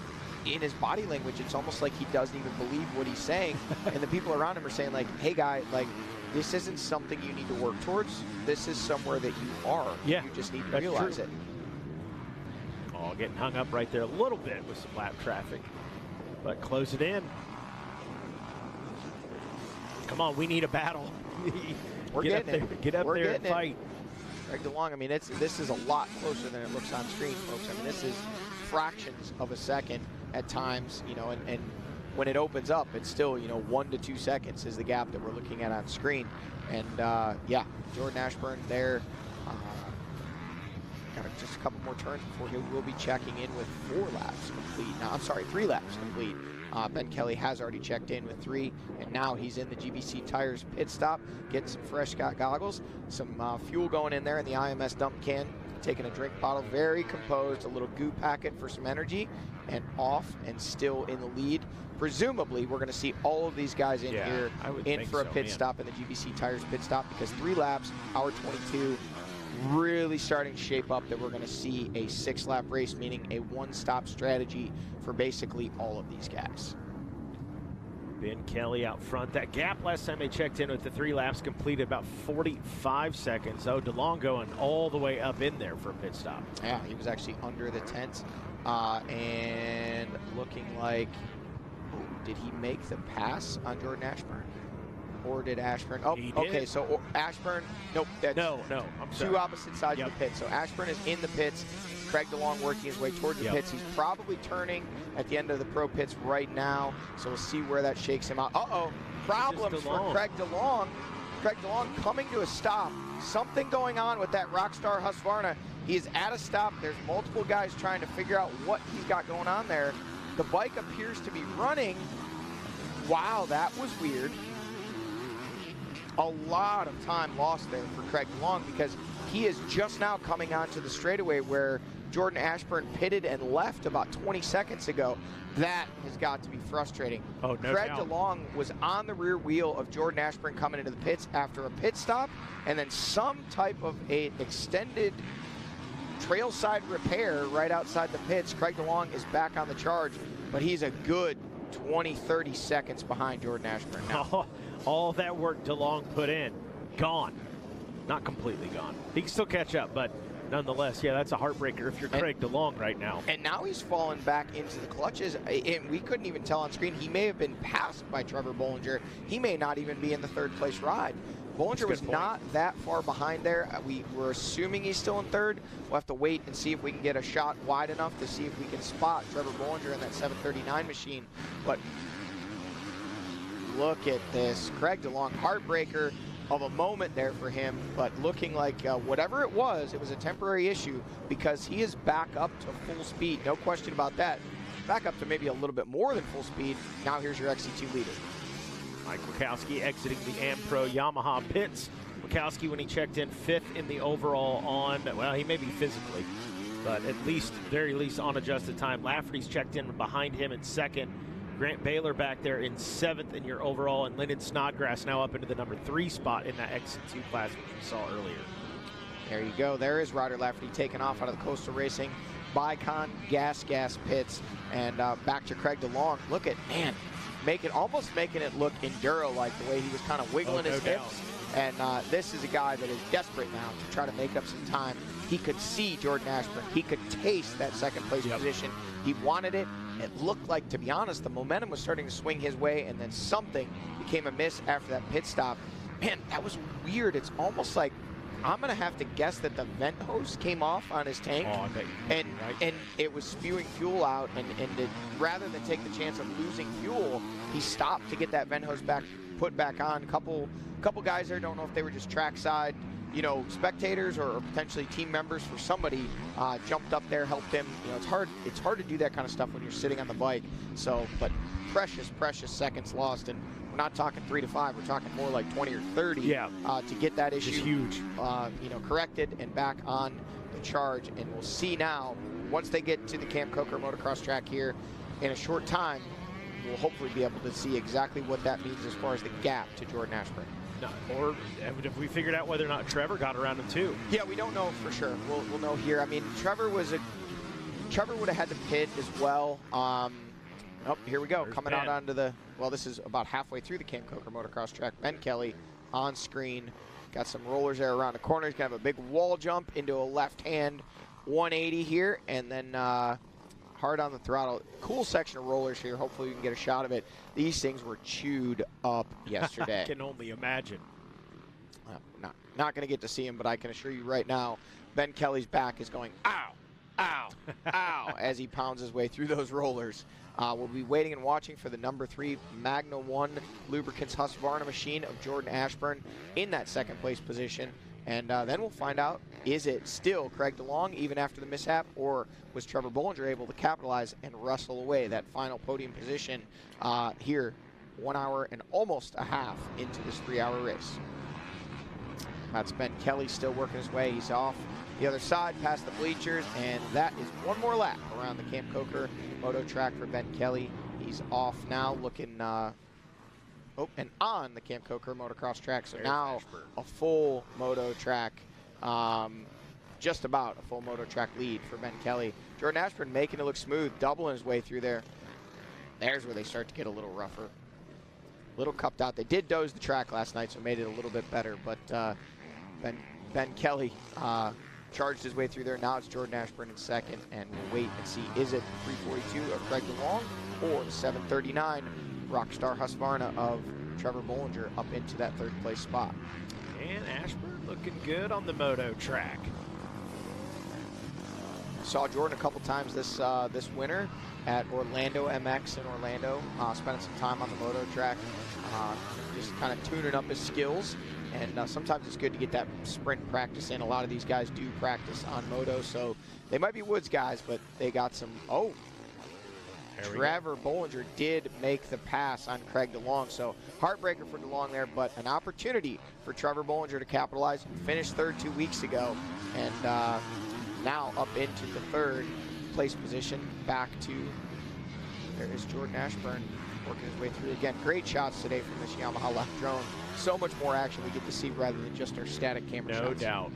in his body language, it's almost like he doesn't even believe what he's saying. And the people around him are saying, like, hey, guy, like, this isn't something you need to work towards. This is somewhere that you are. Yeah, you just need to that's realize true. it. Oh, getting hung up right there a little bit with some lap traffic. But close it in. Come on, we need a battle. We're Get getting up there, it. get up We're there and getting it. fight. Craig DeLong, I mean, this is a lot closer than it looks on screen, folks. I mean, this is fractions of a second at times, you know, and when it opens up, it's still, you know, 1 to 2 seconds is the gap that we're looking at on screen. And yeah, Jordan Ashburn there. Got just a couple more turns before he will be checking in with 4 laps complete. No, I'm sorry, 3 laps complete. Ben Kelly has already checked in with 3, and now he's in the GBC Tires pit stop, getting some fresh goggles, some fuel going in there in the IMS dump can, taking a drink bottle, very composed, a little goo packet for some energy, and off and still in the lead. Presumably, we're going to see all of these guys in here in for a pit stop in the GBC Tires pit stop, because 3 laps, hour 22, really starting to shape up that we're going to see a 6-lap race, meaning a one-stop strategy for basically all of these guys. Ben Kelly out front. That gap last time they checked in with the 3 laps completed about 45 seconds. Oh, DeLong going all the way up in there for a pit stop. Yeah, he was actually under the tent and looking like, did he make the pass on Jordan Ashburn? Or did Ashburn? Oh, okay, so Ashburn, nope. That's no, I'm sorry. 2 opposite sides of the pit. So Ashburn is in the pits. Craig DeLong working his way towards the pits. He's probably turning at the end of the pro pits right now. So we'll see where that shakes him out. Uh-oh, problems for Craig DeLong. Craig DeLong coming to a stop. Something going on with that Rockstar Husqvarna. He is at a stop. There's multiple guys trying to figure out what he's got going on there. The bike appears to be running. Wow, that was weird. A lot of time lost there for Craig DeLong, because he is just now coming onto the straightaway where Jordan Ashburn pitted and left about 20 seconds ago. That has got to be frustrating. Oh, no Craig doubt. DeLong was on the rear wheel of Jordan Ashburn coming into the pits after a pit stop, and then some type of a extended trailside repair right outside the pits. Craig DeLong is back on the charge, but he's a good 20, 30 seconds behind Jordan Ashburn now. All that work DeLong put in, gone. Not completely gone. He can still catch up, but nonetheless, yeah, that's a heartbreaker if you're Craig DeLong right now. And now he's fallen back into the clutches, and we couldn't even tell on screen. He may have been passed by Trevor Bollinger. He may not even be in the 3rd place ride. Bollinger was not that far behind there. We were assuming he's still in 3rd. We'll have to wait and see if we can get a shot wide enough to see if we can spot Trevor Bollinger in that 739 machine. But look at this. Craig DeLong, heartbreaker of a moment there for him, but looking like whatever it was a temporary issue, because he is back up to full speed. No question about that. Back up to maybe a little bit more than full speed. Now here's your XC2 leader. Mike Wachowski exiting the AmPro Yamaha pits. Wachowski, when he checked in 5th in the overall on, well, he may be physically, but at least, very least, on adjusted time. Lafferty's checked in behind him in 2nd. Grant Baylor back there in 7th in your overall, and Lyndon Snodgrass now up into the number 3 spot in that XC2 class, which we saw earlier. There you go. There is Ryder Lafferty taking off out of the Coastal Racing Bicon gas pits, and back to Craig DeLong. Look at, man, almost making it look enduro-like, the way he was kind of wiggling his hips. And this is a guy that is desperate now to try to make up some time. He could see Jordan Ashburn. He could taste that second place position. He wanted it. It looked like, to be honest, the momentum was starting to swing his way, and then something became amiss after that pit stop. Man, that was weird. It's almost like, I'm going to have to guess that the vent hose came off on his tank, and it was spewing fuel out, and rather than take the chance of losing fuel, he stopped to get that vent hose put back on. Couple guys there, don't know if they were just trackside, spectators or potentially team members for somebody, jumped up there, helped him. It's hard to do that kind of stuff when you're sitting on the bike. So, but precious seconds lost, and we're not talking 3 to 5. We're talking more like 20 or 30 to get that issue huge. Corrected and back on the charge. And we'll see now, once they get to the Camp Coker motocross track here in a short time, we'll hopefully be able to see exactly what that means as far as the gap to Jordan Ashburn. Or have we figured out whether or not Trevor got around him too? Yeah, we don't know for sure. We'll know here. I mean, Trevor would have had to pit as well. Here we go. There's Coming Ben. out onto this is about halfway through the Camp Coker motocross track. Ben Kelly on screen. Got some rollers there around the corner. He's going to have a big wall jump into a left-hand 180 here, and then hard on the throttle. Cool section of rollers here. Hopefully we can get a shot of it. These things were chewed up yesterday. I can only imagine. Not going to get to see him, but I can assure you right now, Ben Kelly's back is going, ow, ow, ow, as he pounds his way through those rollers. We'll be waiting and watching for the number 3 Magna 1 Lubricants Husqvarna machine of Jordan Ashburn in that second place position. And then we'll find out, is it still Craig DeLong even after the mishap, or was Trevor Bollinger able to capitalize and wrestle away that final podium position here 1 hour and almost a half into this 3-hour race? That's Ben Kelly still working his way. He's off the other side past the bleachers, and that is one more lap around the Camp Coker moto track for Ben Kelly. He's off now, looking and on the Camp Coker motocross track. So now a full moto track, just about a full moto track lead for Ben Kelly. Jordan Ashburn making it look smooth, doubling his way through there. There's where they start to get a little rougher, a little cupped out. They did doze the track last night, so made it a little bit better. But Ben Kelly charged his way through there. Now it's Jordan Ashburn in second, and we'll wait and see, is it 342 of Craig DeLong or the 739 Rockstar Husqvarna of Trevor Bollinger up into that third place spot. And Ashburn looking good on the moto track. Saw Jordan a couple times this winter at Orlando MX in Orlando, spending some time on the moto track, just kind of tuning up his skills. And sometimes it's good to get that sprint practice in. A lot of these guys do practice on moto, so they might be woods guys, but they got some. Trevor Bollinger did make the pass on Craig DeLong, so heartbreaker for DeLong there, but an opportunity for Trevor Bollinger to capitalize. Finished third 2 weeks ago, and now up into the third place position. Back to, there is Jordan Ashburn working his way through again. Great shots today from this Yamaha left drone. So much more action we get to see rather than just our static camera shots. No doubt.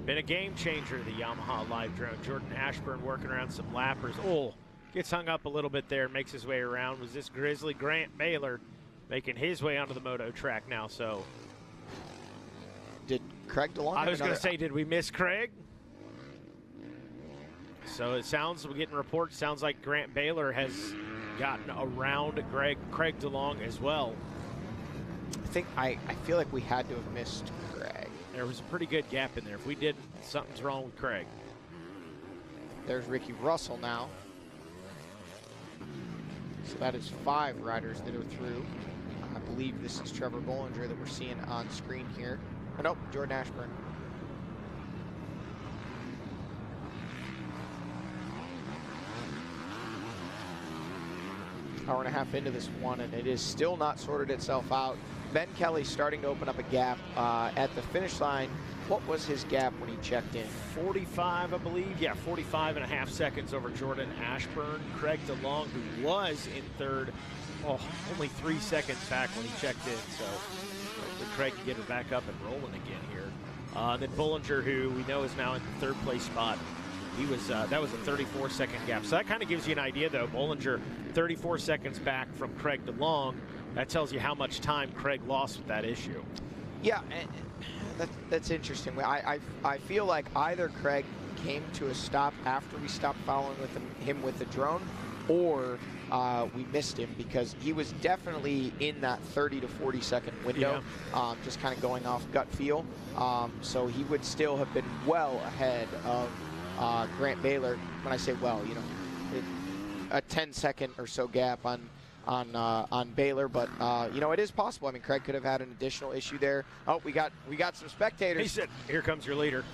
Been a game changer, the Yamaha live drone. Jordan Ashburn working around some lappers. Gets hung up a little bit there, makes his way around. Was this grizzly Grant Baylor making his way onto the moto track now? So did Craig DeLong? I was going to say, did we miss Craig? So it sounds, we're getting reports, sounds like Grant Baylor has gotten around Craig DeLong as well. I feel like we had to have missed Craig. There was a pretty good gap in there. If we didn't, something's wrong with Craig. There's Ricky Russell now. So that is 5 riders that are through. I believe this is Trevor Bollinger that we're seeing on screen here. Oh, nope, Jordan Ashburn. hour and a half into this one, and it is still not sorted itself out. Ben Kelly starting to open up a gap at the finish line. What was his gap when he checked in? 45, I believe. Yeah, 45 and a half seconds over Jordan Ashburn. Craig DeLong, who was in third, only 3 seconds back when he checked in. So hopefully Craig can get her back up and rolling again here. And then Bollinger, who we know is now in the 3rd place spot. He was that was a 34-second gap. So that kind of gives you an idea, though. Bollinger 34 seconds back from Craig DeLong. That tells you how much time Craig lost with that issue. Yeah, that's interesting. I feel like either Craig came to a stop after we stopped following with him with the drone, or we missed him, because he was definitely in that 30 to 40 second window, just kind of going off gut feel. So he would still have been well ahead of Grant Baylor. When I say well, you know, a 10-second or so gap on Baylor, but you know, it is possible. I mean, Craig could have had an additional issue there. Oh, we got some spectators. He said, "Here comes your leader."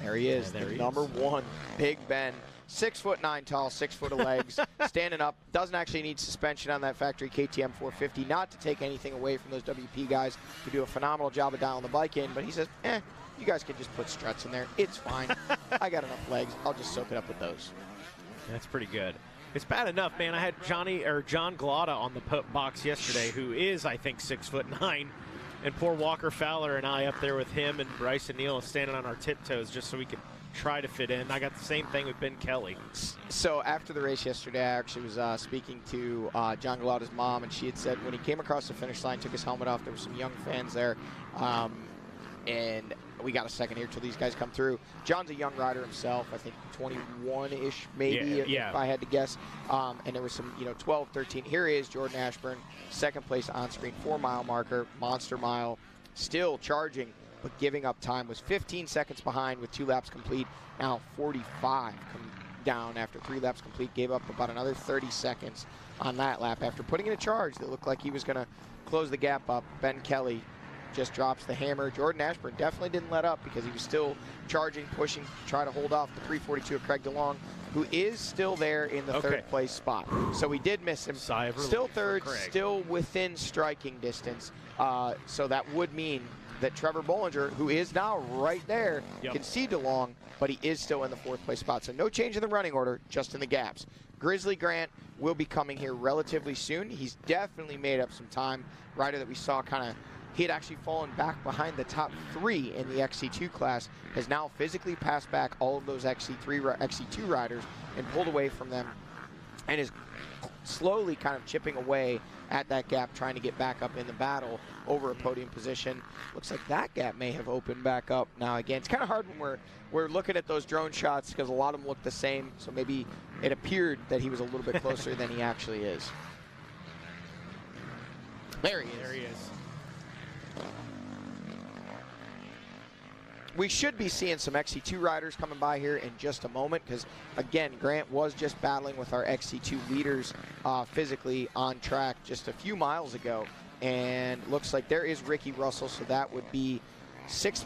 There he is, there he number is. 1, Big Ben, 6'9" tall, 6 foot of legs, standing up. Doesn't actually need suspension on that factory KTM 450. Not to take anything away from those WP guys who do a phenomenal job of dialing the bike in, but he says, you guys can just put struts in there. It's fine. I got enough legs. I'll just soak it up with those. That's pretty good. It's bad enough, man. I had John Glotta on the box yesterday, who is, I think, 6'9", and poor Walker Fowler and I up there with him and Bryson Neal standing on our tiptoes just so we could try to fit in. I got the same thing with Ben Kelly. So after the race yesterday, I actually was speaking to John Glotta's mom, and she had said when he came across the finish line, took his helmet off, there were some young fans there, and we got a second here till these guys come through. John's a young rider himself, I think 21-ish maybe, if I had to guess. And there was some, 12, 13. Here he is, Jordan Ashburn, 2nd place on screen, 4-mile marker, monster mile, still charging, but giving up time. Was 15 seconds behind with 2 laps complete. Now 45 come down after 3 laps complete. Gave up about another 30 seconds on that lap after putting in a charge that looked like he was going to close the gap up. Ben Kelly just drops the hammer. Jordan Ashburn definitely didn't let up because he was still charging, pushing, trying to hold off the 342 of Craig DeLong, who is still there in the 3rd place spot. So we did miss him. Still 3rd, still within striking distance. So that would mean that Trevor Bollinger, who is now right there, can see DeLong, but he is still in the 4th place spot. So no change in the running order, just in the gaps. Grizzly Grant will be coming here relatively soon. He's definitely made up some time. Rider that we saw he had actually fallen back behind the top 3 in the XC2 class, has now physically passed back all of those XC2 riders and pulled away from them, and is slowly kind of chipping away at that gap, trying to get back up in the battle over a podium position. Looks like that gap may have opened back up now again. It's kind of hard when we're looking at those drone shots because a lot of them look the same, so maybe it appeared that he was a little bit closer than he actually is. There he is. There he is. We should be seeing some XC2 riders coming by here in just a moment because, again, Grant was just battling with our XC2 leaders physically on track just a few miles ago. And looks like there is Ricky Russell, so that would be 5th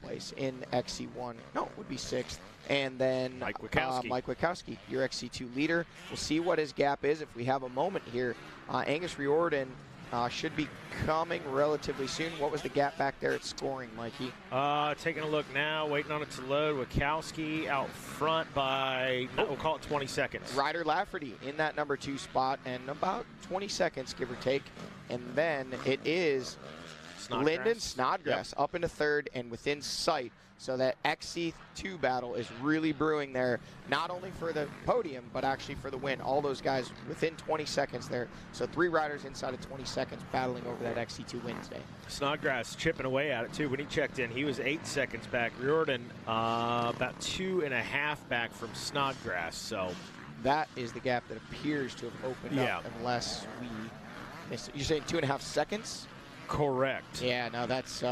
place in XC1. No, it would be 6th. And then Mike Wachowski, your XC2 leader. We'll see what his gap is if we have a moment here. Angus Riordan should be coming relatively soon. What was the gap back there at scoring, Mikey? Taking a look now, waiting on it to load. Wachowski out front by, we'll call it 20 seconds. Ryder Lafferty in that number 2 spot, and about 20 seconds, give or take. And then it is Lyndon Snodgrass up into 3rd and within sight. So that XC2 battle is really brewing there, not only for the podium, but actually for the win. All those guys within 20 seconds there. So 3 riders inside of 20 seconds battling over that XC2 win today. Snodgrass chipping away at it, too. When he checked in, he was 8 seconds back. Riordan about 2.5 back from Snodgrass. So that is the gap that appears to have opened up unless we missed it. You're saying 2.5 seconds? Correct. Yeah, no, that's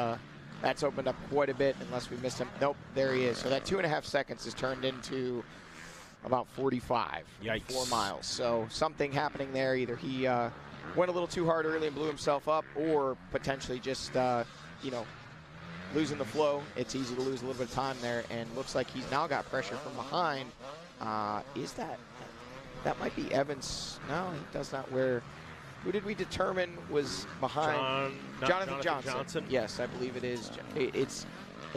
opened up quite a bit unless we missed him. Nope, there he is. So that 2.5 seconds has turned into about 45. Yikes. 4 miles. So something happening there. Either he went a little too hard early and blew himself up, or potentially just, losing the flow. It's easy to lose a little bit of time there, and looks like he's now got pressure from behind. That might be Evans. No, he does not wear. Who did we determine was behind? Jonathan Johnson. Yes, I believe it is. It's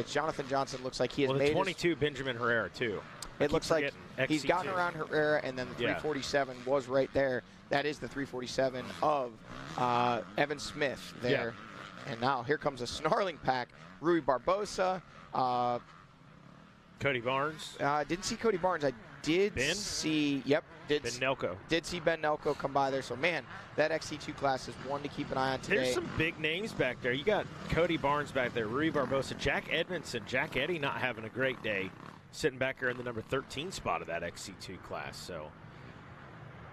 Jonathan Johnson. Looks like he has made 22 Benjamin Herrera too. It looks like he's gotten around Herrera, and then the 347 was right there. That is the 347 of Evan Smith there. Yeah. And now here comes a snarling pack. Rui Barbosa. Cody Barnes. Didn't see Cody Barnes. I did see. Yep. Ben Nelko. Did see Ben Nelko come by there. So, man, that XC2 class is one to keep an eye on today. There's some big names back there. You got Cody Barnes back there, Rui Barbosa, Jack Edmondson, Jack Eddy not having a great day, sitting back here in the number 13 spot of that XC2 class. So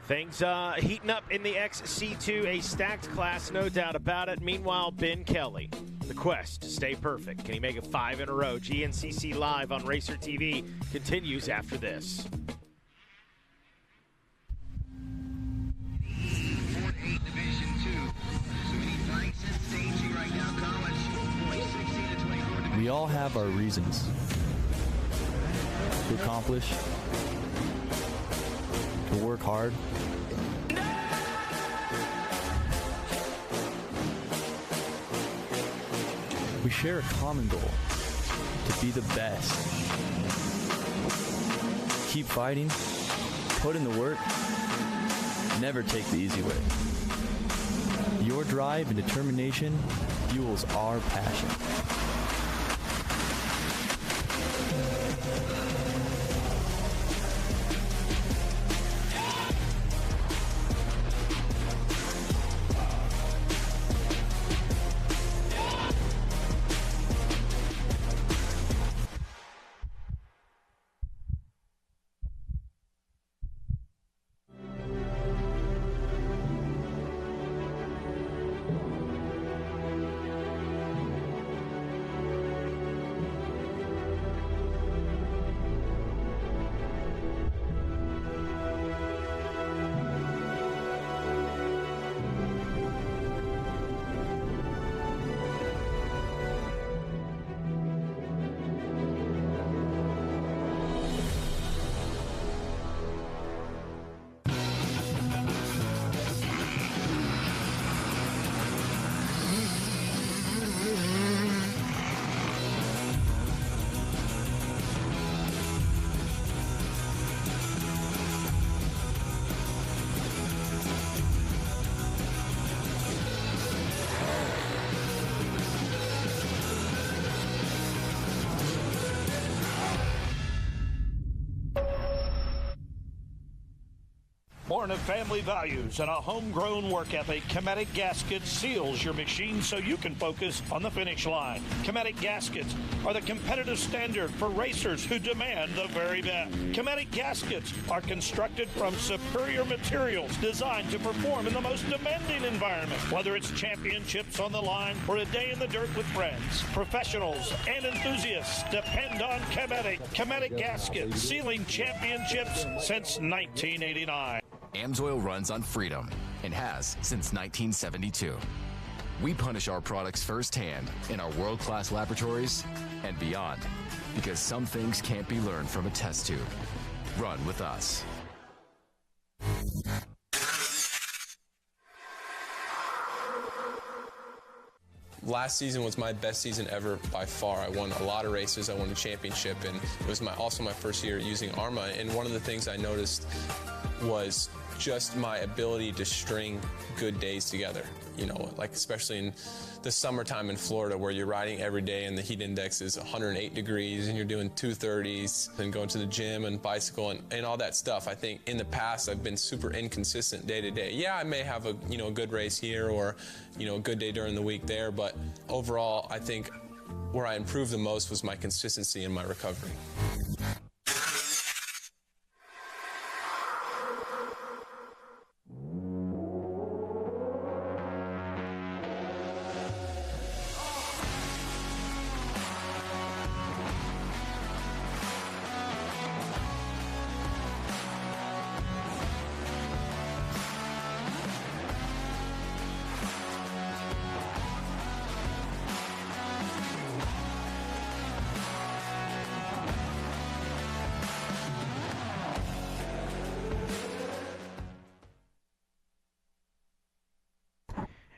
things heating up in the XC2, a stacked class, no doubt about it. Meanwhile, Ben Kelly, the quest to stay perfect. Can he make it 5 in a row? GNCC Live on Racer TV continues after this. We all have our reasons to accomplish, to work hard. We share a common goal, to be the best. Keep fighting, put in the work, never take the easy way. Your drive and determination fuels our passion. Born of family values and a homegrown work ethic, Cometic Gaskets seals your machine so you can focus on the finish line. Cometic Gaskets are the competitive standard for racers who demand the very best. Cometic Gaskets are constructed from superior materials designed to perform in the most demanding environment. Whether it's championships on the line or a day in the dirt with friends, professionals and enthusiasts depend on Cometic. Cometic Gaskets, sealing championships since 1989. Amsoil runs on freedom and has since 1972. We punish our products firsthand in our world-class laboratories and beyond, because some things can't be learned from a test tube. Run with us. Last season was my best season ever by far. I won a lot of races. I won a championship, and it was also my first year using ARMA. And one of the things I noticed was just my ability to string good days together. You know, like especially in the summertime in Florida where you're riding every day and the heat index is 108 degrees and you're doing 230s and going to the gym and bicycle and all that stuff. I think in the past I've been super inconsistent day to day. Yeah, I may have a good race here or a good day during the week there, but overall I think where I improved the most was my consistency in my recovery.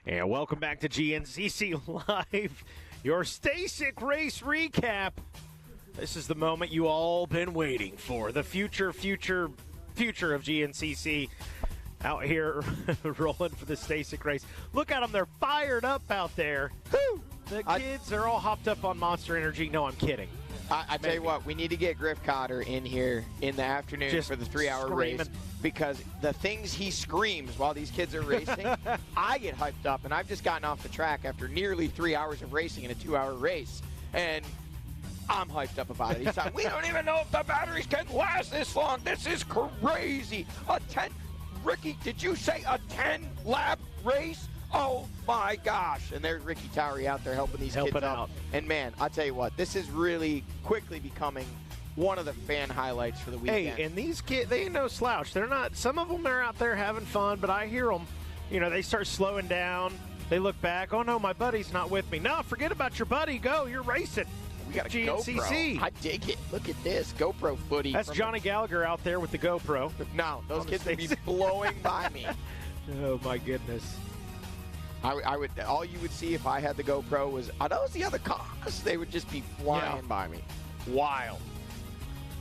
And welcome back to GNCC Live, your Stasic race recap. This is the moment you all been waiting for. The future of GNCC out here rolling for the Stasic race. Look at them. They're fired up out there. Woo! The kids are all hopped up on Monster Energy. No, I'm kidding. I tell you what, we need to get Griff Cotter in here in the afternoon Just for the 3-hour race, because the things he screams while these kids are racing, I get hyped up, and I've just gotten off the track after nearly 3 hours of racing in a 2-hour race, and I'm hyped up about it. He's like, we don't even know if the batteries can last this long. This is crazy. Ricky, did you say a 10-lap race? Oh, my gosh. And there's Ricky Towery out there helping these kids out. And, man, I'll tell you what, this is really quickly becoming one of the fan highlights for the weekend. Hey, and these kids, they ain't no slouch. They're not, some of them are out there having fun, but I hear them, they start slowing down. They look back, oh, no, my buddy's not with me. No, forget about your buddy. Go, you're racing. We got a GNCC. GoPro. I dig it. Look at this GoPro footy. That's Johnny Gallagher out there with the GoPro. No, those kids would be blowing by me. Oh, my goodness. I would. All you would see if I had the GoPro was, are those the other cars? They would just be flying by me. Wild.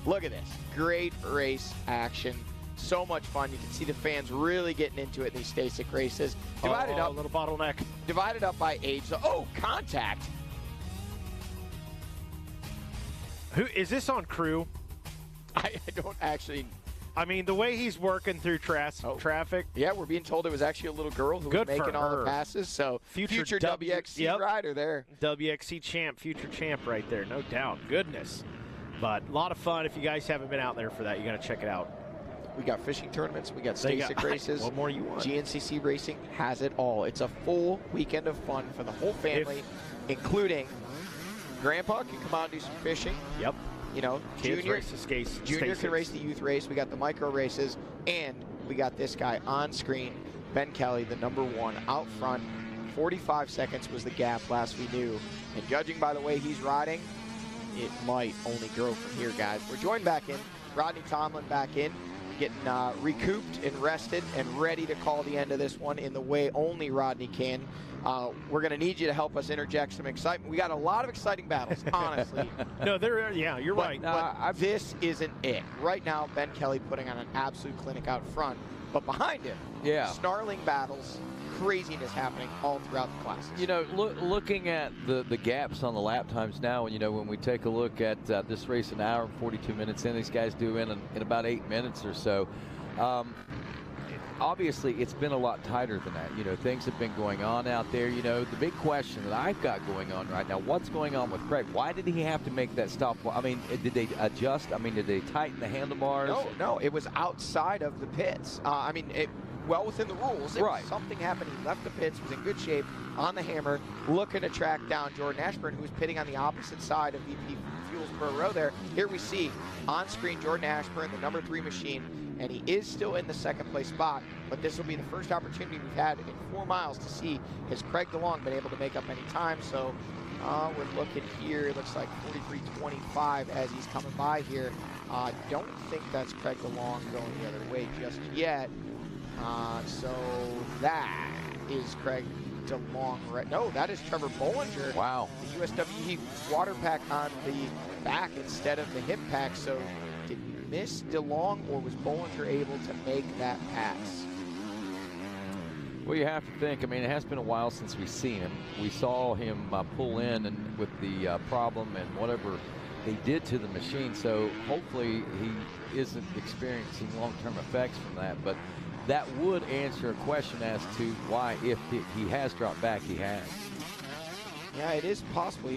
Look at this. Great race action. So much fun. You can see the fans really getting into it in these Stasic races. Divided up. A little bottleneck. Divided up by age. So, contact. Who is this on crew? I don't actually. I mean, the way he's working through traffic. Yeah, we're being told it was actually a little girl who was making all the passes. So, future WXC rider there. WXC champ, future champ right there, no doubt. Goodness. But a lot of fun. If you guys haven't been out there for that, you got to check it out. We got fishing tournaments. We got Stasic races. What more you want? GNCC Racing has it all. It's a full weekend of fun for the whole family, including Grandpa can come out and do some fishing. Yep. Kids Junior can race the youth race. We got the micro races, and we got this guy on screen, Ben Kelly, the #1 out front. 45 seconds was the gap last we knew, and judging by the way he's riding, it might only grow from here, guys. We're joined back in, Rodney Tomlin back in, getting recouped and rested and ready to call the end of this one in the way only Rodney can. We're going to need you to help us interject some excitement. We got a lot of exciting battles, honestly. No, you're right. But this isn't it. Right now, Ben Kelly putting on an absolute clinic out front, but behind him, snarling battles, craziness happening all throughout the classes. Looking at the gaps on the lap times now, and when we take a look at this race, an hour and 42 minutes in, these guys do in about 8 minutes or so. Obviously, it's been a lot tighter than that. Things have been going on out there. The big question that I've got going on right now, what's going on with Craig? Why did he have to make that stop? I mean, did they adjust? I mean, did they tighten the handlebars? No, it was outside of the pits. Well within the rules. Something happened. He left the pits, was in good shape, on the hammer, looking to track down Jordan Ashburn, who was pitting on the opposite side of VP Fuels Pro Row there. Here we see on screen Jordan Ashburn, the #3 machine, and he is still in the second place spot, but this will be the first opportunity we've had in 4 miles to see has Craig DeLong been able to make up any time. So we're looking here, it looks like 43.25 as he's coming by here. Don't think that's Craig DeLong going the other way just yet. So that is Craig DeLong. No, that is Trevor Bollinger. Wow. The USWE water pack on the back instead of the hip pack. So did we miss DeLong, or was Bollinger able to make that pass? Well, you have to think. I mean, it has been a while since we've seen him. We saw him pull in and with the problem and whatever they did to the machine. So hopefully he isn't experiencing long-term effects from that. But that would answer a question as to why, if he has dropped back, he has. Yeah, it is possible.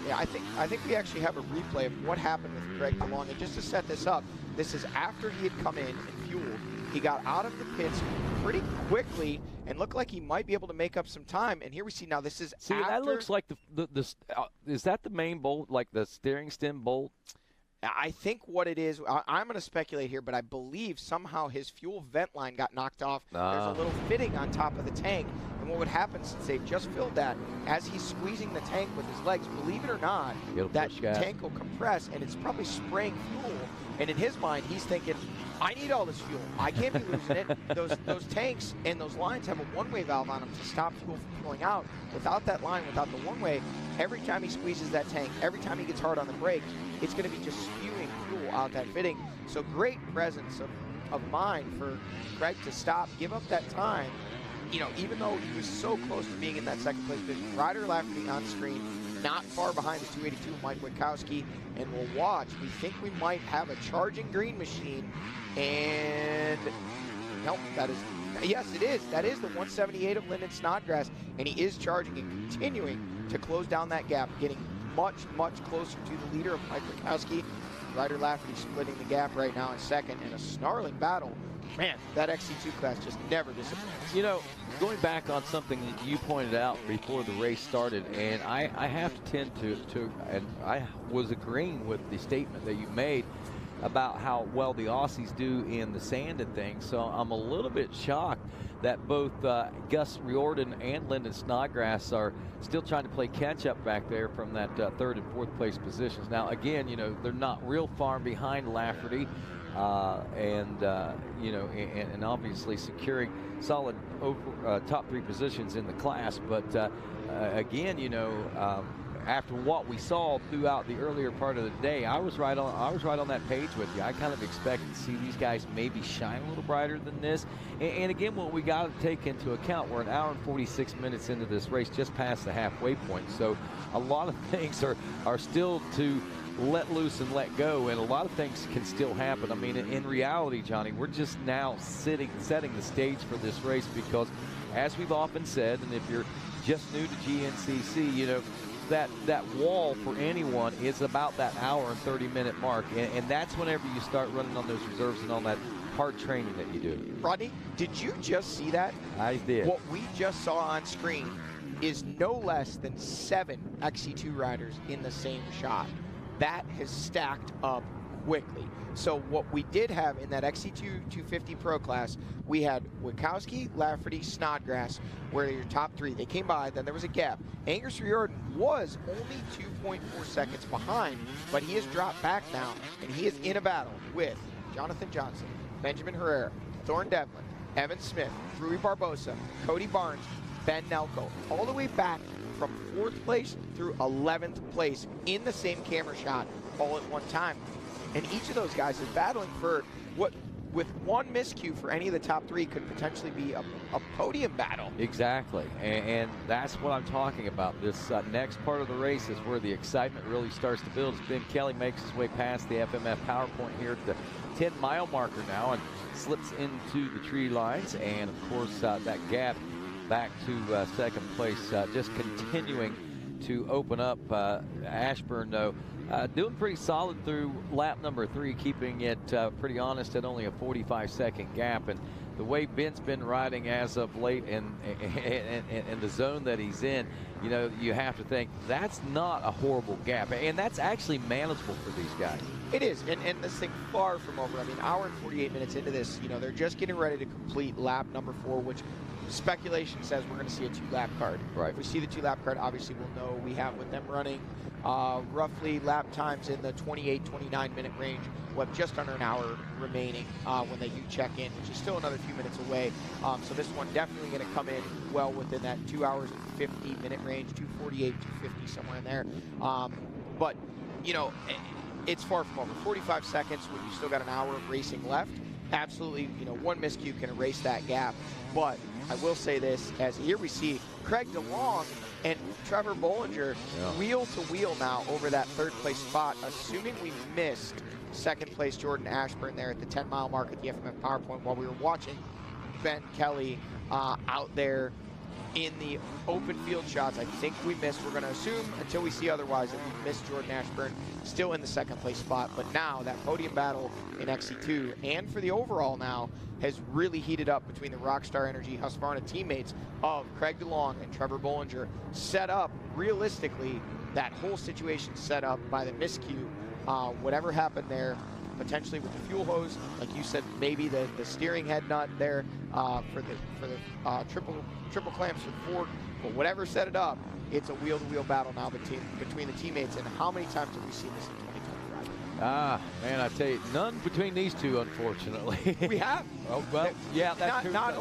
Yeah, I think we actually have a replay of what happened with Craig DeLong. And just to set this up, this is after he had come in and fueled. He got out of the pits pretty quickly and looked like he might be able to make up some time. And here we see now this is after. That looks like is that the main bolt, like the steering stem bolt? I think what it is, I'm going to speculate here, but I believe somehow his fuel vent line got knocked off. There's a little fitting on top of the tank. And what would happen, since they just filled that, as he's squeezing the tank with his legs, believe it or not, that tank will compress, and it's probably spraying fuel. And in his mind, he's thinking, I need all this fuel. I can't be losing it. Those tanks and those lines have a one-way valve on them to stop fuel from flowing out. Without that line, without the one-way, every time he squeezes that tank, every time he gets hard on the brake, it's going to be just spewing fuel out that fitting. So great presence of mind for Craig to stop, give up that time. You know, even though he was so close to being in that second place position, Ryder Lafferty on screen, not far behind the 282 Mike Witkowski, and we'll watch. We think we might have a charging green machine, and nope, that is, yes, it is. That is the 178 of Lyndon Snodgrass, and he is charging and continuing to close down that gap, getting much, much closer to the leader of Mike Witkowski. Ryder Lafferty splitting the gap right now in second, in a snarling battle. Man, that XC2 class just never disappoints. You know, going back on something that you pointed out before the race started, and I have to tend to, and I was agreeing with the statement that you made about how well the Aussies do in the sand and things. So I'm a little bit shocked that both Gus Riordan and Lyndon Snodgrass are still trying to play catch up back there from that third and fourth place positions. Now, again, you know, they're not real far behind Lafferty. You know, and obviously securing solid top three positions in the class. But again, you know, after what we saw throughout the earlier part of the day, I was right on that page with you. I kind of expected to see these guys maybe shine a little brighter than this. And again, what we got to take into account, we're an hour and 46 minutes into this race, just past the halfway point. So a lot of things are still to let loose and let go, and a lot of things can still happen. I mean, in reality, Johnny, we're just now setting the stage for this race, because as we've often said, and if you're just new to GNCC, you know, that wall for anyone is about that hour and 30-minute mark, and that's whenever you start running on those reserves and on that hard training that you do. Rodney, did you just see that? I did. What we just saw on screen is no less than 7 XC2 riders in the same shot. That has stacked up quickly. So what we did have in that XC2 250 Pro class, we had Witkowski, Lafferty, Snodgrass, where your top three. They came by, then there was a gap. Angus Riordan was only 2.4 seconds behind, but he has dropped back now, and he is in a battle with Jonathan Johnson, Benjamin Herrera, Thorne Devlin, Evan Smith, Rui Barbosa, Cody Barnes, Ben Nelko, all the way back from 4th place through 11th place in the same camera shot all at one time. And each of those guys is battling for what, with one miscue for any of the top three, could potentially be a podium battle. Exactly, and that's what I'm talking about. This next part of the race is where the excitement really starts to build as Ben Kelly makes his way past the FMF PowerPoint here at the 10-mile marker now and slips into the tree lines, and of course that gap back to second place, just continuing to open up. Ashburn, though, doing pretty solid through lap number 3, keeping it pretty honest at only a 45-second gap. And the way Ben's been riding as of late and the zone that he's in, you know, you have to think that's not a horrible gap. And that's actually manageable for these guys. It is, and this thing far from over. I mean, hour and 48 minutes into this, you know, they're just getting ready to complete lap number 4, which speculation says we're going to see a 2-lap card. Right. If we see the 2-lap card, obviously we'll know we have with them running roughly lap times in the 28-29 minute range. We'll have just under an hour remaining when they do check in, which is still another few minutes away. So this one definitely going to come in well within that 2 hours and 50 minute range, 2:48, 2:50, somewhere in there. But, you know, it's far from over. 45 seconds when you still got an hour of racing left. Absolutely, you know, one miscue can erase that gap. But I will say this, as here we see Craig DeLong and Trevor Bollinger wheel to wheel now over that 3rd place spot, assuming we missed 2nd place Jordan Ashburn there at the 10-mile mark at the FMF PowerPoint while we were watching Ben Kelly out there in the open field shots. I think we missed. We're going to assume until we see otherwise that we missed Jordan Ashburn, still in the 2nd place spot. But now that podium battle in XC2 and for the overall now has really heated up between the Rockstar Energy Husqvarna teammates of Craig DeLong and Trevor Bollinger, set up realistically, that whole situation set up by the miscue. Whatever happened there, potentially with the fuel hose, like you said, maybe the steering head nut there for the triple clamps for the fork. But whatever set it up, it's a wheel-to-wheel battle now between the teammates. And how many times have we seen this in 2025? Man, I tell you, none between these two, unfortunately. We have. Oh, well, yeah, that's true. Not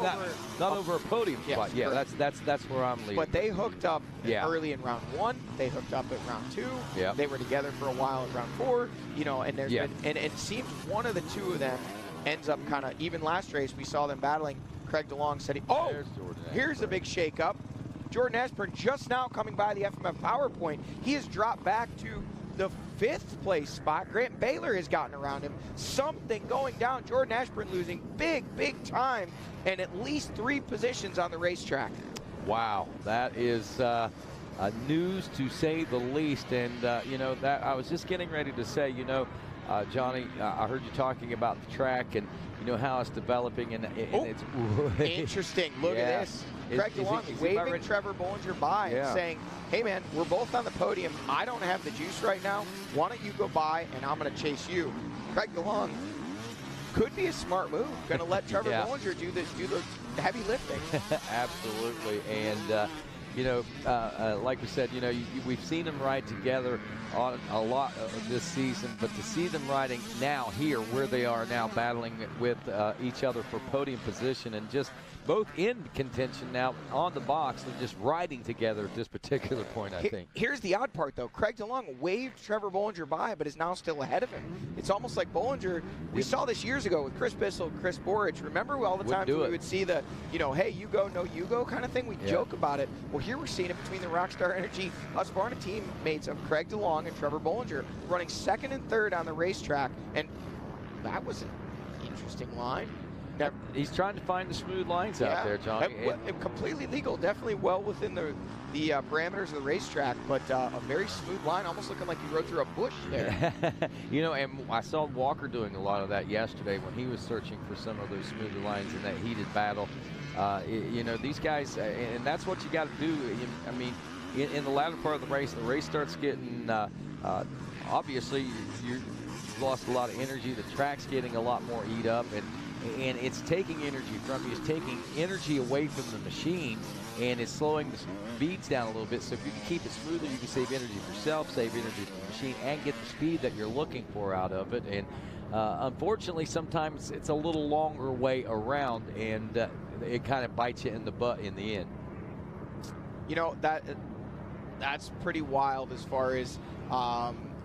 over a podium spot. Yeah, that's where I'm leading. But they hooked up early in round 1. They hooked up at round 2. Yeah. They were together for a while at round 4. You know, and there's been, and it seems one of the two of them ends up kind of, even last race we saw them battling. Craig DeLong said, here's a big shakeup. Jordan Ashburn just now coming by the FMF PowerPoint. He has dropped back to the 5th place spot. Grant Baylor has gotten around him. Something going down. Jordan Ashburn losing big time and at least 3 positions on the racetrack. Wow, that is news to say the least. And you know, that I was just getting ready to say, you know, Johnny, I heard you talking about the track and you know how it's developing, and it's interesting. Look at this. Craig DeLong waving Trevor Bollinger by and saying, hey man, we're both on the podium. I don't have the juice right now. Why don't you go by and I'm going to chase you? Craig DeLong could be a smart move. Going to let Trevor Bollinger do the heavy lifting. Absolutely. And you know, like we said, you know, we've seen them ride together on a lot of this season, but to see them riding now here where they are now battling with each other for podium position and just both in contention now on the box and just riding together at this particular point, I think. Here's the odd part, though. Craig DeLong waved Trevor Bollinger by, but is now still ahead of him. It's almost like Bollinger, we saw this years ago with Chris Bissell, Chris Borich. Remember all the times we would see the, you know, hey, you go, no, you go kind of thing? We'd joke about it. Well, here we're seeing it between the Rockstar Energy Husqvarna teammates of Craig DeLong and Trevor Bollinger running 2nd and 3rd on the racetrack, and that was an interesting line. He's trying to find the smooth lines out there, Johnny. Completely legal, definitely well within the parameters of the racetrack, but a very smooth line, almost looking like you rode through a bush there. You know, and I saw Walker doing a lot of that yesterday when he was searching for some of those smoother lines in that heated battle. You know, these guys, and that's what you got to do. I mean, in the latter part of the race starts getting, obviously, you've lost a lot of energy. The track's getting a lot more eat up, and it's taking energy from you. It's taking energy away from the machine, and it's slowing the speeds down a little bit. So if you can keep it smoother, you can save energy for yourself, save energy for the machine, and get the speed that you're looking for out of it. And unfortunately, sometimes it's a little longer way around, and it kind of bites you in the butt in the end. You know, that's pretty wild as far as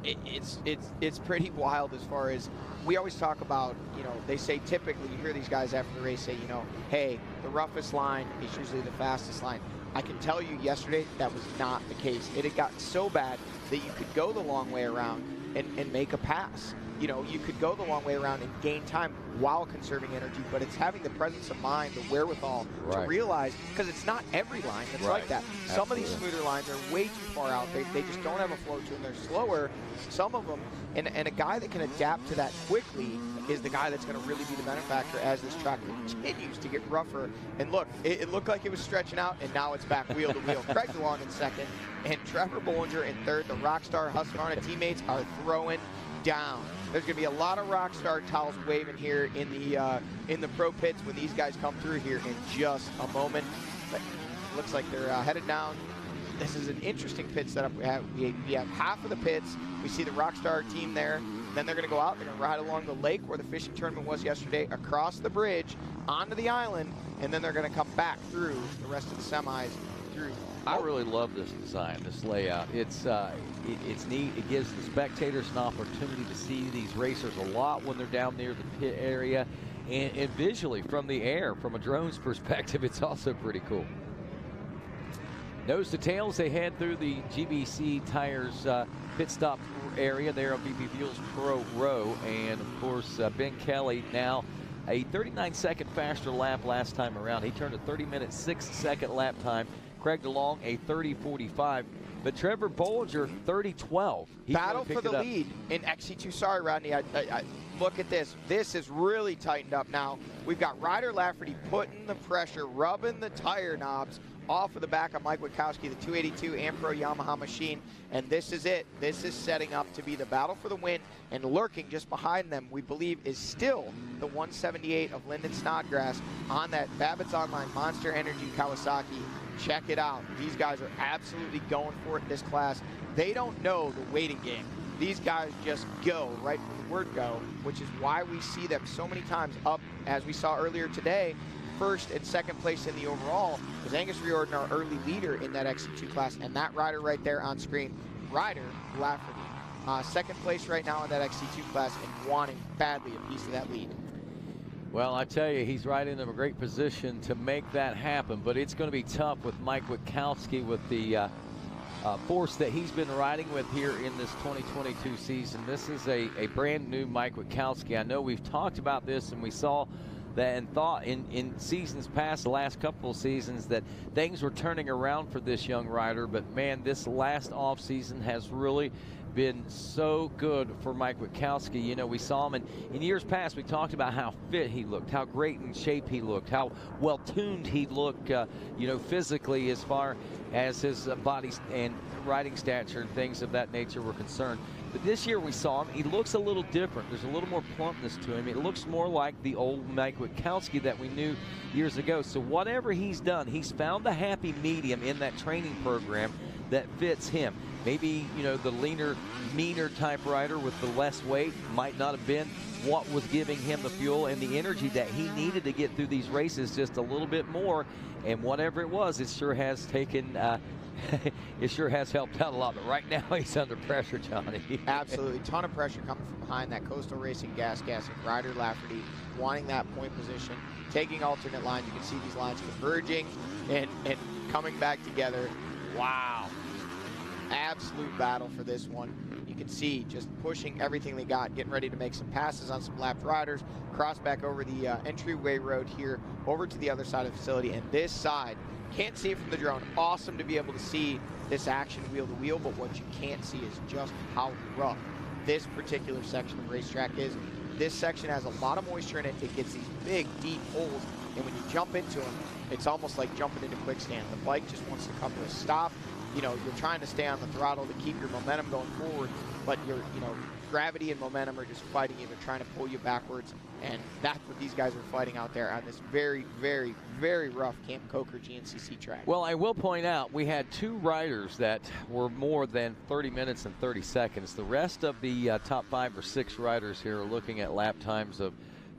it's pretty wild as far as we always talk about, you know, they say typically, you hear these guys after the race say, you know, hey, the roughest line is usually the fastest line. I can tell you yesterday that was not the case. It had gotten so bad that you could go the long way around and make a pass. You know, you could go the long way around and gain time while conserving energy, but it's having the presence of mind, the wherewithal to realize, because it's not every line that's like that. Some of these smoother lines are way too far out. They just don't have a flow to them. They're slower, some of them, and a guy that can adapt to that quickly is the guy that's going to really be the benefactor as this track continues to get rougher. And look, it looked like it was stretching out, and now it's back wheel to wheel. Craig DeLong in 2nd, and Trevor Bollinger in 3rd. The Rockstar Husqvarna teammates are throwing down. There's going to be a lot of Rockstar towels waving here in the pro pits when these guys come through here in just a moment. But it looks like they're headed down. This is an interesting pit setup. We have half of the pits. We see the Rockstar team there. Then they're going to go out. They're going to ride along the lake where the fishing tournament was yesterday, across the bridge, onto the island, and then they're going to come back through the rest of the semis through. I really love this design, this layout. It's neat. It gives the spectators an opportunity to see these racers a lot when they're down near the pit area, and visually from the air, from a drone's perspective, it's also pretty cool. Nose to tails, they head through the GBC Tires pit stop area there on BP Fuels Pro Row, and of course Ben Kelly now a 39-second faster lap last time around. He turned a 30-minute 6-second lap time. Craig DeLong a 30.45, but Trevor Bollinger 30.12. Battle for the lead in XC2. Sorry, Rodney. I look at this. This is really tightened up now. We've got Ryder Lafferty putting the pressure, rubbing the tire knobs off of the back of Mike Witkowski, the 282 Ampro Yamaha machine, and this is it. This is setting up to be the battle for the win, and lurking just behind them, we believe, is still the 178 of Lyndon Snodgrass on that Babbitt's Online Monster Energy Kawasaki. Check it out. These guys are absolutely going for it in this class. They don't know the waiting game. These guys just go right from the word go, which is why we see them so many times up, as we saw earlier today. First and second place in the overall was Angus Riordan, our early leader in that XC2 class, and that rider right there on screen, Ryder Lafferty. Second place right now in that XC2 class and wanting badly a piece of that lead. Well, I tell you, he's right in a great position to make that happen, but it's going to be tough with Mike Witkowski with the force that he's been riding with here in this 2022 season. This is a brand new Mike Witkowski. I know we've talked about this, and we saw that and thought in seasons past, the last couple of seasons, that things were turning around for this young rider. But man, this last off season has really been so good for Mike Witkowski. You know, we saw him in years past. We talked about how fit he looked, how great in shape he looked, how well tuned he looked, you know, physically, as far as his body and riding stature and things of that nature were concerned. But this year we saw him, he looks a little different. There's a little more plumpness to him. It looks more like the old Mike Witkowski that we knew years ago. So whatever he's done, he's found the happy medium in that training program that fits him. Maybe, you know, the leaner, meaner type rider with the less weight might not have been what was giving him the fuel and the energy that he needed to get through these races just a little bit more. And whatever it was, it sure has taken it sure has helped out a lot. But right now he's under pressure, Johnny. Absolutely. Ton of pressure coming from behind that Coastal Racing gas and Ryder Lafferty wanting that point position, taking alternate lines. You can see these lines converging and coming back together. Wow. Absolute battle for this one. You can see just pushing everything they got, getting ready to make some passes on some lapped riders, cross back over the entryway road here over to the other side of the facility. And this side, can't see it from the drone. Awesome to be able to see this action wheel to wheel, but what you can't see is just how rough this particular section of racetrack is. This section has a lot of moisture in it. It gets these big, deep holes, and when you jump into them, it's almost like jumping into quicksand. The bike just wants to come to a stop. You know, you're trying to stay on the throttle to keep your momentum going forward, but your, you know, gravity and momentum are just fighting you. They're trying to pull you backwards, and that's what these guys are fighting out there on this very, very, very rough Camp Coker GNCC track. Well, I will point out we had two riders that were more than 30 minutes and 30 seconds. The rest of the top 5 or 6 riders here are looking at lap times of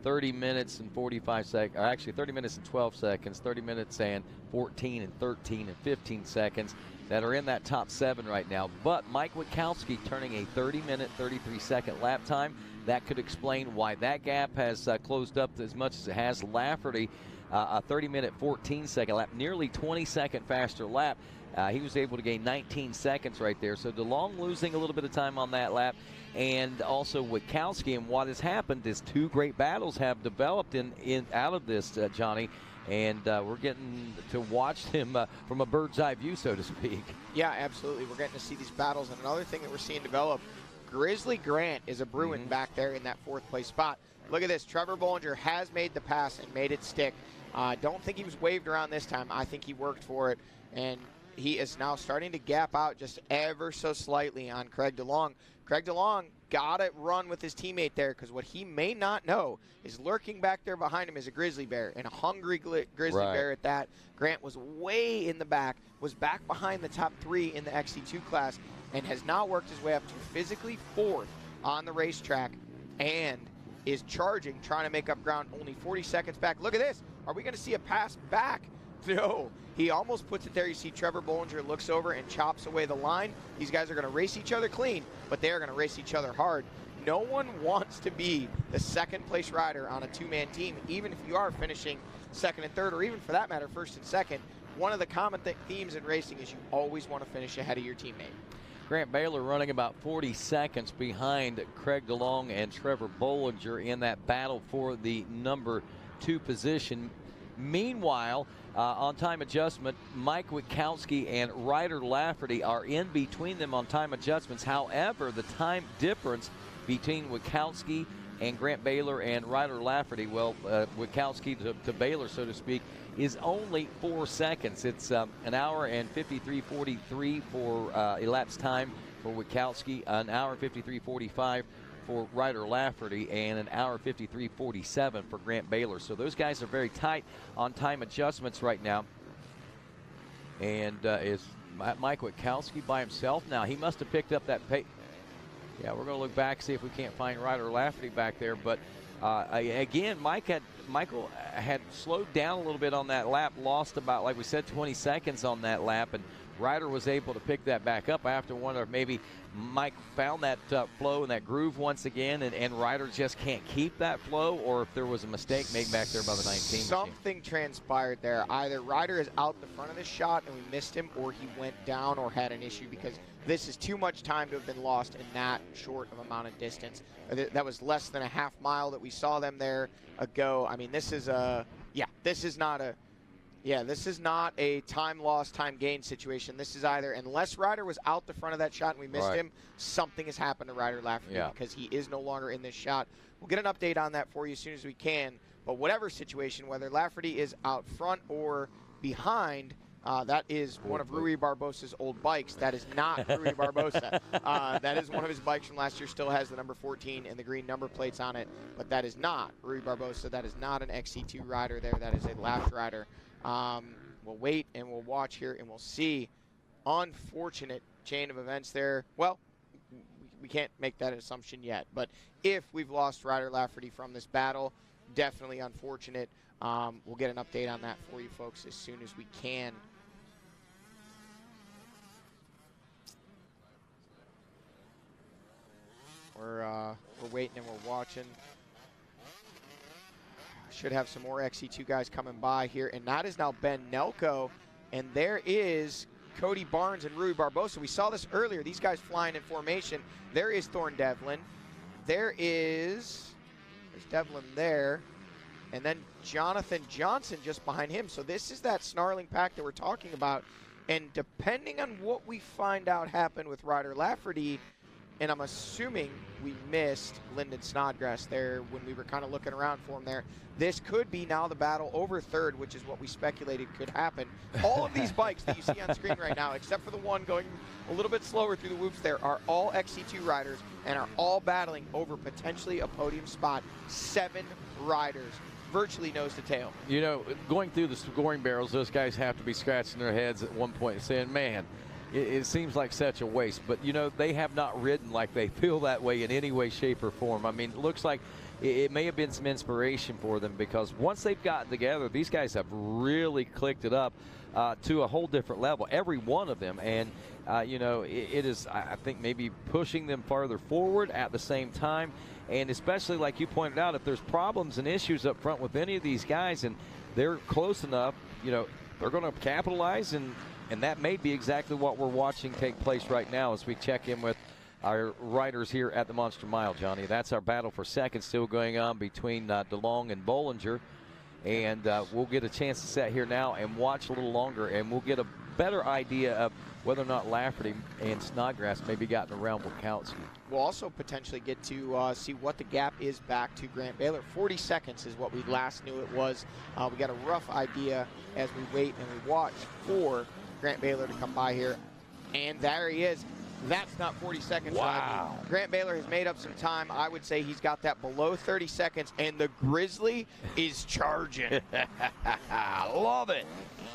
30 minutes and 45 seconds, or actually 30 minutes and 12 seconds, 30 minutes and 14 and 13 and 15 seconds that are in that top 7 right now. But Mike Witkowski turning a 30-minute, 33-second lap time. That could explain why that gap has closed up as much as it has. Lafferty, a 30-minute, 14-second lap, nearly 20-second faster lap. He was able to gain 19 seconds right there. So DeLong losing a little bit of time on that lap. And also Witkowski, and what has happened is 2 great battles have developed out of this, Johnny. And we're getting to watch him from a bird's eye view, so to speak. Yeah, absolutely. We're getting to see these battles. And another thing that we're seeing develop, Grizzly Grant is a brewing back there in that 4th place spot. Look at this. Trevor Bollinger has made the pass and made it stick. Don't think he was waved around this time. I think he worked for it. And he is now starting to gap out just ever so slightly on Craig DeLong. Craig DeLong got to run with his teammate there, because what he may not know is lurking back there behind him is a grizzly bear, and a hungry grizzly bear at that. Grant was way in the back, was back behind the top 3 in the XC2 class, and has now worked his way up to physically 4th on the racetrack, and is charging, trying to make up ground, only 40 seconds back. Look at this. Are we going to see a pass back? No. He almost puts it there. You see Trevor Bollinger looks over and chops away the line. These guys are going to race each other clean, but they are going to race each other hard. No one wants to be the 2nd place rider on a 2-man team, even if you are finishing 2nd and 3rd, or even for that matter 1st and 2nd. One of the common themes in racing is you always want to finish ahead of your teammate. Grant Baylor running about 40 seconds behind Craig DeLong and Trevor Bollinger in that battle for the number 2 position. Meanwhile, on time adjustment, Mike Witkowski and Ryder Lafferty are in between them on time adjustments. However, the time difference between Witkowski And Grant Baylor and Ryder Lafferty, well, Witkowski to Baylor, so to speak, is only 4 seconds. It's an hour and 53:43 for elapsed time for Witkowski, an hour 53:45 for Ryder Lafferty, and an hour 53:47 for Grant Baylor. So those guys are very tight on time adjustments right now. And is Mike Witkowski by himself now? He must have picked up that pace. Yeah, we're going to look back, see if we can't find Ryder Lafferty back there. But again, Michael had slowed down a little bit on that lap, lost about, like we said, 20 seconds on that lap, and Ryder was able to pick that back up. I have to wonder if maybe Mike found that flow and that groove once again, and Ryder just can't keep that flow, or if there was a mistake made back there by the 19. Something transpired there. Either Ryder is out the front of the shot and we missed him, or he went down or had an issue, because this is too much time to have been lost in that short of amount of distance. That was less than a half mile that we saw them there ago. I mean, this is not a time loss, time gain situation. This is either, unless Ryder was out the front of that shot and we missed him, something has happened to Ryder Lafferty because he is no longer in this shot. We'll get an update on that for you as soon as we can. But whatever situation, whether Lafferty is out front or behind, that is one of Rui Barbosa's old bikes. That is not Rui Barbosa. That is one of his bikes from last year. Still has the number 14 and the green number plates on it. But that is not Rui Barbosa. That is not an XC2 rider there. That is a lapped rider. We'll wait and we'll watch here and we'll see. Unfortunate chain of events there. Well, we can't make that assumption yet. But if we've lost Ryder Lafferty from this battle, definitely unfortunate. We'll get an update on that for you folks as soon as we can. We're waiting and we're watching. Should have some more XC2 guys coming by here, and that is now Ben Nelko, and there is Cody Barnes and Rui Barbosa. We saw this earlier, these guys flying in formation. There is Thorne Devlin. There's Devlin there, and then Jonathan Johnson just behind him. So this is that snarling pack that we're talking about, and depending on what we find out happened with Ryder Lafferty, and I'm assuming we missed Lyndon Snodgrass there when we were kind of looking around for him there. This could be now the battle over third, which is what we speculated could happen. All of these bikes that you see on screen right now, except for the one going a little bit slower through the whoops there, are all XC2 riders and are all battling over potentially a podium spot. 7 riders, virtually nose to tail. You know, going through the scoring barrels, those guys have to be scratching their heads at one point and saying, man, it seems like such a waste. But, you know, they have not ridden like they feel that way in any way, shape, or form. I mean, it looks like it may have been some inspiration for them, because once they've gotten together, these guys have really clicked it up to a whole different level, every one of them. And, you know, it is, I think, maybe pushing them farther forward at the same time. And especially, like you pointed out, if there's problems and issues up front with any of these guys and they're close enough, you know, they're going to capitalize, and that may be exactly what we're watching take place right now as we check in with our riders here at the Monster Mile, Johnny. That's our battle for second still going on between DeLong and Bollinger. And we'll get a chance to sit here now and watch a little longer, and we'll get a better idea of whether or not Lafferty and Snodgrass maybe gotten around Witkowski. We'll also potentially get to see what the gap is back to Grant Baylor. 40 seconds is what we last knew it was. We got a rough idea as we wait and we watch for Grant Baylor to come by here. And there he is. That's not 40 seconds. Wow. Rodney. Grant Baylor has made up some time. I would say he's got that below 30 seconds, and the Grizzly is charging. Love it.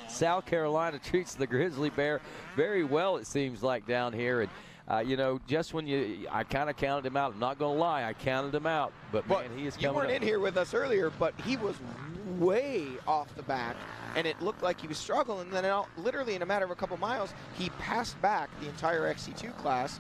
South Carolina treats the Grizzly Bear very well, it seems like, down here. And, you know, just when I kind of counted him out. I'm not going to lie, I counted him out. But man, he is coming You weren't up. in here with us earlier, but he was way off the back, and it looked like he was struggling. And then literally in a matter of a couple miles, he passed back the entire XC2 class,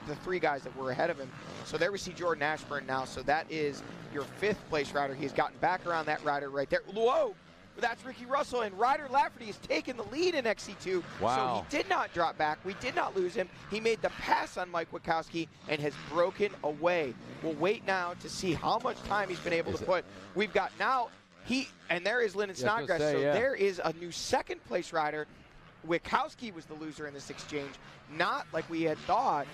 the 3 guys that were ahead of him. So there we see Jordan Ashburn now. So that is your 5th place rider. He's gotten back around that rider right there. Whoa! That's Ricky Russell, and Ryder Lafferty has taken the lead in XC2. Wow. So he did not drop back. We did not lose him. He made the pass on Mike Witkowski and has broken away. We'll wait now to see how much time he's been able to put. We've got now, and there is Lyndon Snodgrass. There is a new 2nd place rider. Witkowski was the loser in this exchange, not like we had thought.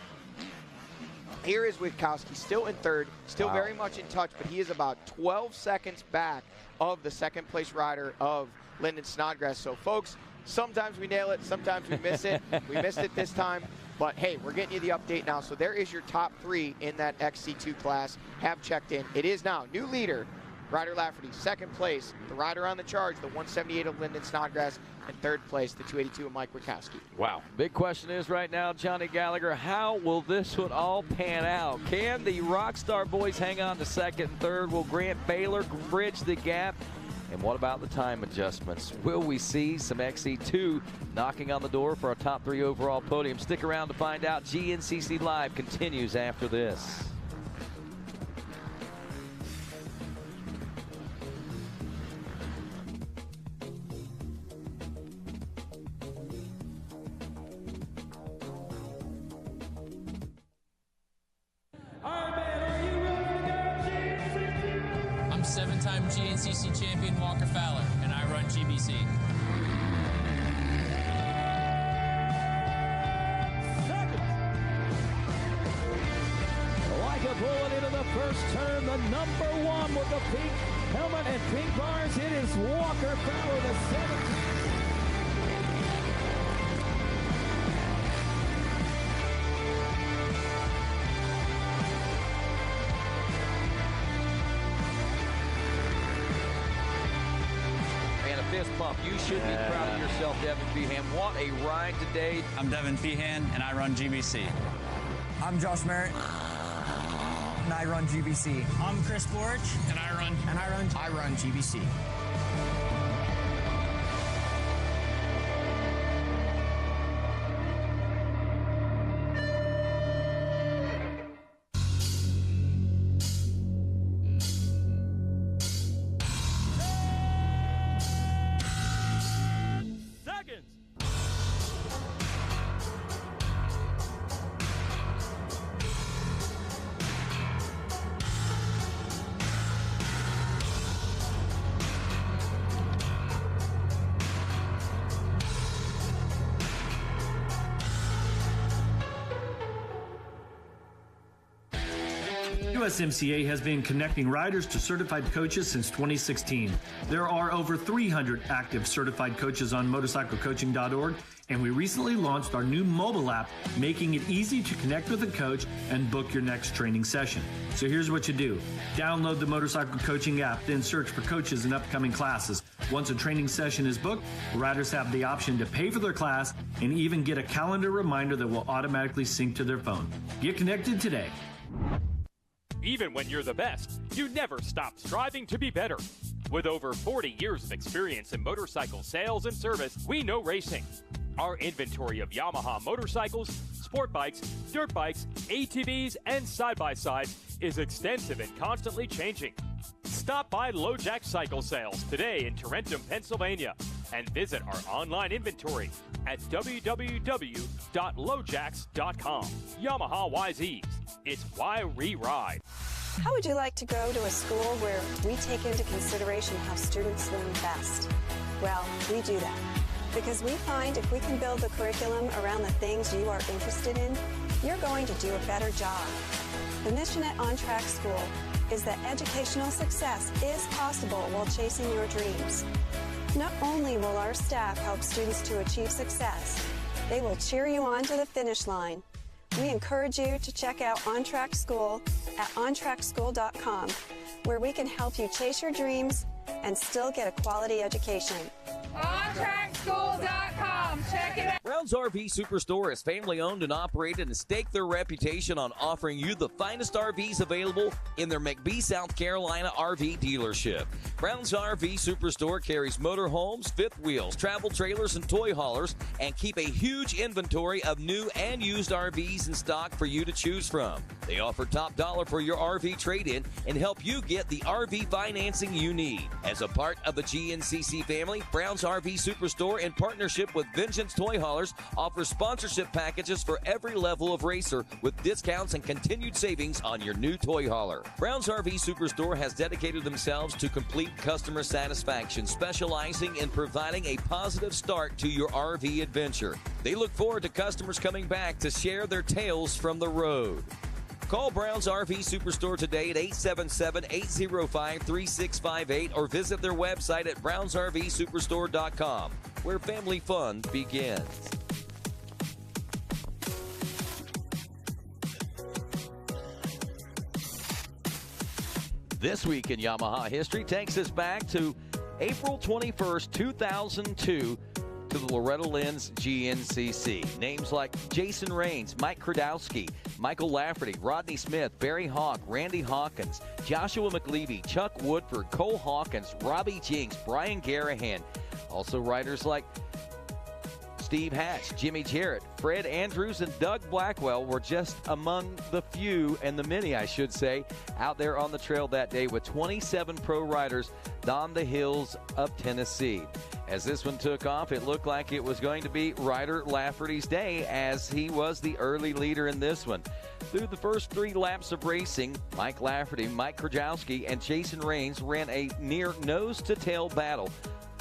Here is Witkowski, still in third, still very much in touch, but he is about 12 seconds back of the second-place rider of Lyndon Snodgrass. So, folks, sometimes we nail it, sometimes we miss it. We missed it this time. But, hey, we're getting you the update now. So there is your top 3 in that XC2 class. Have checked in. It is now new leader, Ryder Lafferty. Second place, the rider on the charge, the 178 of Lyndon Snodgrass. And third place, the 282 of Mike Witkowski. Wow. Big question is right now, Johnny Gallagher, how will this one all pan out? Can the Rockstar boys hang on to second and third? Will Grant Baylor bridge the gap? And what about the time adjustments? Will we see some XC2 knocking on the door for our top 3 overall podium? Stick around to find out. GNCC Live continues after this. I'm 7-time GNCC champion Walker Fowler, and I run GBC. Like a bullet into the first turn, the number 1 with the pink helmet and pink bars. It is Walker Fowler, the 7th. Fist bump. You should be proud of yourself, Devin Feehan. What a ride today. I'm Devin Feehan, and I run GBC. I'm Josh Merritt, and I run GBC. I'm Chris Borch, and I run GBC. USMCA has been connecting riders to certified coaches since 2016. There are over 300 active certified coaches on motorcyclecoaching.org, and we recently launched our new mobile app, making it easy to connect with a coach and book your next training session. So here's what you do. Download the Motorcycle Coaching app, then search for coaches and upcoming classes. Once a training session is booked, riders have the option to pay for their class and even get a calendar reminder that will automatically sync to their phone. Get connected today. Even when you're the best, you never stop striving to be better. With over 40 years of experience in motorcycle sales and service, we know racing. Our inventory of Yamaha motorcycles, sport bikes, dirt bikes, ATVs, and side-by-sides is extensive and constantly changing. Stop by LoJack Cycle Sales today in Tarentum, Pennsylvania, and visit our online inventory at www.lojacks.com. Yamaha YZs. It's why we ride. How would you like to go to a school where we take into consideration how students learn best? Well, we do that because we find if we can build the curriculum around the things you are interested in, you're going to do a better job. The mission at On Track School is that educational success is possible while chasing your dreams. Not only will our staff help students to achieve success, they will cheer you on to the finish line. We encourage you to check out On Track School at ontrackschool.com, where we can help you chase your dreams and still get a quality education. OnTrackSchool.com. Check it out. Brown's RV Superstore is family owned and operated and stake their reputation on offering you the finest RVs available in their McBee, South Carolina RV dealership. Brown's RV Superstore carries motorhomes, fifth wheels, travel trailers, and toy haulers, and keep a huge inventory of new and used RVs in stock for you to choose from. They offer top dollar for your RV trade-in and help you get the RV financing you need. As a part of the GNCC family, Brown's RV Superstore, in partnership with Vengeance Toy Haulers, offers sponsorship packages for every level of racer with discounts and continued savings on your new toy hauler. Brown's RV Superstore has dedicated themselves to complete customer satisfaction, specializing in providing a positive start to your RV adventure. They look forward to customers coming back to share their tales from the road. Call Brown's RV Superstore today at 877-805-3658 or visit their website at brownsrvsuperstore.com, where family fun begins. This week in Yamaha history takes us back to April 21st, 2002, to the Loretta Lynn's GNCC. Names like Jason Raines, Mike Kradowski, Michael Lafferty, Rodney Smith, Barry Hawk, Randy Hawkins, Joshua McLeavy, Chuck Woodford, Cole Hawkins, Robbie Jinks, Brian Garahan. Also riders like Steve Hatch, Jimmy Jarrett, Fred Andrews, and Doug Blackwell were just among the few, and the many, I should say, out there on the trail that day with 27 pro riders on the hills of Tennessee. As this one took off, it looked like it was going to be Ryder Lafferty's day, as he was the early leader in this one. Through the first 3 laps of racing, Mike Lafferty, Mike Krajowski, and Jason Raines ran a near nose-to-tail battle,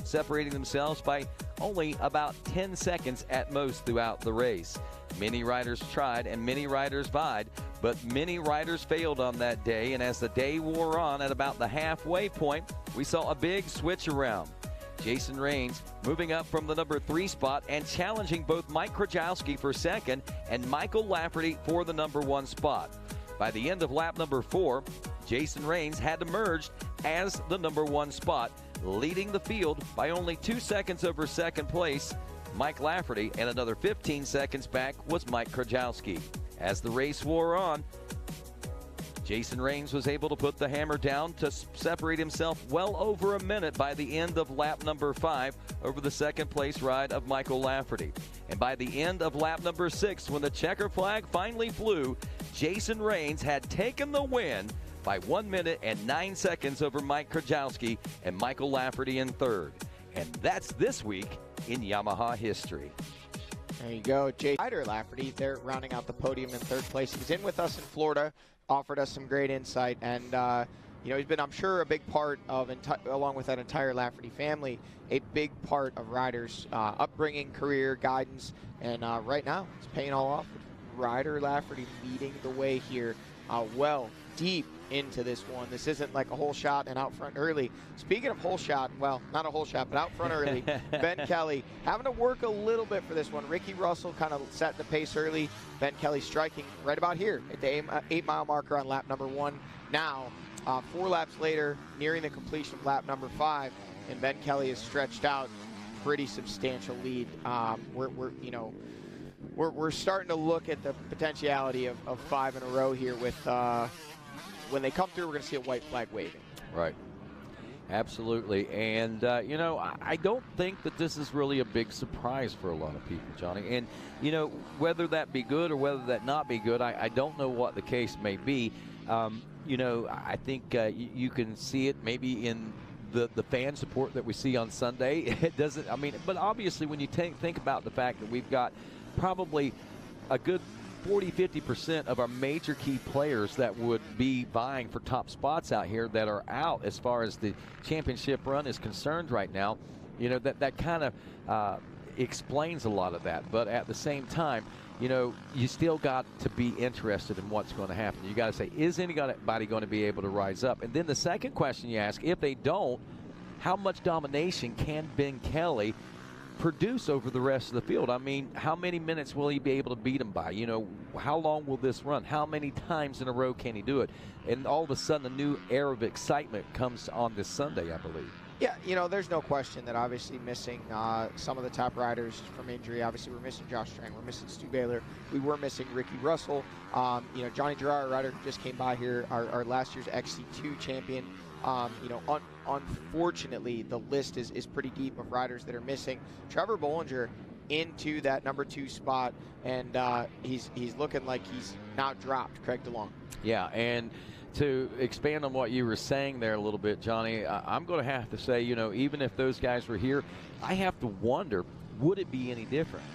separating themselves by only about 10 seconds at most throughout the race. Many riders tried and many riders vied, but many riders failed on that day, and as the day wore on at about the halfway point, we saw a big switch around. Jason Raines moving up from the number 3 spot and challenging both Mike Krajowski for second and Michael Lafferty for the number 1 spot. By the end of lap number 4, Jason Raines had emerged as the number 1 spot, leading the field by only 2 seconds over second place, Mike Lafferty, and another 15 seconds back was Mike Krajowski. As the race wore on, Jason Raines was able to put the hammer down to separate himself well over a minute by the end of lap number 5 over the second place ride of Michael Lafferty. And by the end of lap number 6, when the checker flag finally flew, Jason Raines had taken the win by 1 minute and 9 seconds over Mike Krajowski and Michael Lafferty in third. And that's this week in Yamaha history. There you go. Ryder Lafferty, they're rounding out the podium in third place. He was in with us in Florida, offered us some great insight, and you know, he's been, I'm sure, a big part of, along with that entire Lafferty family, a big part of Ryder's upbringing, career, guidance, and right now it's paying all off with Ryder Lafferty leading the way here, well deep into this one. This isn't like a hole shot and out front early. Speaking of hole shot, well, not a hole shot, but out front early, Ben Kelly having to work a little bit for this one. Ricky Russell kind of set the pace early. Ben Kelly striking right about here at the 8-mile marker on lap number 1. Now, 4 laps later, nearing the completion of lap number 5, and Ben Kelly has stretched out pretty substantial lead. We're starting to look at the potentiality of 5 in a row here with when they come through, we're going to see a white flag waving. Right. Absolutely. And, you know, I don't think that this is really a big surprise for a lot of people, Johnny. And, you know, whether that be good or whether that not be good, I don't know what the case may be. You know, I think you can see it maybe in the fan support that we see on Sunday. It doesn't, I mean, but obviously when you think about the fact that we've got probably a good 40-50% of our major key players that would be vying for top spots out here that are out as far as the championship run is concerned right now, you know, that kind of explains a lot of that. But at the same time, you know, you still got to be interested in what's going to happen. You got to say, is anybody going to be able to rise up? And then the second question you ask, if they don't, how much domination can Ben Kelly produce over the rest of the field? I mean, how many minutes will he be able to beat them by? You know, how long will this run? How many times in a row can he do it? And all of a sudden, a new era of excitement comes on this Sunday, I believe. Yeah, you know, there's no question that obviously missing some of the top riders from injury. Obviously, we're missing Josh Strang. We're missing Stu Baylor. We were missing Ricky Russell. You know, Johnny Gerard, rider who just came by here, our last year's XC2 champion. You know, unfortunately, the list is pretty deep of riders that are missing. Trevor Bollinger into that number 2 spot, and he's looking like he's now dropped Craig DeLong. Yeah, and to expand on what you were saying there a little bit, Johnny, I'm going to have to say, you know, even if those guys were here, I have to wonder, would it be any different?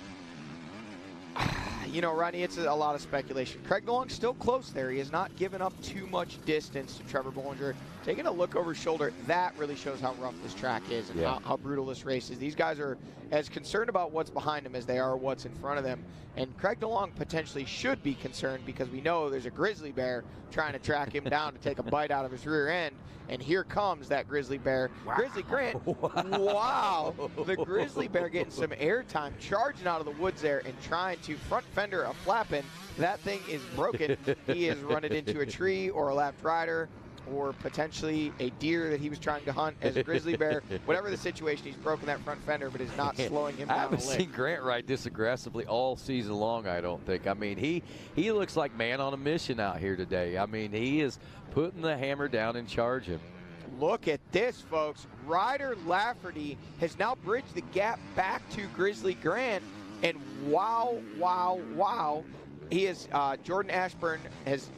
You know, Rodney, it's a lot of speculation. Craig DeLong's still close there. He has not given up too much distance to Trevor Bollinger. Taking a look over his shoulder, that really shows how rough this track is and how brutal this race is. These guys are as concerned about what's behind them as they are what's in front of them. And Craig DeLong potentially should be concerned because we know there's a grizzly bear trying to track him down to take a bite out of his rear end. And here comes that grizzly bear. Wow. Grizzly Grant, wow. The grizzly bear getting some airtime, charging out of the woods there and trying to front fender a flapping. That thing is broken. He has run it into a tree or a lapped rider, or potentially a deer that he was trying to hunt as a grizzly bear. Whatever the situation, he's broken that front fender, but is not slowing him down. I haven't seen Grant ride this aggressively all season long, I don't think. I mean, he looks like man on a mission out here today. I mean, he is putting the hammer down and charging. Look at this, folks. Ryder Lafferty has now bridged the gap back to Grizzly Grant, and wow, wow, wow. He is, Jordan Ashburn has...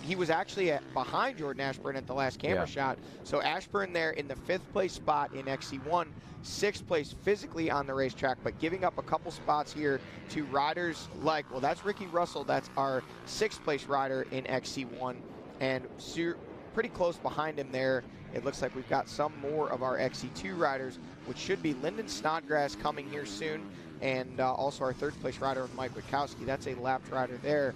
He was actually behind Jordan Ashburn at the last camera shot. So Ashburn there in the 5th place spot in XC1, 6th place physically on the racetrack, but giving up a couple spots here to riders like, well, that's Ricky Russell. That's our 6th place rider in XC1. And pretty close behind him there, it looks like we've got some more of our XC2 riders, which should be Lyndon Snodgrass coming here soon. And also our 3rd place rider, Mike Witkowski. That's a lapped rider there.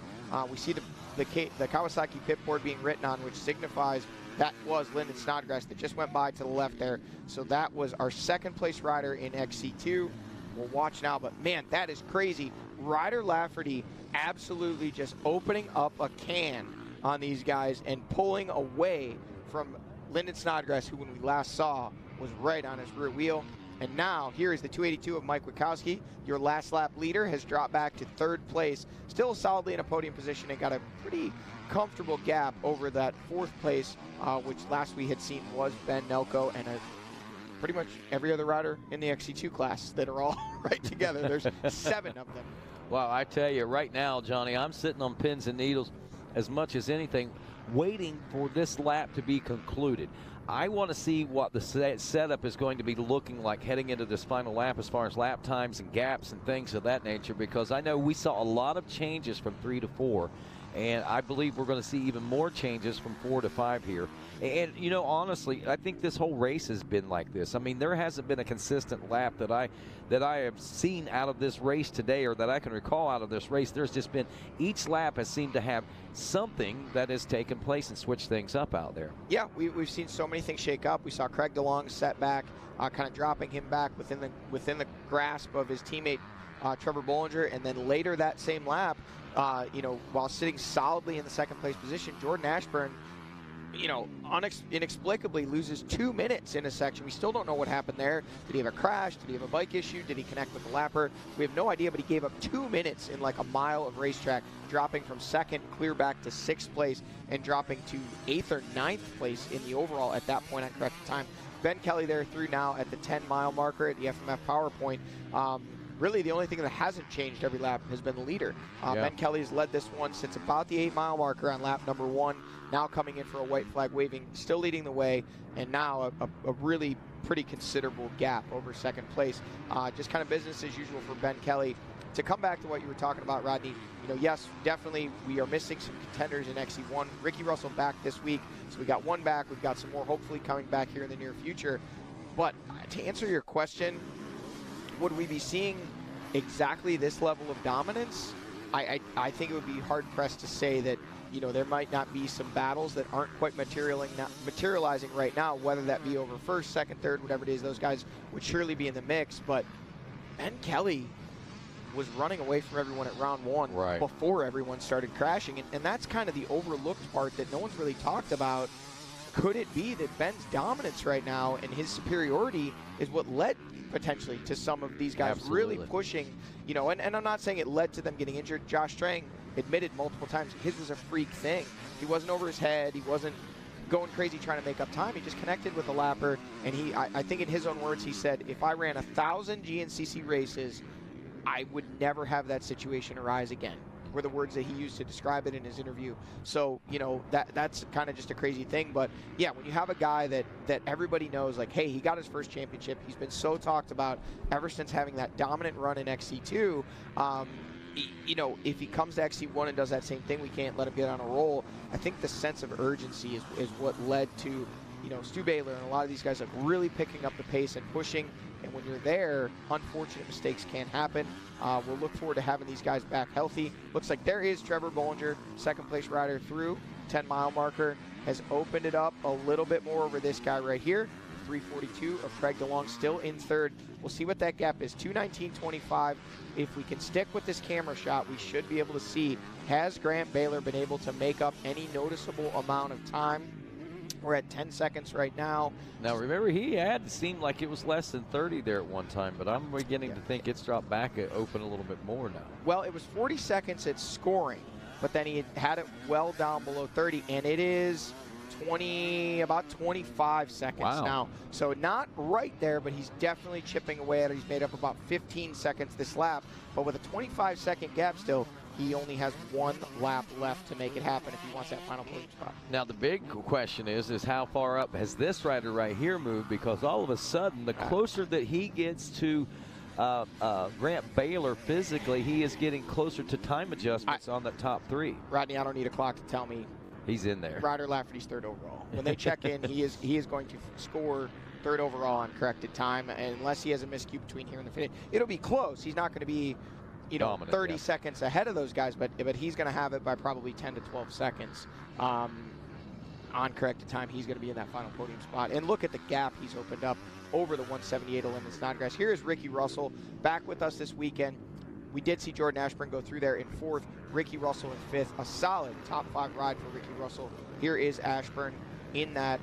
We see the Kawasaki pit board being written on, which signifies that was Lyndon Snodgrass that just went by to the left there. So that was our 2nd place rider in XC2. We'll watch now, but man, that is crazy. Ryder Lafferty absolutely just opening up a can on these guys and pulling away from Lyndon Snodgrass, who when we last saw was right on his rear wheel. And now, here is the 282 of Mike Witkowski. Your last lap leader has dropped back to 3rd place. Still solidly in a podium position and got a pretty comfortable gap over that 4th place, which last we had seen was Ben Nelko and pretty much every other rider in the XC2 class that are all right together. There's 7 of them. Well, I tell you, right now, Johnny, I'm sitting on pins and needles as much as anything, waiting for this lap to be concluded. I want to see what the setup is going to be looking like heading into this final lap as far as lap times and gaps and things of that nature, because I know we saw a lot of changes from 3 to 4, and I believe we're going to see even more changes from 4 to 5 here. And, you know, honestly, I think this whole race has been like this. I mean, there hasn't been a consistent lap that I have seen out of this race today, or that I can recall out of this race. There's just been, each lap has seemed to have something that has taken place and switched things up out there. Yeah, we've seen so many things shake up. We saw Craig DeLong set back, kind of dropping him back within the grasp of his teammate Trevor Bollinger, and then later that same lap, you know, while sitting solidly in the 2nd place position, Jordan Ashburn, you know, inexplicably loses 2 minutes in a section. We still don't know what happened there. Did he have a crash? Did he have a bike issue? Did he connect with the lapper? We have no idea, but he gave up 2 minutes in like a mile of racetrack, dropping from 2nd clear back to 6th place and dropping to 8th or 9th place in the overall at that point on correct time. Ben Kelly there through now at the 10-mile marker at the FMF power point. Really, the only thing that hasn't changed every lap has been the leader. Ben Kelly has led this one since about the 8-mile marker on lap number 1. Now coming in for a white flag waving, still leading the way, and now a really pretty considerable gap over 2nd place. Just kind of business as usual for Ben Kelly. To come back to what you were talking about, Rodney, you know, yes, definitely we are missing some contenders in XC1. Ricky Russell back this week, so we got one back. We've got some more hopefully coming back here in the near future. But to answer your question, would we be seeing exactly this level of dominance? I think it would be hard-pressed to say that, you know, there might not be some battles that aren't quite materializing right now, whether that be over 1st, 2nd, 3rd, whatever it is. Those guys would surely be in the mix. But Ben Kelly was running away from everyone at round 1 before everyone started crashing. And that's kind of the overlooked part that no one's really talked about. Could it be that Ben's dominance right now and his superiority is what led potentially to some of these guys really pushing, you know, and I'm not saying it led to them getting injured. Josh Strang admitted multiple times his was a freak thing. He wasn't over his head. He wasn't going crazy trying to make up time. He just connected with the lapper, and I think in his own words, he said, if I ran 1,000 GNCC races, I would never have that situation arise again, were the words that he used to describe it in his interview. So, you know, that's kind of just a crazy thing. But yeah, when you have a guy that everybody knows, like, hey, he got his first championship. He's been so talked about ever since having that dominant run in XC2. you know, if he comes to XC1 and does that same thing, we can't let him get on a roll. I think the sense of urgency is what led to, you know, Stu Baylor and a lot of these guys like really picking up the pace and pushing. And when you're there, unfortunate mistakes can happen. We'll look forward to having these guys back healthy. Looks like there is Trevor Bollinger, second place rider through 10-mile marker, has opened it up a little bit more over this guy right here. 342 of Craig DeLong still in third. We'll see what that gap is. 2:19.25. If we can stick with this camera shot, we should be able to see, has Grant Baylor been able to make up any noticeable amount of time? We're at 10 seconds right now. Now, remember, he had seemed like it was less than 30 there at one time, but I'm beginning to think it's dropped back open a little bit more now. Well, it was 40 seconds at scoring, but then he had it well down below 30, and it is about 25 seconds now. So not right there, but he's definitely chipping away at it. He's made up about 15 seconds this lap, but with a 25-second gap still, he only has one lap left to make it happen if he wants that final podium spot. Now, the big question is how far up has this rider right here moved? Because all of a sudden, the closer that he gets to Grant Baylor physically, he is getting closer to time adjustments on the top three. Rodney, I don't need a clock to tell me. He's in there. Ryder Lafferty's third overall. When they check in, he is going to score third overall on corrected time, and unless he has a miscue between here and the finish. It'll be close. He's not going to be, you know, dominant, 30 seconds ahead of those guys, but he's going to have it by probably 10 to 12 seconds on corrected time. He's going to be in that final podium spot. And look at the gap he's opened up over the 178 Olympic Snodgrass. Here is Ricky Russell back with us this weekend. We did see Jordan Ashburn go through there in fourth, Ricky Russell in fifth. A solid top 5 ride for Ricky Russell. Here is Ashburn in that,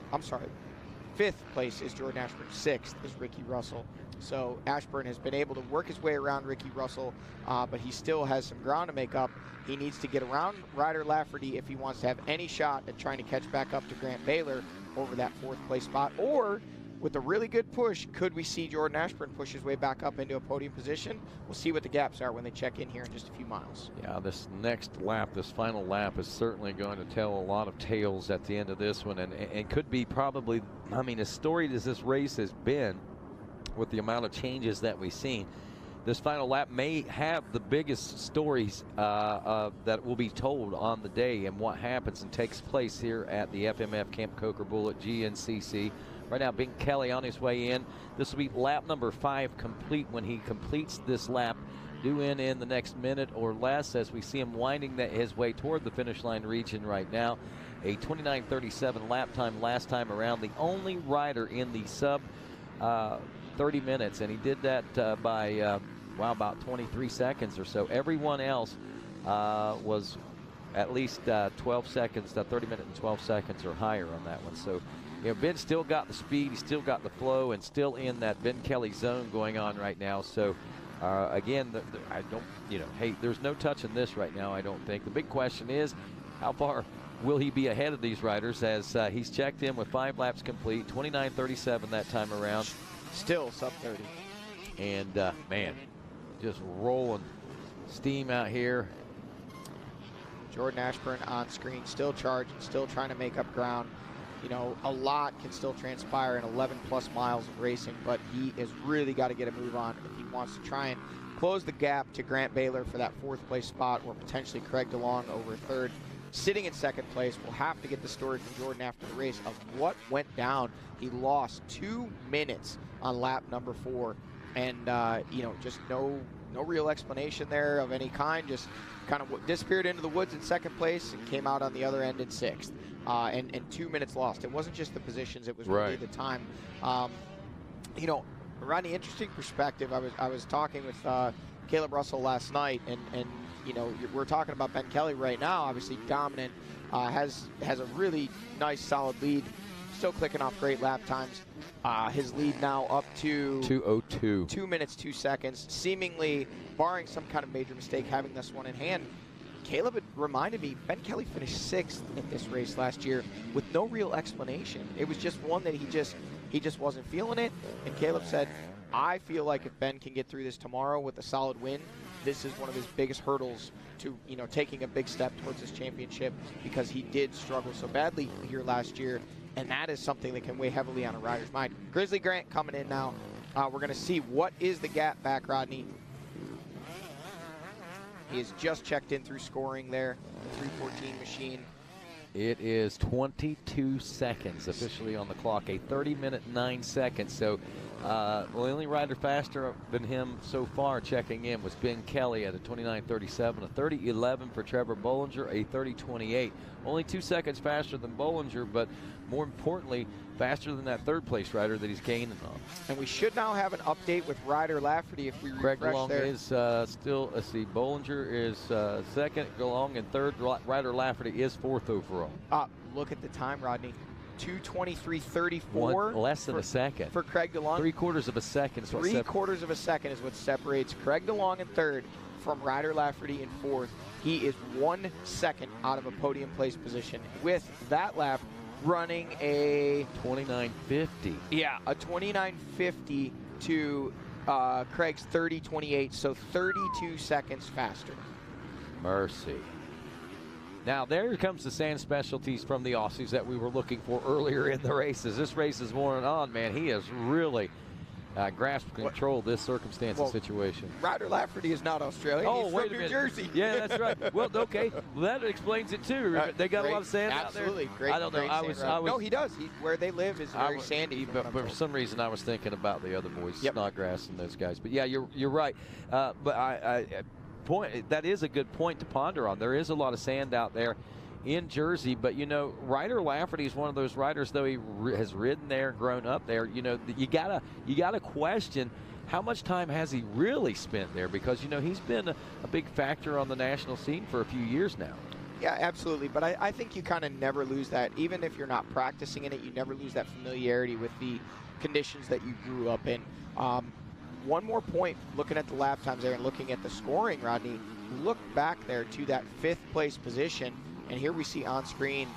fifth place is Jordan Ashburn, sixth is Ricky Russell. So Ashburn has been able to work his way around Ricky Russell, but he still has some ground to make up. He needs to get around Ryder Lafferty if he wants to have any shot at trying to catch back up to Grant Baylor over that fourth place spot. Or, with a really good push, could we see Jordan Ashburn push his way back up into a podium position? We'll see what the gaps are when they check in here in just a few miles. Yeah, this next lap, this final lap, is certainly going to tell a lot of tales at the end of this one, and could be probably, I mean, as storied as this race has been, with the amount of changes that we've seen, this final lap may have the biggest stories that will be told on the day and what happens and takes place here at the FMF Camp Coker Bull at GNCC. Right now, Ben Kelly on his way in. This will be lap number 5 complete when he completes this lap, due in the next minute or less, as we see him winding his way toward the finish line region right now. A 29:37 lap time last time around. The only rider in the sub 30 minutes, and he did that by about 23 seconds or so. Everyone else was at least 12 seconds, 30 minutes and 12 seconds or higher on that one. So, you know, Ben still got the speed, he's still got the flow, and still in that Ben Kelly zone going on right now. So, again, I don't, you know, hey, there's no touching this right now, I don't think. The big question is, how far will he be ahead of these riders, as he's checked in with 5 laps complete, 29:37 that time around. Still sub 30. And, man, just rolling steam out here. Jordan Ashburn on screen, still charging, still trying to make up ground. You know, a lot can still transpire in 11+ miles of racing, but he has really got to get a move on if he wants to try and close the gap to Grant Baylor for that 4th place spot, or potentially Craig DeLong over 3rd. Sitting in 2nd place, we'll have to get the story from Jordan after the race of what went down. He lost 2 minutes on lap number 4, and you know, just no real explanation there of any kind. Just kind of disappeared into the woods in 2nd place and came out on the other end in 6th. And 2 minutes lost. It wasn't just the positions; it was really the time. You know, Rodney, interesting perspective. I was talking with Caleb Russell last night, and you know, we're talking about Ben Kelly right now. Obviously dominant, has a really nice solid lead. Still clicking off great lap times. His lead now up to 2:02. 2 minutes 2 seconds. Seemingly, barring some kind of major mistake, having this one in hand. Caleb had reminded me, Ben Kelly finished 6th in this race last year with no real explanation. It was just one that he just wasn't feeling it. And Caleb said, I feel like if Ben can get through this tomorrow with a solid win, this is one of his biggest hurdles to, you know, taking a big step towards this championship, because he did struggle so badly here last year. And that is something that can weigh heavily on a rider's mind. Grizzly Grant coming in now. We're going to see what is the gap back, Rodney. He has just checked in through scoring there, the 3:14 machine. It is 22 seconds officially on the clock, a 30-minute 9 seconds. So the only rider faster than him so far checking in was Ben Kelly at a 29:37, a 30:11 for Trevor Bollinger, a 30:28. Only 2 seconds faster than Bollinger, but more importantly, faster than that third-place rider that he's gaining on. And we should now have an update with Ryder Lafferty if we Craig refresh DeLong there. is still, let's see, Bollinger is second, DeLong in third, Ryder Lafferty is fourth overall. Look at the time, Rodney. 2:23:34. Less than a second. For Craig DeLong. 3/4 of a second. Three-quarters of a second is what separates Craig DeLong in third from Ryder Lafferty in fourth. He is 1 second out of a podium place position. With that lap, running a 29:50. Yeah, a 29:50 to Craig's 30:28, so 32 seconds faster. Mercy. Now there comes the sand specialties from the Aussies that we were looking for earlier in the races. This race is worn on, man. He has really grasped control of this circumstance and situation. Ryder Lafferty is not Australian. Oh, He's wait from a New minute. Jersey. Yeah, that's right. Well, okay, well, that explains it too. They got a lot of sand out there. Absolutely, great. I don't know. Great I was. No, he does. Where they live is very sandy. But for some reason, I was thinking about the other boys, Snodgrass and those guys. But yeah, you're right. But that is a good point to ponder on. There is a lot of sand out there in Jersey, but you know, Ryder Lafferty is one of those riders, though he has ridden there, grown up there. You know, you gotta question how much time has he really spent there, because you know he's been a big factor on the national scene for a few years now. Yeah, absolutely. But I think you kind of never lose that, even if you're not practicing in it. You never lose that familiarity with the conditions that you grew up in. One more point, looking at the lap times there and looking at the scoring, Rodney. Look back there to that 5th place position. And here we see on screen,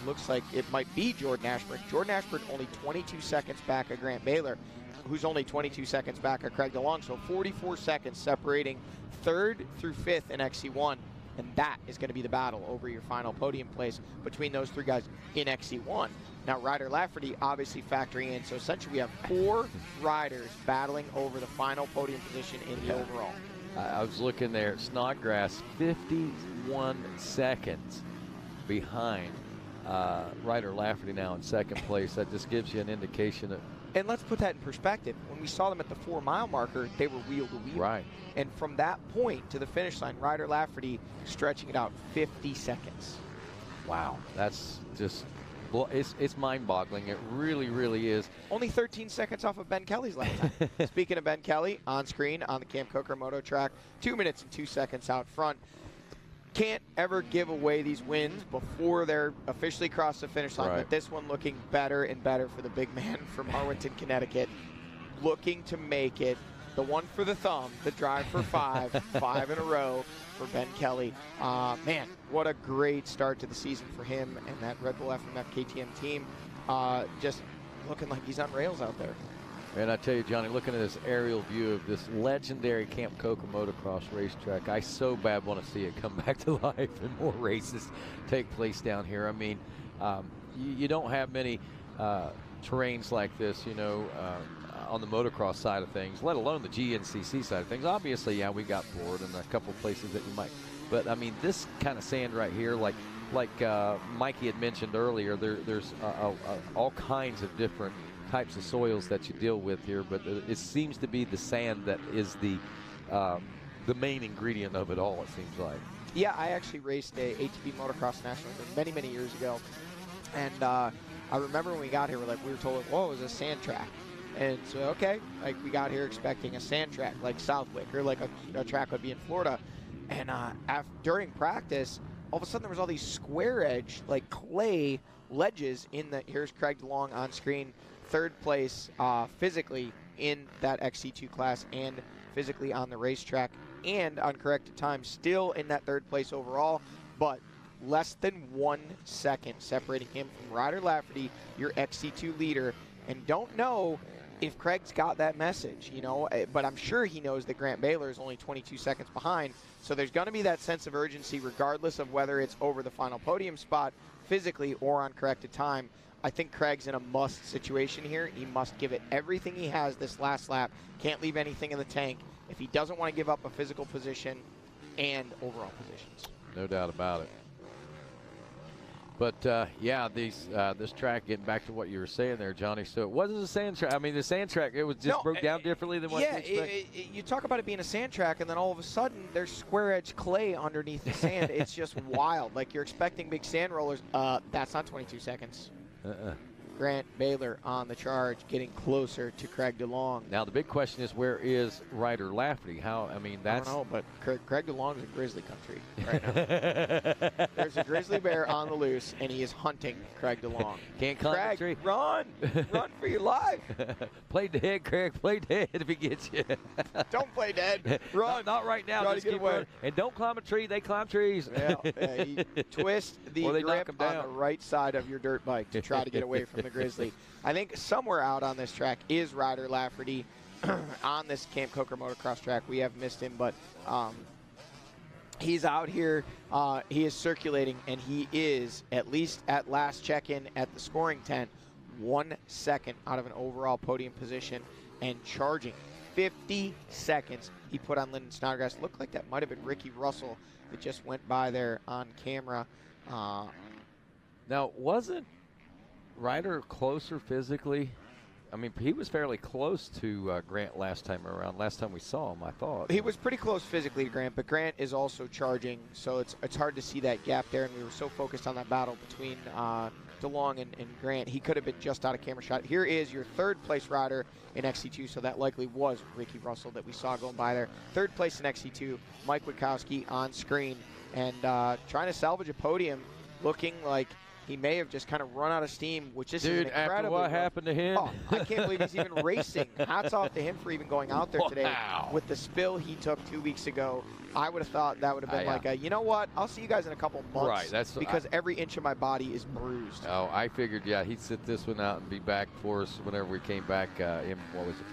looks like it might be Jordan Ashburn. Jordan Ashburn only 22 seconds back of Grant Baylor, who's only 22 seconds back of Craig DeLong. So 44 seconds separating 3rd through 5th in XC1. And that is going to be the battle over your final podium place between those 3 guys in XC1. Now, Ryder Lafferty obviously factoring in. So essentially we have 4 riders battling over the final podium position in the overall. I was looking there at Snodgrass, 51 seconds behind Ryder Lafferty now in 2nd place. That just gives you an indication of. And let's put that in perspective. When we saw them at the 4-mile marker, they were wheel to wheel. Right. And from that point to the finish line, Ryder Lafferty stretching it out 50 seconds. Wow, that's just. Well, it's mind-boggling. It really, really is. Only 13 seconds off of Ben Kelly's lap time. Speaking of Ben Kelly, on screen on the Camp Coker Moto track, 2 minutes and 2 seconds out front. Can't ever give away these wins before they're officially across the finish line, but this one looking better and better for the big man from Harwinton, Connecticut. Looking to make it the one for the thumb, the drive for 5, 5 in a row for Ben Kelly. Man, what a great start to the season for him and that Red Bull FMF KTM team. Just looking like he's on rails out there. And I tell you, Johnny, looking at this aerial view of this legendary Camp Coker motocross racetrack, I so bad want to see it come back to life and more races take place down here. I mean, you don't have many terrains like this, you know, on the motocross side of things, let alone the GNCC side of things. Obviously, yeah, we got Florida and a couple places that you might, but I mean, this kind of sand right here, like Mikey had mentioned earlier, there's all kinds of different types of soils that you deal with here, but it seems to be the sand that is the main ingredient of it all, it seems like. Yeah, I actually raced a ATV motocross national many, many years ago, and I remember when we got here, we were told, whoa, it was a sand track. And so, okay, like we got here expecting a sand track like Southwick or like a track would be in Florida. And during practice, all of a sudden there was all these square edge, like clay ledges in the, here's Craig DeLong on screen, 3rd place physically in that XC2 class and physically on the racetrack and on corrected time, still in that 3rd place overall, but less than 1 second separating him from Ryder Lafferty, your XC2 leader. And don't know if Craig's got that message, you know, but I'm sure he knows that Grant Baylor is only 22 seconds behind. So there's going to be that sense of urgency regardless of whether it's over the final podium spot physically or on corrected time. I think Craig's in a must situation here. He must give it everything he has this last lap. Can't leave anything in the tank. If he doesn't want to give up a physical position, and overall positions. No doubt about it. But, yeah, this track, getting back to what you were saying there, Johnny, so it wasn't a sand track. I mean, the sand track, it was just broke down differently than what you expect. You talk about it being a sand track, and then all of a sudden there's square-edge clay underneath the sand. It's just wild. Like, you're expecting big sand rollers. That's not 22 seconds. Grant Baylor on the charge, getting closer to Craig DeLong. Now, the big question is, where is Ryder Lafferty? I don't know, but Craig DeLong is in grizzly country right now. There's a grizzly bear on the loose, and he is hunting Craig DeLong. Can't climb the tree. Run! Run for your life! Play dead, Craig. Play dead if he gets you. Don't play dead. Run. Not right now. Try Just to get keep away. running. And don't climb a tree. They climb trees. You twist the grip on the right side of your dirt bike to try to get away from the grizzly. I think somewhere out on this track is Ryder Lafferty on this Camp Coker motocross track. We have missed him, but he's out here. He is circulating, and he is, at least at last check-in at the scoring tent, 1 second out of an overall podium position and charging 50 seconds. He put on Lyndon Snodgrass. Looked like that might have been Ricky Russell that just went by there on camera. Now, wasn't Ryder closer physically? I mean, he was fairly close to Grant last time around. Last time we saw him, I thought. He was pretty close physically to Grant, but Grant is also charging, so it's hard to see that gap there, and we were so focused on that battle between DeLong and Grant. He could have been just out of camera shot. Here is your third-place rider in XC2, so that likely was Ricky Russell that we saw going by there. Third place in XC2, Mike Witkowski on screen, and trying to salvage a podium, looking like he may have just kind of run out of steam, which is Dude, after what happened to him. Oh, I can't believe he's even racing. Hats off to him for even going out there today. With the spill he took 2 weeks ago, I would have thought that would have been like a, you know what, I'll see you guys in a couple months. Right, that's because every inch of my body is bruised. Oh, I figured, yeah, he'd sit this one out and be back for us whenever we came back in,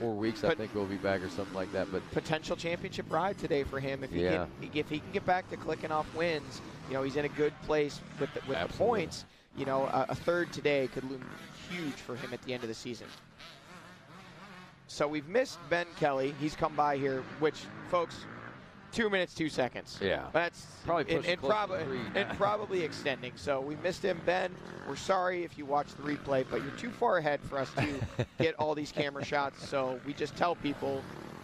4 weeks, I think we'll be back or something like that. But potential championship ride today for him. If he can get back to clicking off wins, you know, he's in a good place with the points. You know, a third today could loom huge for him at the end of the season. So we've missed Ben Kelly. He's come by here, which, folks, 2 minutes, 2 seconds. Yeah. That's probably probably extending. So we missed him. Ben, we're sorry if you watched the replay, but you're too far ahead for us to get all these camera shots. So we just tell people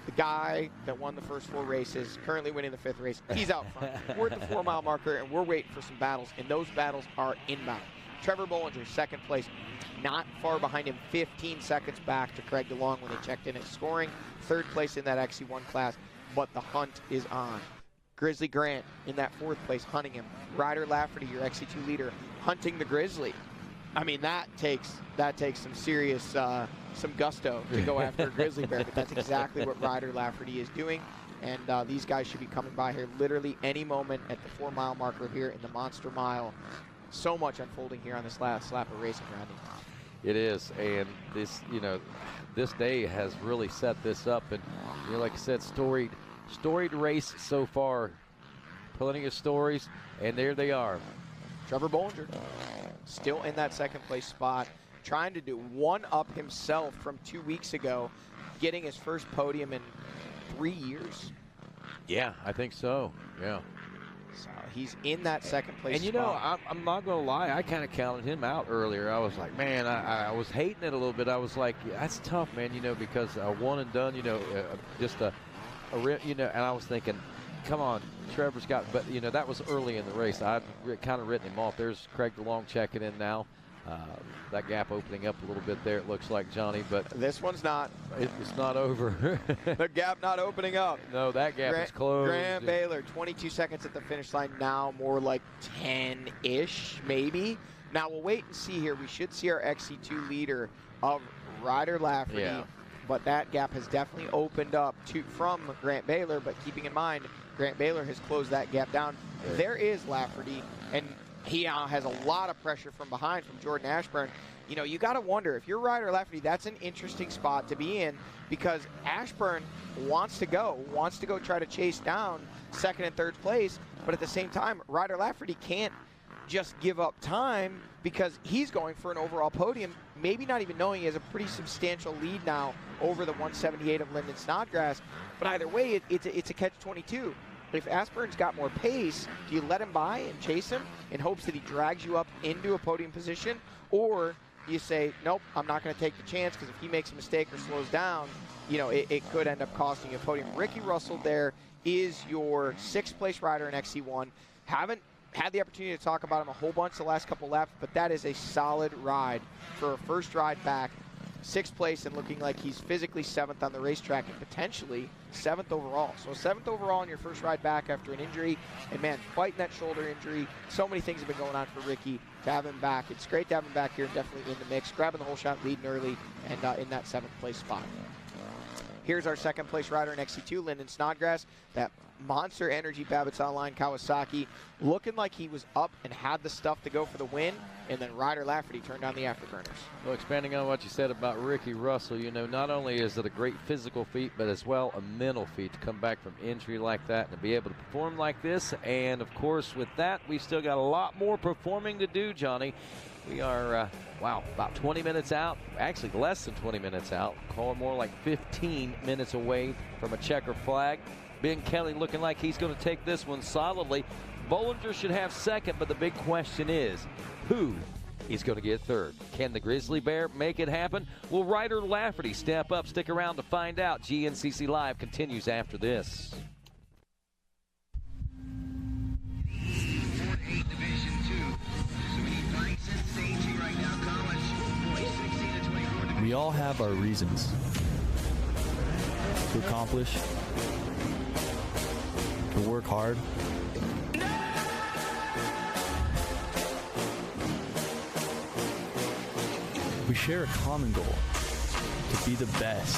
the guy that won the first 4 races, currently winning the 5th race, he's out front. We're at the 4-mile marker, and we're waiting for some battles, and those battles are inbound. Trevor Bollinger, second place, not far behind him, 15 seconds back to Craig DeLong when they checked in at scoring. Third place in that XC1 class, but the hunt is on. Grizzly Grant in that 4th place, hunting him. Ryder Lafferty, your XC2 leader, hunting the Grizzly. I mean, that takes some serious, some gusto to go after a grizzly bear, but that's exactly what Ryder Lafferty is doing. And these guys should be coming by here literally any moment at the 4-mile marker here in the Monster Mile. So much unfolding here on this last lap of racing, Randy. It is, and this, you know, this day has really set this up, and you know, like I said, storied race so far. Plenty of stories, and there they are. Trevor Bollinger, still in that 2nd place spot, trying to do one up himself from 2 weeks ago, getting his first podium in 3 years. Yeah, I think so. Yeah. So he's in that 2nd place and you spot. know, I'm not going to lie, I kind of counted him out earlier. I was like, man, I was hating it a little bit. I was like, yeah, that's tough, man, you know, because a one and done, you know, just you know, and I was thinking, come on, Trevor's got, but, you know, that was early in the race. I'd kind of written him off. There's Craig DeLong checking in now. That gap opening up a little bit there, it looks like, Johnny, but this one's not. It's not over. The gap not opening up. No, that gap is closed. Grant Baylor, 22 seconds at the finish line now, more like 10-ish, maybe. Now we'll wait and see here. We should see our XC2 leader of Ryder Lafferty, but that gap has definitely opened up from Grant Baylor, but keeping in mind, Grant Baylor has closed that gap down. There is Lafferty, and he has a lot of pressure from behind from Jordan Ashburn. You know, you got to wonder, if you're Ryder Lafferty, that's an interesting spot to be in because Ashburn wants to go try to chase down 2nd and 3rd place, but at the same time, Ryder Lafferty can't just give up time because he's going for an overall podium, maybe not even knowing he has a pretty substantial lead now over the 178 of Lyndon Snodgrass. But either way, it's a catch-22. If Aspern's got more pace, do you let him by and chase him in hopes that he drags you up into a podium position? Or you say, nope, I'm not going to take the chance, because if he makes a mistake or slows down, you know, it could end up costing you a podium. Ricky Russell there is your 6th place rider in XC1. Haven't had the opportunity to talk about him a whole bunch the last couple laps, but that is a solid ride for a first ride back. 6th place and looking like he's physically 7th on the racetrack and potentially 7th overall. So 7th overall in your first ride back after an injury. And man, fighting that shoulder injury. So many things have been going on for Ricky. To have him back, it's great to have him back here, definitely in the mix. Grabbing the whole shot, leading early, and in that 7th place spot. Here's our 2nd place rider in XC2, Lyndon Snodgrass. That Monster Energy Babbitt's Online Kawasaki, looking like he was up and had the stuff to go for the win, and then Ryder Lafferty turned down the afterburners. Well, expanding on what you said about Ricky Russell, you know, not only is it a great physical feat, but as well a mental feat to come back from injury like that and to be able to perform like this. And, of course, with that, we've still got a lot more performing to do, Johnny. We are, about 20 minutes out, actually less than 20 minutes out, call it more like 15 minutes away from a checker flag. Ben Kelly looking like he's going to take this one solidly. Bollinger should have 2nd, but the big question is, who is going to get 3rd? Can the Grizzly Bear make it happen? Will Ryder Lafferty step up? Stick around to find out. GNCC Live continues after this. We all have our reasons to accomplish, to work hard. We share a common goal, to be the best.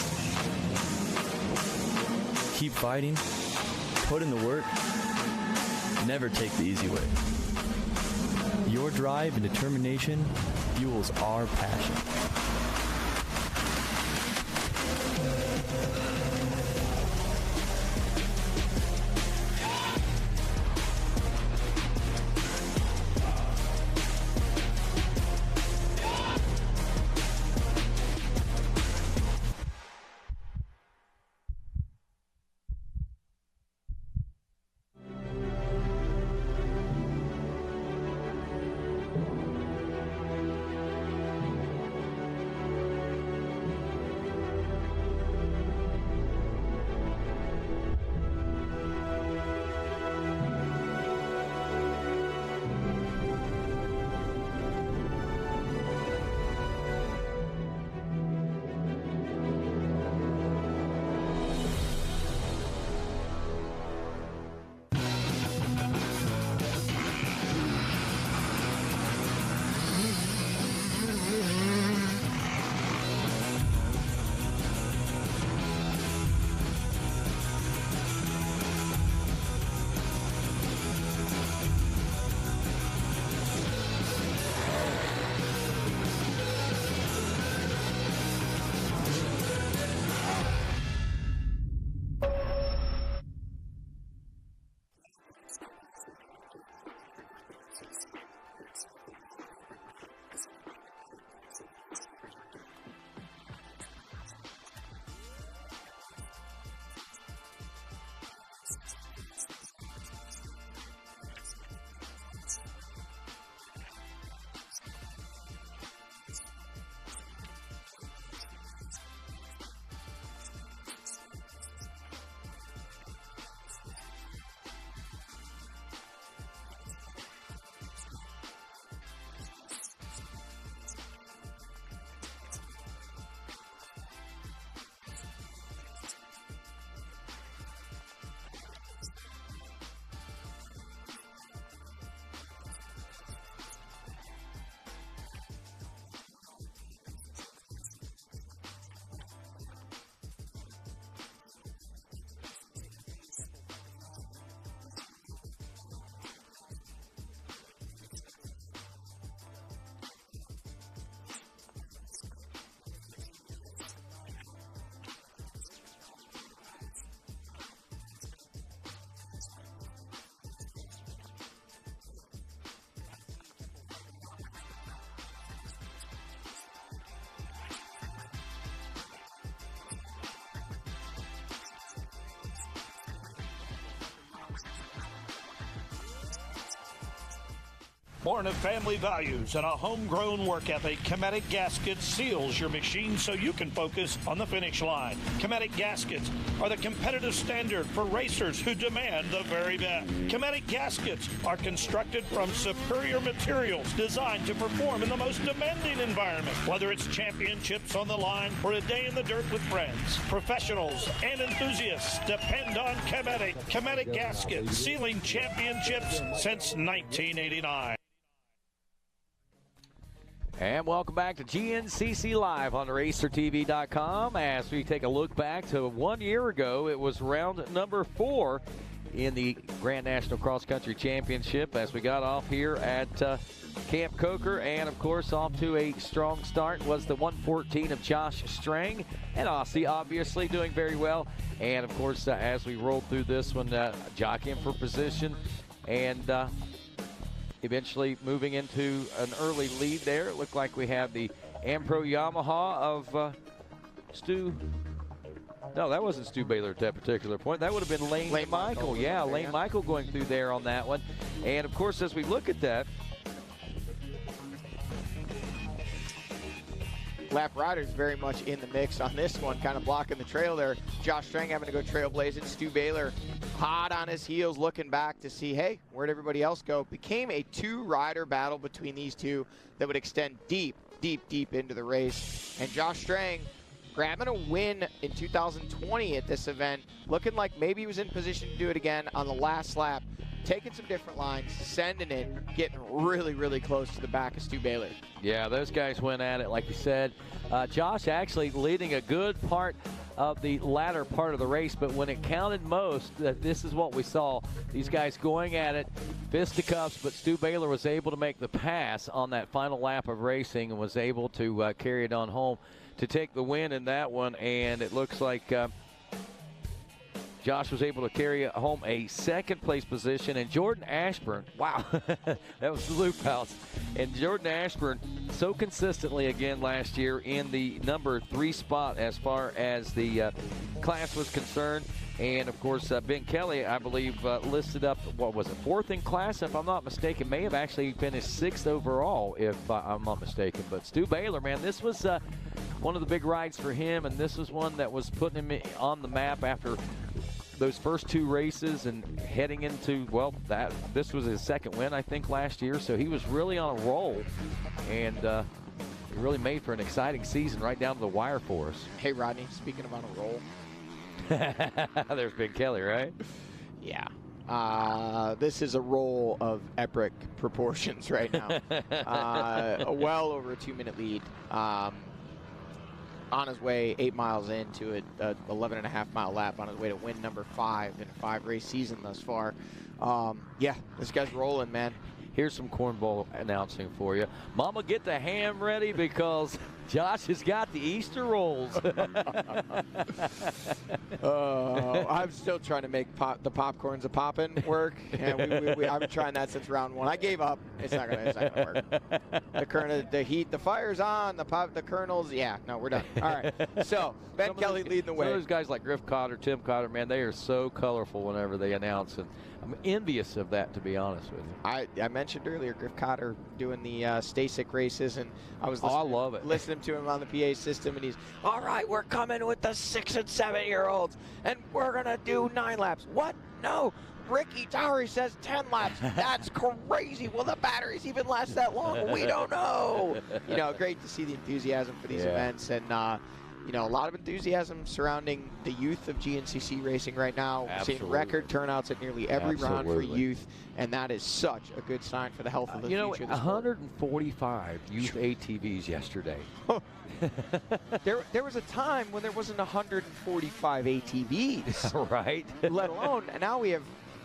Keep fighting, put in the work, never take the easy way. Your drive and determination fuels our passion. Born of family values and a homegrown work ethic, Kinetic Gaskets seals your machine so you can focus on the finish line. Kinetic Gaskets are the competitive standard for racers who demand the very best. Kinetic Gaskets are constructed from superior materials designed to perform in the most demanding environment, whether it's championships on the line or a day in the dirt with friends. Professionals and enthusiasts depend on Kinetic. Kinetic Gaskets, sealing championships since 1989. And welcome back to GNCC Live on RacerTV.com as we take a look back to 1 year ago. It was round number 4 in the Grand National Cross Country Championship as we got off here at Camp Coker. And, of course, off to a strong start was the 114 of Josh Strang. And Aussie, obviously, doing very well. And, of course, as we rolled through this one, jockeying for position and eventually moving into an early lead there. It looked like we have the Ampro Yamaha of Stu. No, that wasn't Stu Baylor at that particular point. That would have been Lane Michael. Yeah, Lane Michael going through there on that one. And, of course, as we look at that, Lap Riders very much in the mix on this one, kind of blocking the trail there. Josh Strang having to go trailblazing. Stu Baylor hot on his heels, looking back to see, hey, where'd everybody else go? Became a 2-rider battle between these two that would extend deep, deep, deep into the race. And Josh Strang grabbing a win in 2020 at this event, looking like maybe he was in position to do it again on the last lap. Taking some different lines, sending it, getting really, really close to the back of Stu Baylor. Yeah, those guys went at it, like you said. Josh actually leading a good part of the latter part of the race, but when it counted most, this is what we saw. These guys going at it, fisticuffs, but Stu Baylor was able to make the pass on that final lap of racing and was able to carry it on home to take the win in that one, and it looks like Josh was able to carry home a second-place position, and Jordan Ashburn, wow, that was the loop house. And Jordan Ashburn so consistently again last year in the number 3 spot as far as the class was concerned. And, of course, Ben Kelly, I believe, listed up, what was it, 4th in class, if I'm not mistaken. May have actually finished 6th overall, if I'm not mistaken. But Stu Baylor, man, this was one of the big rides for him, and this was one that was putting him on the map after those first 2 races and heading into, well, this was his second win, I think, last year. So he was really on a roll, and it really made for an exciting season right down to the wire for us. Hey, Rodney, speaking of on a roll. There's Ben Kelly, right? Yeah. This is a roll of epic proportions right now. Well over a 2-minute lead. On his way 8 miles into an 11.5-mile lap on his way to win number 5 in a 5-race season thus far. Yeah, this guy's rolling, man. Here's some cornball announcing for you. Mama, get the ham ready because Josh has got the Easter rolls. I'm still trying to make the popcorns a poppin' work, and I've been trying that since round 1. I gave up. It's not gonna work. The heat, the fire's on. The kernels. Yeah, no, we're done. All right. So Ben Kelly leading the way. Some of those guys like Griff Cotter, Tim Cotter, man, they are so colorful whenever they announce, and I'm envious of that, to be honest with you. I mentioned earlier Griff Cotter doing the Stasic races, and I was listening to him on the PA system, and he's, all right, we're coming with the 6 and 7-year-olds, and we're going to do 9 laps. What? No. Ricky Towery says 10 laps. That's crazy. Will the batteries even last that long? We don't know. You know, great to see the enthusiasm for these events, and you know, a lot of enthusiasm surrounding the youth of GNCC racing right now. We're seeing record turnouts at nearly every round for youth, and that is such a good sign for the health of the future of the sport. 145 youth ATVs yesterday. There was a time when there wasn't 145 ATVs. Right. Let alone, and now we have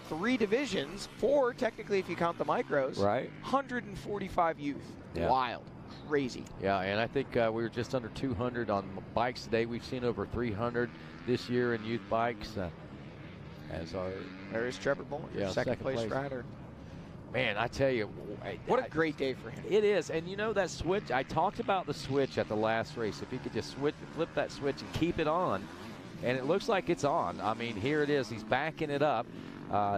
3 divisions, 4 technically if you count the micros. Right. 145 youth. Yeah. Wild. Crazy. Yeah, and I think we were just under 200 on bikes today. We've seen over 300 this year in youth bikes. There's Trevor Bollinger, second place rider. Man, I tell you, what a great day for him. It is, and you know that switch. I talked about the switch at the last race. If he could just flip that switch and keep it on, and it looks like it's on. I mean, here it is. He's backing it up.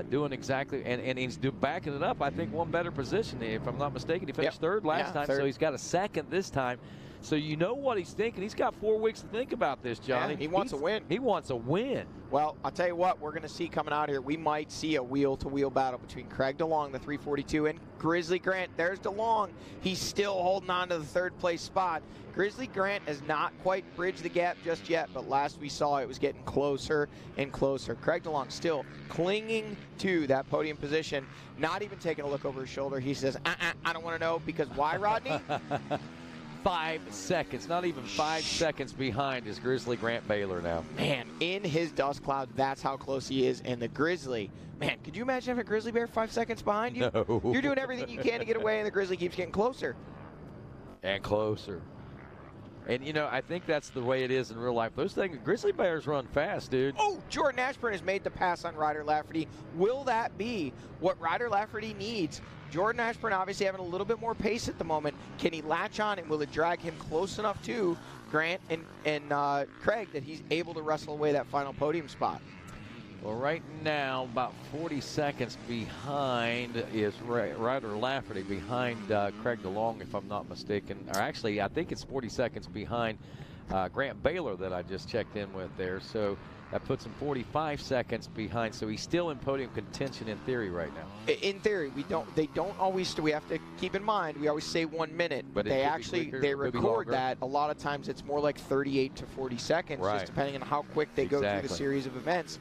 doing exactly, and he's backing it up. I think one better position. If I'm not mistaken, he finished third last time, so he's got a second this time. So you know what he's thinking. He's got 4 weeks to think about this, Johnny. Yeah, he wants a win. He wants a win. Well, I'll tell you what, we're going to see coming out here. We might see a wheel-to-wheel battle between Craig DeLong, the 342, and Grizzly Grant. There's DeLong. He's still holding on to the third-place spot. Grizzly Grant has not quite bridged the gap just yet, but last we saw it was getting closer and closer. Craig DeLong still clinging to that podium position, not even taking a look over his shoulder. He says, I don't want to know, because why, Rodney? 5 seconds, not even 5 seconds behind is Grizzly Grant Baylor now. Man, in his dust cloud, that's how close he is. And the Grizzly, man, could you imagine having a Grizzly Bear 5 seconds behind you? No. You're doing everything you can to get away, and the Grizzly keeps getting closer. And closer. And, you know, I think that's the way it is in real life. Those things, Grizzly Bears run fast, dude. Oh, Jordan Ashburn has made the pass on Ryder Lafferty. Will that be what Ryder Lafferty needs? Jordan Ashburn obviously having a little bit more pace at the moment. Can he latch on, and will it drag him close enough to Grant and Craig that he's able to wrestle away that final podium spot? Well, right now, about 40 seconds behind is Ryder Lafferty, behind Craig DeLong, if I'm not mistaken. Or actually, I think it's 40 seconds behind Grant Baylor that I just checked in with there. So that puts him 45 seconds behind. So he's still in podium contention in theory right now. In theory, they don't always. We have to keep in mind, we always say 1 minute, but they actually record that. A lot of times it's more like 38 to 40 seconds, just depending on how quick they go through the series of events.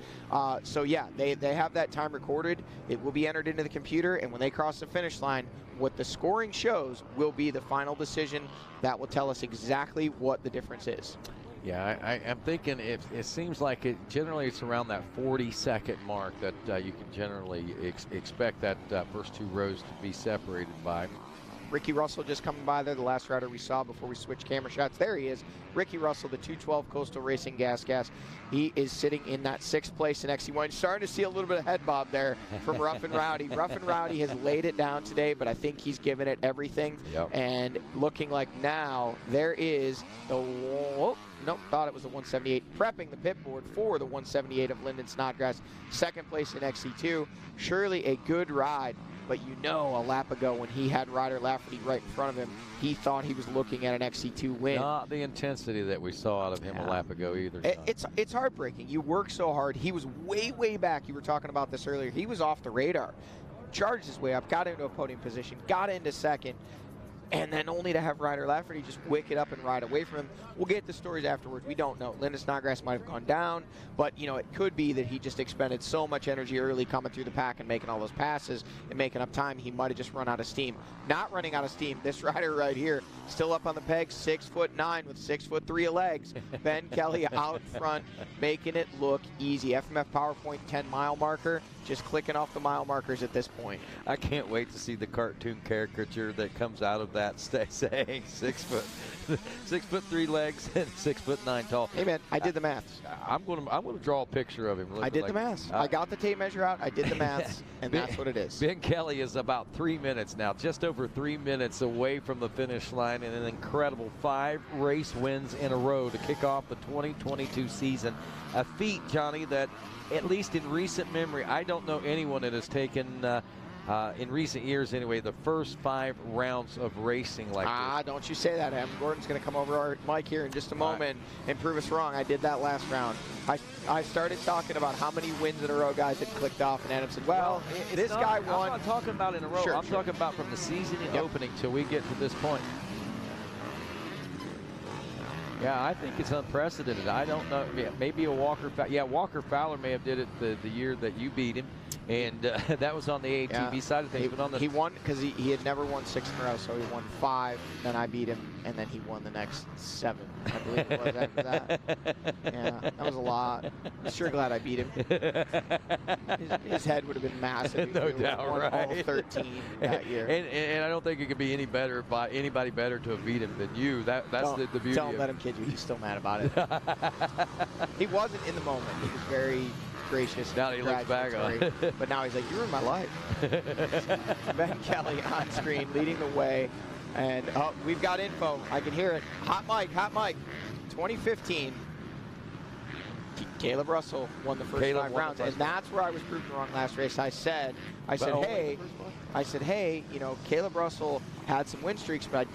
So yeah, they have that time recorded. It will be entered into the computer, and when they cross the finish line, what the scoring shows will be the final decision that will tell us exactly what the difference is. Yeah, I'm thinking it seems like generally it's around that 40-second mark that you can generally expect that first 2 rows to be separated by. Ricky Russell just coming by there, the last rider we saw before we switched camera shots. There he is, Ricky Russell, the 212 Coastal Racing Gas. He is sitting in that 6th place in XC1. Starting to see a little bit of head bob there from Rough and Rowdy. Rough and Rowdy has laid it down today, but I think he's given it everything. Yep. And looking like now there is the thought it was the 178. Prepping the pit board for the 178 of Lyndon Snodgrass. 2nd place in XC2. Surely a good ride. But you know, a lap ago when he had Ryder Lafferty right in front of him, he thought he was looking at an XC2 win. Not the intensity that we saw out of him a lap ago either. It's heartbreaking. You work so hard. He was way back. You were talking about this earlier. He was off the radar. Charged his way up, got into a podium position, got into 2nd, and then only to have Ryder Lafferty just wick it up and ride away from him. We'll get the stories afterwards. We don't know. Lyndon Snodgrass might have gone down, but, you know, it could be that he just expended so much energy early coming through the pack and making all those passes and making up time, he might have just run out of steam. Not running out of steam. This rider right here, still up on the peg, 6'9" with 6'3" of legs. Ben Kelly out front, making it look easy. FMF PowerPoint 10-mile marker, just clicking off the mile markers at this point. I can't wait to see the cartoon caricature that comes out of that saying 6'3" legs and 6'9" tall. Hey man, I did the maths. I'm gonna draw a picture of him. I did the maths. I got the tape measure out. I did the maths, and that's what it is. Ben Kelly is about 3 minutes now, just over 3 minutes away from the finish line, and an incredible 5 race wins in a row to kick off the 2022 season. A feat, Johnny, that at least in recent memory, I don't know anyone that has taken, in recent years anyway, the first 5 rounds of racing like this. Don't you say that, Adam. Gordon's going to come over our mic here in just a moment and prove us wrong. I did that last round. I started talking about how many wins in a row guys had clicked off, and Adam said, well, this guy won. I'm not talking about in a row. I'm talking about from the season opening till we get to this point. Yeah, I think it's unprecedented. I don't know. Maybe a Walker Fowler. Yeah, Walker Fowler may have did it the year that you beat him, and that was on the ATV side of things. He won because he had never won 6 in a row, so he won 5. Then I beat him, and then he won the next 7. I believe it was after that. Yeah, that was a lot. I'm sure glad I beat him. His head would have been massive. No doubt, right? All 13 that year. And I don't think it could be anybody better to have beat him than you. That's the beauty. Don't let him kid you. He's still mad about it. He wasn't in the moment. He was very gracious. Now he looks back on it. But now he's like, you ruined my life. Ben Kelly on screen leading the way. And we've got info. I can hear it. Hot mic. 2015. Caleb Russell won the first 5 rounds, and that's where I was proven wrong last race. I said, hey, you know, Caleb Russell had some win streaks, but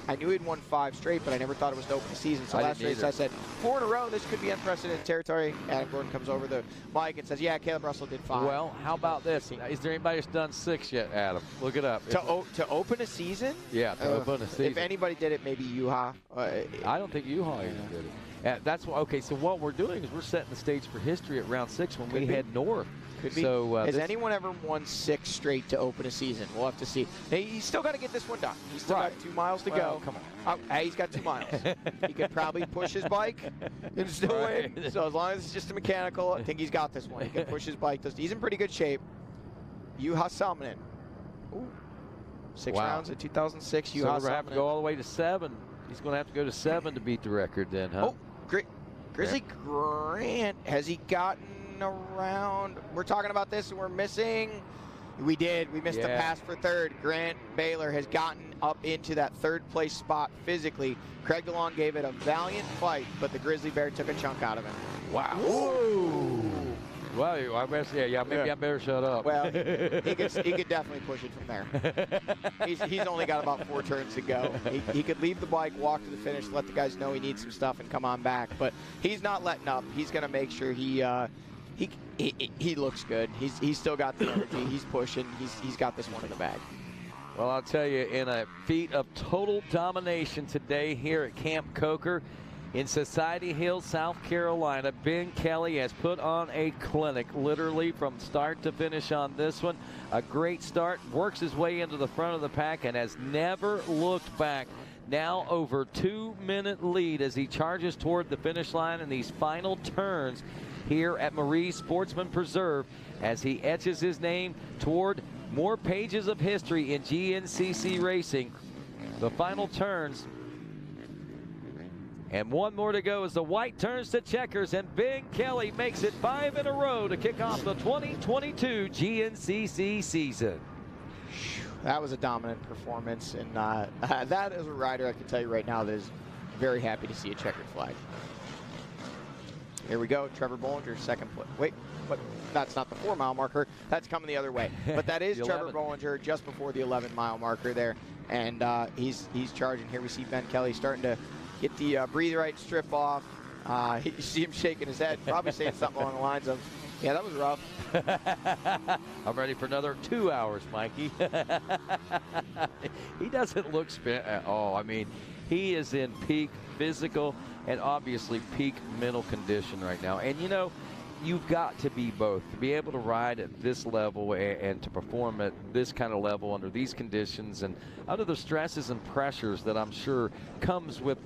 I knew he'd won 5 straight, but I never thought it was to open the season. So last race I said 4 in a row, this could be unprecedented territory. Adam Gordon comes over the mic and says, yeah, Caleb Russell did 5. Well, how about this? Is there anybody that's done 6 yet, Adam? Look it up. To open a season? Yeah, to open a season. If anybody did it, maybe Yuha. I don't think Yuha even did it. That's why. Okay, so what we're doing is we're setting the stage for history at round 6 when we head north. Could be. So, has anyone ever won 6 straight to open a season? We'll have to see. He's still got to get this one done. He's still got 2 miles to go. Come on. He's got 2 miles. He could probably push his bike and still win. So as long as it's just a mechanical, I think he's got this one. He can push his bike. He's in pretty good shape. Yuha Salmanen. 6 rounds in 2006. So we're going to have to go all the way to 7. He's going to have to go to 7 to beat the record then, huh? Oh, Grizzly Grant, has he gotten around? We're talking about this and we're missing. We did. We missed the pass for 3rd. Grant Baylor has gotten up into that 3rd place spot physically. Craig DeLong gave it a valiant fight, but the Grizzly Bear took a chunk out of him. Wow. Whoa. Well, I better shut up. Well, he could definitely push it from there. He's only got about 4 turns to go. He could leave the bike, walk to the finish, let the guys know he needs some stuff, and come on back. But he's not letting up. He's going to make sure he looks good. He's still got the energy. He's pushing. He's got this one in the bag. Well, I'll tell you, in a feat of total domination today here at Camp Coker, in Society Hill, South Carolina, Ben Kelly has put on a clinic, literally from start to finish on this one. A great start, works his way into the front of the pack, and has never looked back. Now over 2-minute lead as he charges toward the finish line in these final turns here at Marie Sportsman Preserve as he etches his name toward more pages of history in GNCC racing. The final turns. And 1 more to go as the white turns to checkers, and Ben Kelly makes it 5 in a row to kick off the 2022 GNCC season. That was a dominant performance, and that is a rider I can tell you right now that is very happy to see a checkered flag. Here we go, Trevor Bollinger, 2nd place. Wait, but that's not the 4-mile marker. That's coming the other way. But that is Trevor Bollinger just before the 11-mile marker there, and he's charging. Here we see Ben Kelly starting to get the breathe right strip off. You see him shaking his head, probably saying something along the lines of, yeah, that was rough. I'm ready for another 2 hours, Mikey. He doesn't look spent at all. I mean, he is in peak physical and obviously peak mental condition right now. And, you know, you've got to be both. To be able to ride at this level and to perform at this kind of level under these conditions and under the stresses and pressures that I'm sure comes with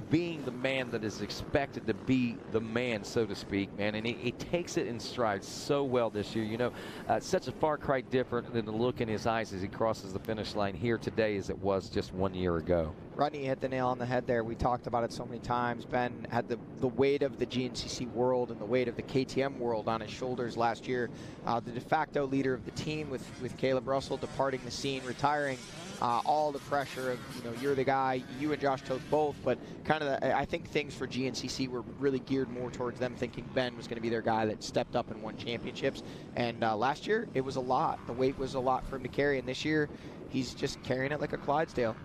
being the man that is expected to be the man, so to speak, man. And he takes it in stride so well this year. You know, such a far cry different than the look in his eyes as he crosses the finish line here today as it was just 1 year ago. Rodney hit the nail on the head there. We talked about it so many times. Ben had the weight of the GNCC world and the weight of the KTM world on his shoulders last year. The de facto leader of the team with Caleb Russell departing the scene, retiring. All the pressure of, you know, you're the guy, you and Josh Toth both, but kind of I think things for GNCC were really geared more towards them thinking Ben was going to be their guy that stepped up and won championships. And last year, it was a lot. The weight was a lot for him to carry, and this year, he's just carrying it like a Clydesdale.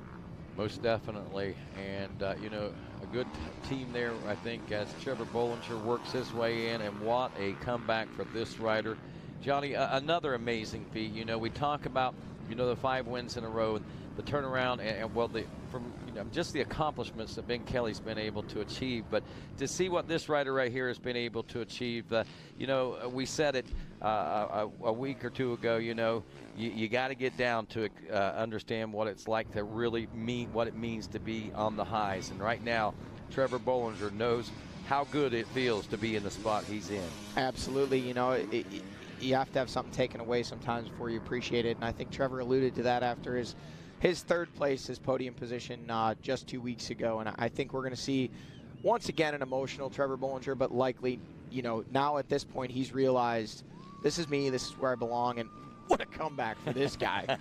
Most definitely, and you know, a good team there, I think, as Trevor Bollinger works his way in, and what a comeback for this rider. Johnny, another amazing feat. You know, we talk about, you know, the 5 wins in a row, and the turnaround, and well, from you know, just the accomplishments that Ben Kelly's been able to achieve, but to see what this rider right here has been able to achieve, you know, we said it a week or 2 ago, you know, you got to get down to understand what it's like to really mean what it means to be on the highs, and right now, Trevor Bollinger knows how good it feels to be in the spot he's in. Absolutely, you know, you have to have something taken away sometimes before you appreciate it, and I think Trevor alluded to that after his 3rd place, his podium position just 2 weeks ago, and I think we're going to see once again an emotional Trevor Bollinger, but likely, you know, now at this point he's realized this is me, this is where I belong, and What a comeback for this guy.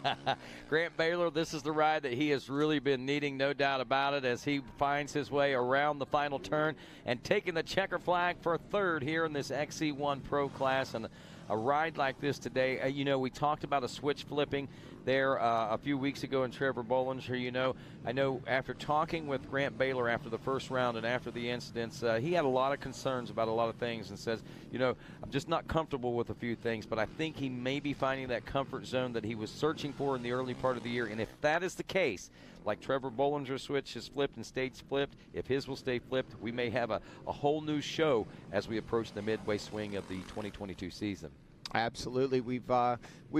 Grant Baylor, this is the ride that he has really been needing, no doubt about it, as he finds his way around the final turn and taking the checker flag for third here in this XC1 Pro class. And a ride like this today, you know, we talked about a switch flipping there a few weeks ago in Trevor Bollinger. You know, I know after talking with Grant Baylor after the first round and after the incidents, he had a lot of concerns about a lot of things and says, you know, I'm just not comfortable with a few things, but I think he may be finding that comfort zone that he was searching for in the early part of the year. And if that is the case, like Trevor Bollinger's switch has flipped and stayed flipped, if his will stay flipped, we may have a whole new show as we approach the midway swing of the 2022 season. Absolutely. We've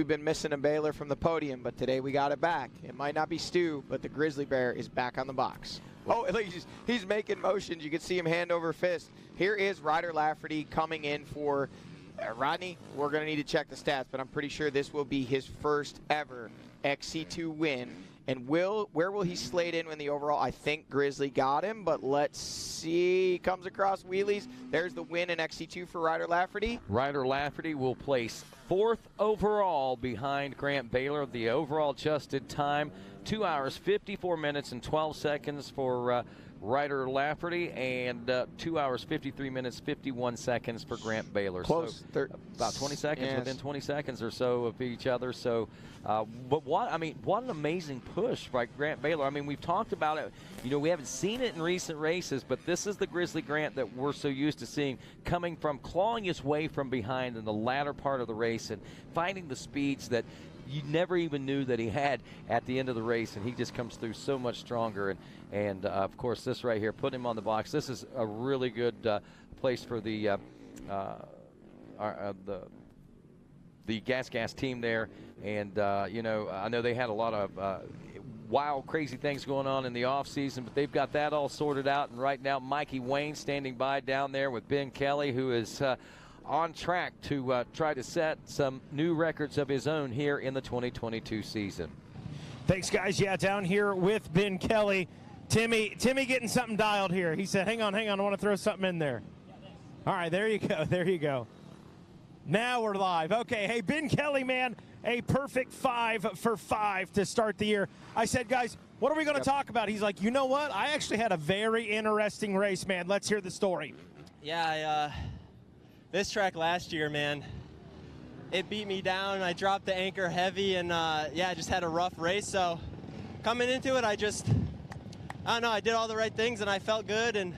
been missing a Baylor from the podium, but today we got it back. It might not be Stu, but the Grizzly Bear is back on the box. Oh, he's making motions. You can see him hand over fist. Here is Ryder Lafferty coming in for Rodney. We're going to need to check the stats, but I'm pretty sure this will be his first ever XC2 win. And where will he slate in in the overall? I think Grizzly got him, but let's see. He comes across wheelies. There's the win in XC2 for Ryder Lafferty. Ryder Lafferty will place 4th overall behind Grant Baylor. The overall adjusted time, 2 hours, 54 minutes, and 12 seconds for Ryder Lafferty, and 2 hours, 53 minutes, 51 seconds for Grant Baylor. Close. So about 20 seconds, yes. Within 20 seconds or so of each other. So, but what an amazing push by Grant Baylor. I mean, we've talked about it. You know, we haven't seen it in recent races, but this is the Grizzly Grant that we're so used to seeing, coming from clawing his way from behind in the latter part of the race and finding the speeds that you never even knew that he had at the end of the race, and he just comes through so much stronger. And of course, this right here, put him on the box. This is a really good place for the Gas team there. And you know, I know they had a lot of wild, crazy things going on in the offseason, but they've got that all sorted out. And right now, Mikey Wayne standing by down there with Ben Kelly, who is on track to try to set some new records of his own here in the 2022 season. Thanks, guys. Yeah, down here with Ben Kelly. Timmy getting something dialed here. He said, hang on, I want to throw something in there. All right, there you go. Now we're live. Okay, hey, Ben Kelly, man, a perfect 5 for 5 to start the year. I said, guys, what are we going to talk about? He's like, you know what? I actually had a very interesting race, man. Let's hear the story. Yeah, this track last year, man, it beat me down. I dropped the anchor heavy, and I just had a rough race. So coming into it, I don't know, I did all the right things, and I felt good, and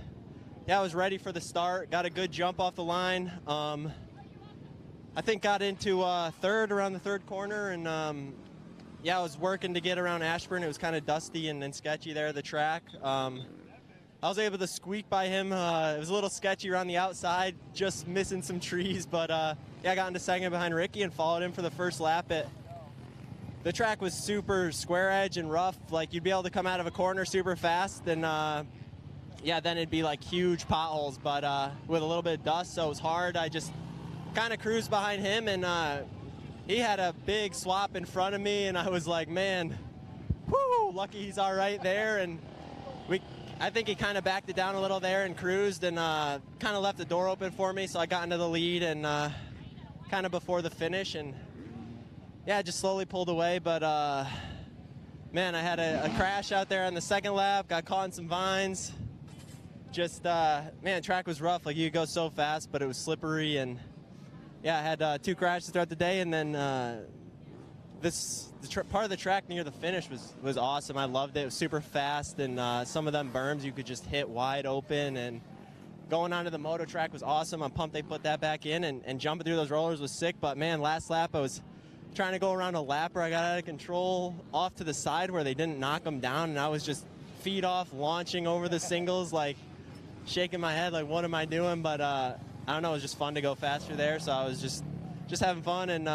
I was ready for the start. Got a good jump off the line. I think got into third around the third corner, and I was working to get around Ashburn. It was kind of dusty and sketchy there, the track. I was able to squeak by him. It was a little sketchy around the outside, just missing some trees, but I got into second behind Ricky and followed him for the first lap. The track was super square edge and rough. Like, you'd be able to come out of a corner super fast, and then it'd be like huge potholes, but with a little bit of dust, so it was hard. I just kind of cruised behind him, and he had a big swap in front of me, and I was like, man, whoo, lucky he's all right there. And I think he kind of backed it down a little there and cruised, and kind of left the door open for me, so I got into the lead and kind of before the finish, and just slowly pulled away. But man, I had a crash out there on the second lap, got caught in some vines. Just man, track was rough. Like, you go so fast, but it was slippery, and I had 2 crashes throughout the day, and then part of the track near the finish was awesome. I loved it. It was super fast, and some of them berms you could just hit wide open, and going onto the moto track was awesome. I'm pumped they put that back in, and jumping through those rollers was sick. But man, last lap I was trying to go around a lapper. I got out of control off to the side where they didn't knock them down, and I was just feet off, launching over the singles, like shaking my head like, what am I doing? But I don't know, it was just fun to go faster there, so I was just having fun, and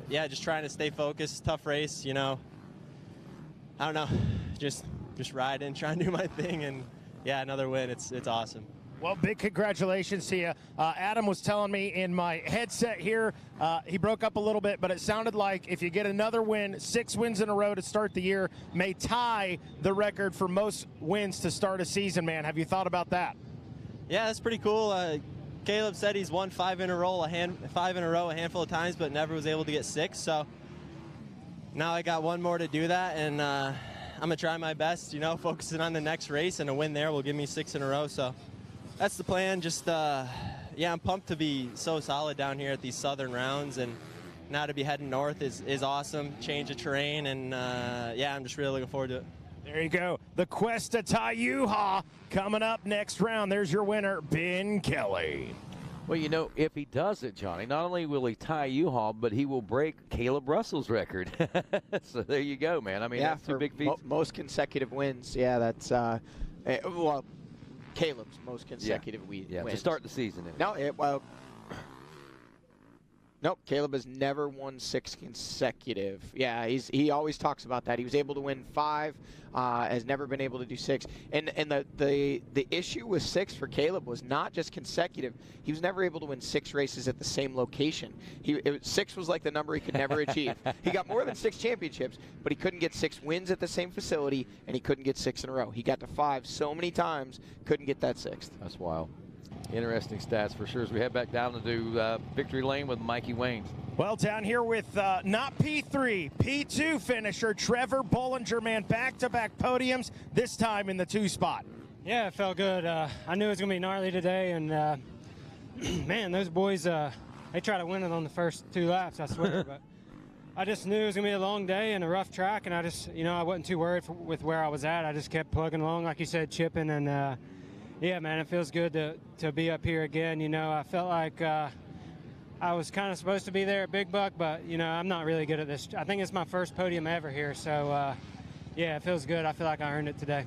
just trying to stay focused. Tough race, you know. I don't know, just riding, trying to do my thing, and another win. It's awesome. Well, big congratulations to you. Adam was telling me in my headset here, he broke up a little bit, but it sounded like if you get another win, 6 wins in a row to start the year, may tie the record for most wins to start a season, man. Have you thought about that? Yeah, that's pretty cool. Caleb said he's won 5 in a row, a handful of times, but never was able to get 6. So now I got 1 more to do that, and I'm gonna try my best. You know, focusing on the next race, and a win there will give me 6 in a row. So that's the plan. Just yeah, I'm pumped to be so solid down here at these southern rounds, and now to be heading north is awesome. Change of terrain, and yeah, I'm just really looking forward to it. There you go. The Quest to Tayuha coming up next round. There's your winner, Ben Kelly. Well, you know, if he does it, Johnny, not only will he tie U-Haul, but he will break Caleb Russell's record. So there you go, man. I mean, yeah, that's 2 big feats. Most consecutive wins. Yeah, that's well, Caleb's most consecutive wins. To start the season. Anyway. No, nope, Caleb has never won 6 consecutive. Yeah, he always talks about that. He was able to win 5, has never been able to do 6. And the issue with 6 for Caleb was not just consecutive. He was never able to win 6 races at the same location. 6 was like the number he could never achieve. He got more than 6 championships, but he couldn't get 6 wins at the same facility, and he couldn't get 6 in a row. He got to 5 so many times, couldn't get that 6th. That's wild. Interesting stats for sure as we head back down to do Victory Lane with Mikey Waynes. Well, down here with not P3, P2 finisher Trevor Bollinger, man, back-to-back podiums, this time in the 2 spot. Yeah, it felt good. I knew it was going to be gnarly today, and man, those boys, they tried to win it on the first 2 laps, I swear. But I just knew it was going to be a long day and a rough track, and I just, you know, I wasn't too worried with where I was at. I just kept plugging along, like you said, chipping, and yeah, man, it feels good to be up here again. You know, I felt like I was kind of supposed to be there at Big Buck, but, you know, I'm not really good at this. I think it's my first podium ever here, so, yeah, it feels good. I feel like I earned it today.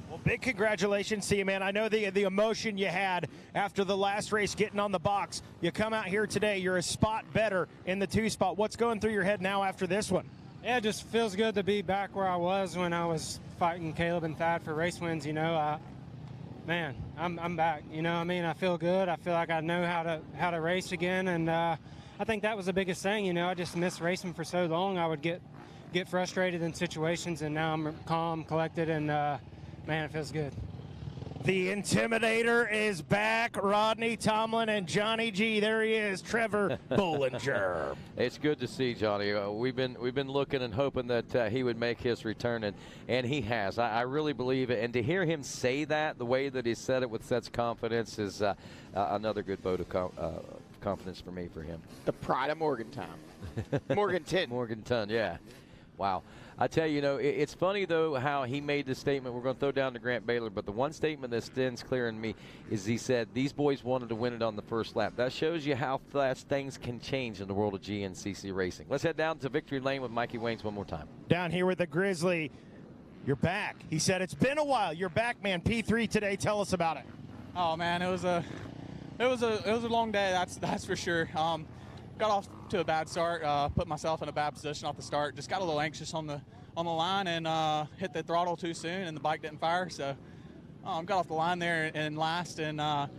Well, big congratulations to you, man. I know the emotion you had after the last race getting on the box. You come out here today, you're a spot better in the 2 spot. What's going through your head now after this one? Yeah, it just feels good to be back where I was when I was fighting Caleb and Thad for race wins, you know. Man, I'm back. You know what I mean? I feel good. I feel like I know how to race again, and I think that was the biggest thing. You know, I just missed racing for so long. I would get frustrated in situations, and now I'm calm, collected, and man, it feels good. The Intimidator is back. Rodney Tomlin and Johnny G. There he is, Trevor Bollinger. It's good to see Johnny. We've been looking and hoping that he would make his return, and he has. I really believe it. And to hear him say that the way that he said it with such confidence is another good vote of confidence for me for him. The pride of Morgantown. Morganton. Morganton, yeah. Wow. I tell you, it's funny, though, how he made the statement. We're going to throw down to Grant Baylor, but the one statement that stands clear in me is he said, these boys wanted to win it on the first lap. That shows you how fast things can change in the world of GNCC racing. Let's head down to Victory Lane with Mikey Waynes one more time. Down here with the Grizzly. You're back. He said, it's been a while. You're back, man. P3 today. Tell us about it. Oh, man, it was a long day, that's for sure. Got off to a bad start, put myself in a bad position off the start. Just got a little anxious on the line and hit the throttle too soon, and the bike didn't fire. So got off the line there in last, and kind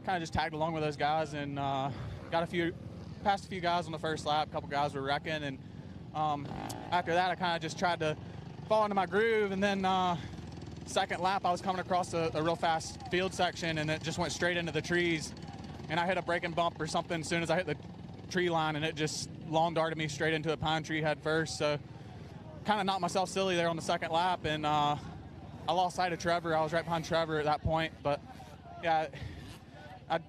of just tagged along with those guys, and passed a few guys on the first lap. A couple guys were wrecking, and after that I kind of just tried to fall into my groove, and then second lap I was coming across a real fast field section, and it just went straight into the trees, and I hit a braking bump or something as soon as I hit the tree line, and it just lawn darted me straight into a pine tree head first. So kind of knocked myself silly there on the second lap, and I lost sight of Trevor. I was right behind Trevor at that point, but yeah,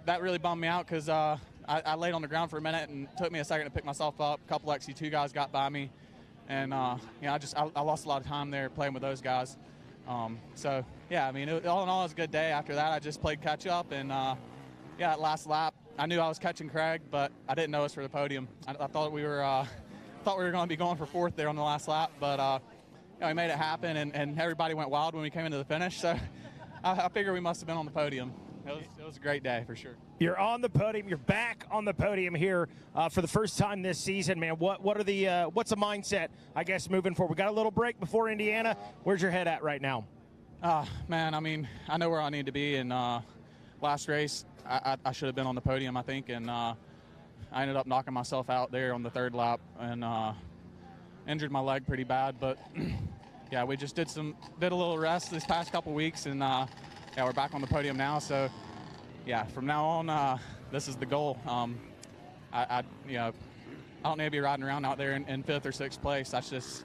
that really bummed me out because I laid on the ground for a minute, and it took me a second to pick myself up. A couple XC2 guys got by me, and I lost a lot of time there playing with those guys. So yeah, I mean, all in all, it was a good day. After that, I just played catch up, and yeah, that last lap, I knew I was catching Craig, but I didn't know it was for the podium. I thought we were going to be going for 4th there on the last lap, but we made it happen, and everybody went wild when we came into the finish. So I figure we must have been on the podium. It was a great day for sure. You're on the podium. You're back on the podium here for the first time this season, man. What's the mindset, I guess, moving forward? We got a little break before Indiana. Where's your head at right now? Man, I mean, I know where I need to be. In last race, I should have been on the podium, I think, and I ended up knocking myself out there on the 3rd lap and injured my leg pretty bad. But yeah, we just did a little rest this past couple weeks, and yeah, we're back on the podium now. So yeah, from now on, this is the goal. I don't need to be riding around out there in 5th or 6th place. That's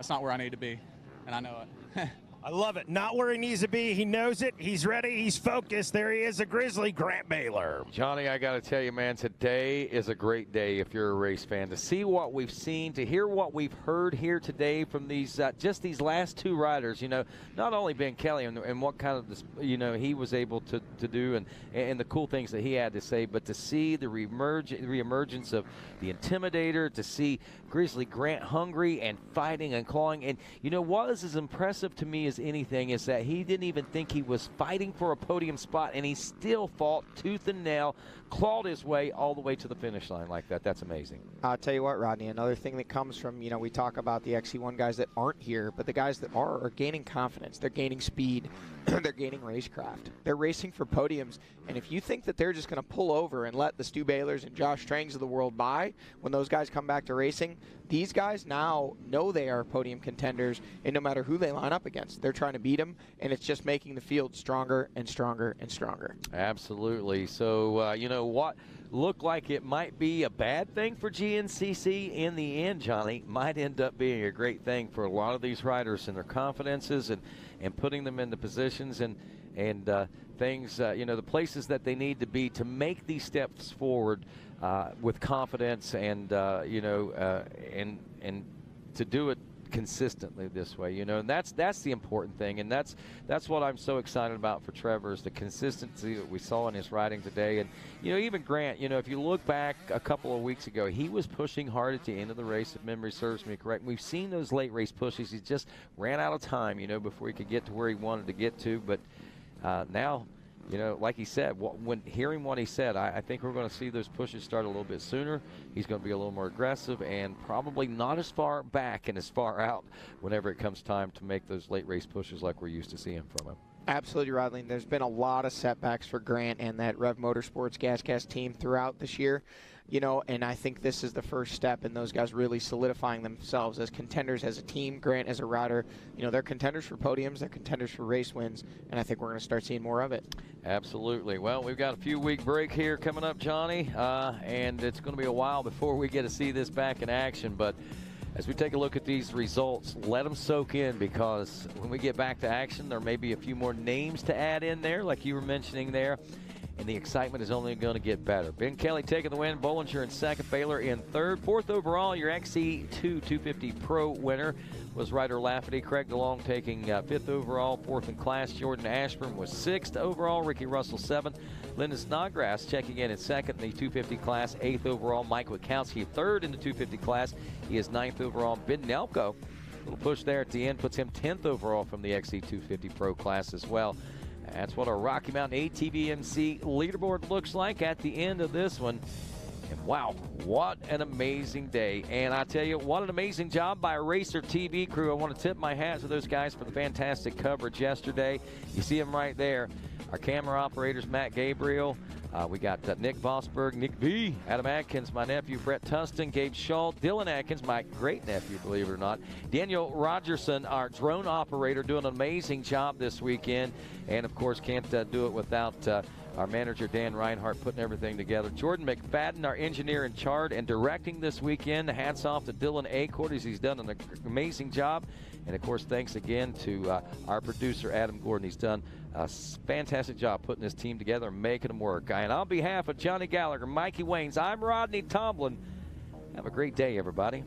not where I need to be, and I know it. I love it. Not where he needs to be. He knows it. He's ready. He's focused. There he is, a Grizzly, Grant Baylor. Johnny, I got to tell you, man, today is a great day if you're a race fan. To see what we've seen, to hear what we've heard here today from these just these last 2 riders, not only Ben Kelly and what kind of, he was able to do and the cool things that he had to say, but to see the reemergence of the Intimidator, to see Grizzly Grant hungry and fighting and clawing. And, what is as impressive to me as anything is that he didn't even think he was fighting for a podium spot, and he still fought tooth and nail, clawed his way all the way to the finish line like that. That's amazing. I'll tell you what, Rodney, another thing that comes from, we talk about the XC1 guys that aren't here, but the guys that are gaining confidence. They're gaining speed. They're gaining racecraft. They're racing for podiums. And if you think that they're just going to pull over and let the Stu Baylors and Josh Strangs of the world by when those guys come back to racing, these guys now know they are podium contenders, and no matter who they line up against, they're trying to beat them, and it's just making the field stronger and stronger and stronger. Absolutely. So, what looked like it might be a bad thing for GNCC in the end, Johnny, might end up being a great thing for a lot of these riders and their confidences and putting them into positions and things, the places that they need to be to make these steps forward with confidence and to do it consistently this way, and that's the important thing, and that's what I'm so excited about for Trevor is the consistency that we saw in his riding today. And even Grant, if you look back a couple of weeks ago, he was pushing hard at the end of the race, if memory serves me correct. We've seen those late race pushes. He just ran out of time, before he could get to where he wanted to get to. But now, like he said, when hearing what he said, I think we're going to see those pushes start a little bit sooner. He's going to be a little more aggressive and probably not as far back and as far out whenever it comes time to make those late race pushes like we're used to seeing from him. Absolutely, Rodney. There's been a lot of setbacks for Grant and that Rev Motorsports GasGas team throughout this year. And I think this is the first step in those guys really solidifying themselves as contenders as a team. Grant as a rider, they're contenders for podiums, they're contenders for race wins, and I think we're going to start seeing more of it. Absolutely. Well, we've got a few-week break here coming up, Johnny, and it's going to be a while before we get to see this back in action, but as we take a look at these results, let them soak in, because when we get back to action, there may be a few more names to add in there, like you were mentioning there. And the excitement is only going to get better. Ben Kelly taking the win, Bollinger in second, Baylor in third. Fourth overall, your XC2 250 Pro winner was Ryder Lafferty. Craig DeLong taking fifth overall, fourth in class. Jordan Ashburn was sixth overall. Ricky Russell seventh. Lyndon Snodgrass checking in at second in the 250 class, eighth overall. Mike Wachowski third in the 250 class. He is ninth overall. Ben Nelko, a little push there at the end, puts him 10th overall from the XC250 Pro class as well. That's what our Rocky Mountain ATVMC leaderboard looks like at the end of this one. And wow, what an amazing day. And I tell you, what an amazing job by our Racer TV crew. I want to tip my hat to those guys for the fantastic coverage yesterday. You see them right there. Our camera operators, Matt Gabriel. We got Nick Vosberg, Nick V, Adam Atkins, my nephew, Brett Tustin, Gabe Shaw, Dylan Atkins, my great-nephew, believe it or not. Daniel Rogerson, our drone operator, doing an amazing job this weekend. And, of course, can't do it without our manager, Dan Reinhardt, putting everything together. Jordan McFadden, our engineer in charge and directing this weekend. Hats off to Dylan Acord, as he's done an amazing job. And, of course, thanks again to our producer, Adam Gordon. He's done a fantastic job putting this team together and making them work. And on behalf of Johnny Gallagher, Mikey Waynes, I'm Rodney Tomlin. Have a great day, everybody.